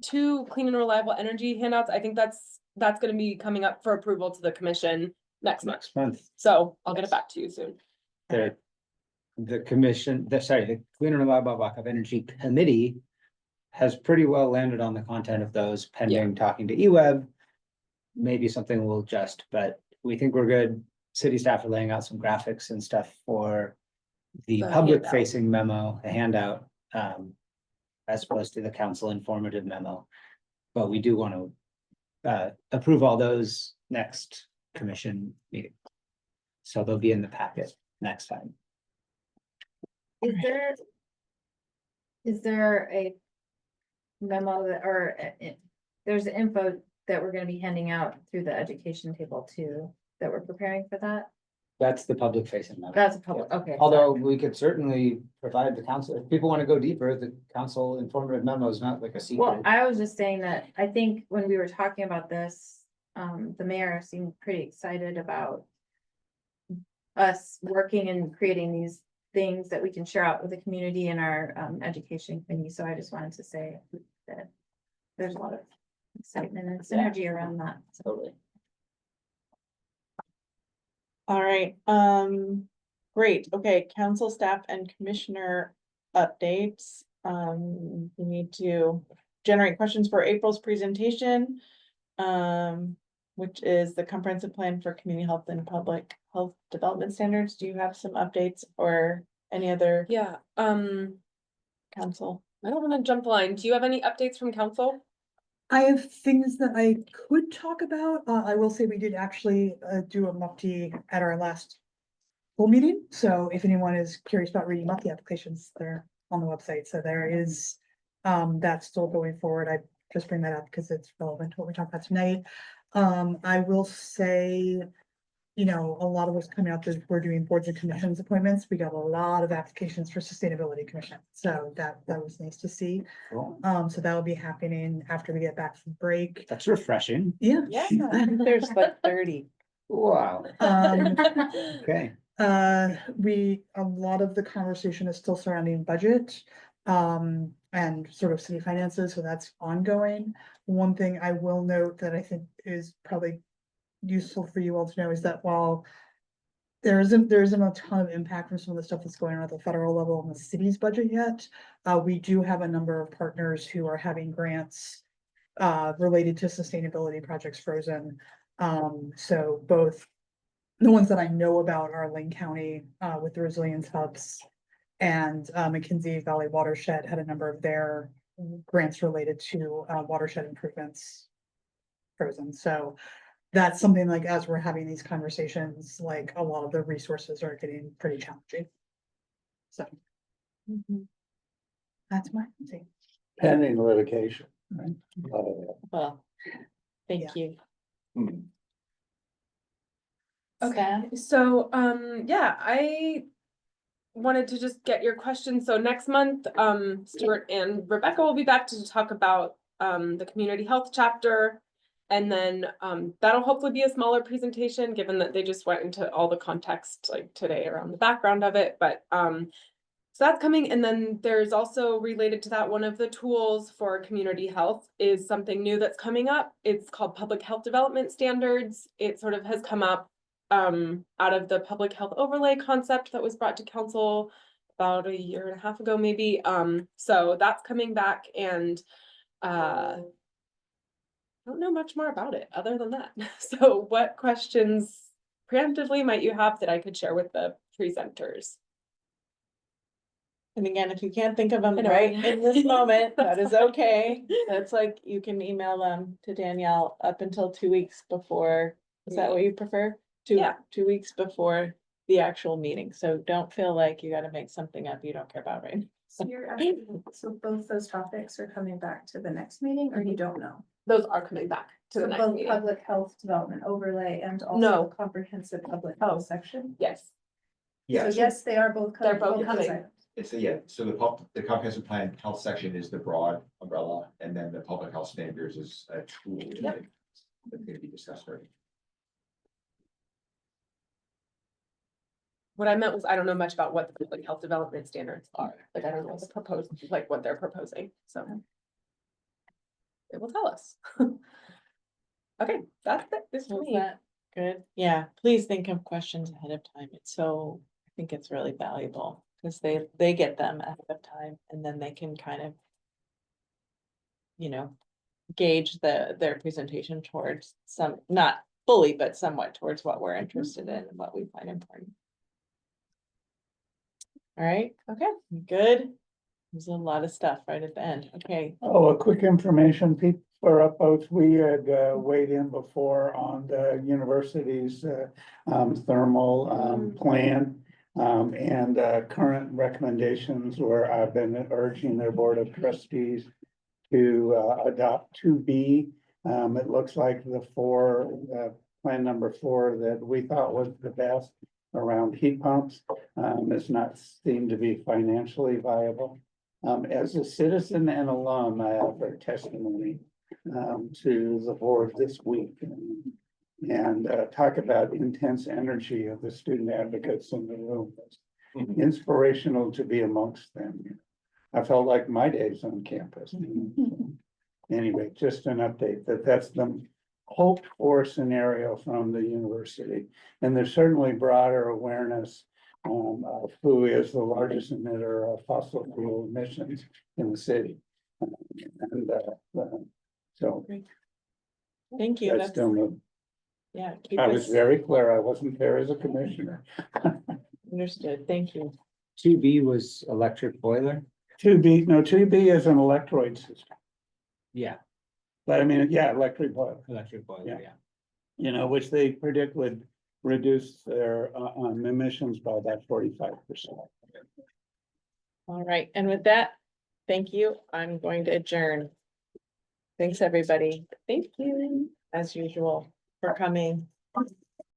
Speaker 4: 2 clean and reliable energy handouts, I think that's gonna be coming up for approval to the commission next month.
Speaker 12: Next month,
Speaker 4: So I'll get it back to you soon.
Speaker 12: the commission, the Clean and Reliable Backup Energy Committee has pretty well landed on the content of those pending talking to eWeb. Maybe something will adjust, but we think we're good. City staff are laying out some graphics and stuff for the
Speaker 4: The
Speaker 12: public
Speaker 4: handout.
Speaker 12: facing memo, the handout, as opposed to the council informative memo. But we do want to approve all those next commission meeting. So they'll be in the packet next time.
Speaker 14: Is there a memo that, or there's info that we're gonna be handing out through the education table too, that we're preparing for that?
Speaker 12: That's the public facing memo.
Speaker 14: That's a public, okay.
Speaker 12: Although we could certainly provide the council, if people want to go deeper, the council informative memo is not like a
Speaker 14: Well,
Speaker 12: secret.
Speaker 14: I was just saying that I think when we were talking about this, the mayor seemed pretty excited about us working and creating these things that we can share out with the community in our education committee. So I just wanted to say that there's a lot of excitement and synergy around that.
Speaker 12: Totally.
Speaker 3: All right, great, okay, council staff and commissioner updates. We need to generate questions for April's presentation. Which is the comprehensive plan for community health and public health development standards. Do you have some updates or any other
Speaker 4: Yeah,
Speaker 3: council?
Speaker 4: I don't wanna jump the line. Do you have any updates from council?
Speaker 7: I have things that I could talk about. I will say we did actually do a MUFTI at our last full meeting. So if anyone is curious about reading MUFTI applications, they're on the website. So there is that's still going forward. I just bring that up because it's relevant to what we're talking about tonight. I will say, you know, a lot of what's coming out is we're doing boards and commissions appointments. We got a lot of applications for sustainability commission. So that was nice to see.
Speaker 1: Cool.
Speaker 7: So that will be happening after we get back from break.
Speaker 1: That's refreshing.
Speaker 7: Yeah.
Speaker 3: Yeah, I think there's like 30.
Speaker 1: Wow. Okay.
Speaker 7: A lot of the conversation is still surrounding budget, and sort of city finances, so that's ongoing. One thing I will note that I think is probably useful for you all to know is that while there isn't a ton of impact from some of the stuff that's going on at the federal level in the city's budget yet, we do have a number of partners who are having grants related to sustainability projects frozen. So both the ones that I know about are Lane County with the resilience hubs, and McKinsey Valley Watershed had a number of their grants related to watershed improvements frozen. So that's something like, as we're having these conversations, like a lot of the resources are getting pretty challenging. So that's my thing.
Speaker 1: Pending litigation, right? A lot of that.
Speaker 3: Well, thank you.
Speaker 10: Hmm.
Speaker 4: Okay, so, yeah, I wanted to just get your questions. So next month, Stuart and Rebecca will be back to talk about, the community health chapter. And then, that'll hopefully be a smaller presentation, given that they just went into all the context like today around the background of it, but, so that's coming. And then there's also related to that, one of the tools for community health is something new that's coming up. It's called public health development standards. It sort of has come up out of the public health overlay concept that was brought to council about a year and a half ago, maybe. So that's coming back, and I don't know much more about it other than that. So what questions preemptively might you have that I could share with the presenters?
Speaker 3: And again, if you can't think of them
Speaker 4: I know.
Speaker 3: right in this moment, that
Speaker 4: That's
Speaker 3: is okay. That's like, you can email them to Danielle up until 2 weeks before. Is that what you prefer?
Speaker 4: Yeah.
Speaker 3: 2 weeks before the actual meeting. So don't feel like you gotta make something up you don't care about, right?
Speaker 11: So you're asking, so both those topics are coming back to the next meeting, or you don't know?
Speaker 4: Those are coming back to the
Speaker 11: So
Speaker 4: next
Speaker 11: both
Speaker 4: meeting.
Speaker 11: public health development overlay and also
Speaker 4: No.
Speaker 11: the comprehensive public
Speaker 4: Oh.
Speaker 11: health section?
Speaker 4: Yes,
Speaker 11: So
Speaker 13: Yes,
Speaker 11: yes, they are both
Speaker 4: They're
Speaker 11: coming.
Speaker 4: both
Speaker 11: of those
Speaker 4: coming.
Speaker 11: items.
Speaker 13: it's, so the comprehensive plan health section is the broad umbrella, and then the public health standards is a tool
Speaker 4: Yep.
Speaker 13: that's gonna be discussed further.
Speaker 4: what I meant was I don't know much about what the public health development standards are. Like, I don't know what's proposed, like what they're proposing, so. It will tell us. Okay, that's it, this for
Speaker 3: Was
Speaker 4: me.
Speaker 3: that good? Yeah, please think of questions ahead of time. It's so, I think it's really valuable because they get them ahead of time and then they can kind of, you know, gauge their presentation towards some, not fully, but somewhat towards what we're interested in and what we find important. All right, okay, good. There's a lot of stuff right at the end. Okay,
Speaker 1: Oh, a quick information, people for upvotes, we had weighed in before on the university's thermal plan. And current recommendations where I've been urging their board of trustees to adopt 2B. It looks like the plan number 4 that we thought was the best around heat pumps does not seem to be financially viable. As a citizen and alum, I offer testimony to the board this week and talk about intense energy of the student advocates in the room. It's inspirational to be amongst them. I felt like my days on campus. Anyway, just an update that's the hoped for scenario from the university. And there's certainly broader awareness of who is the largest emitter of fossil fuel emissions in the city. And so
Speaker 3: thank you.
Speaker 1: that's
Speaker 3: That's,
Speaker 1: still moving.
Speaker 3: yeah. Keep
Speaker 1: I was
Speaker 3: us
Speaker 1: very clear. I wasn't there as a commissioner.
Speaker 3: understood. Thank you.
Speaker 12: 2B was electric boiler.
Speaker 1: two B is an electroid system,
Speaker 12: Yeah,
Speaker 1: but I mean, yeah, electric boiler,
Speaker 12: electric boiler,
Speaker 1: Yeah.
Speaker 12: yeah.
Speaker 1: you know, which they predict would reduce their emissions by about 45%.
Speaker 3: All right, and with that, thank you. I'm going to adjourn. Thanks, everybody. Thank you, as usual, for coming.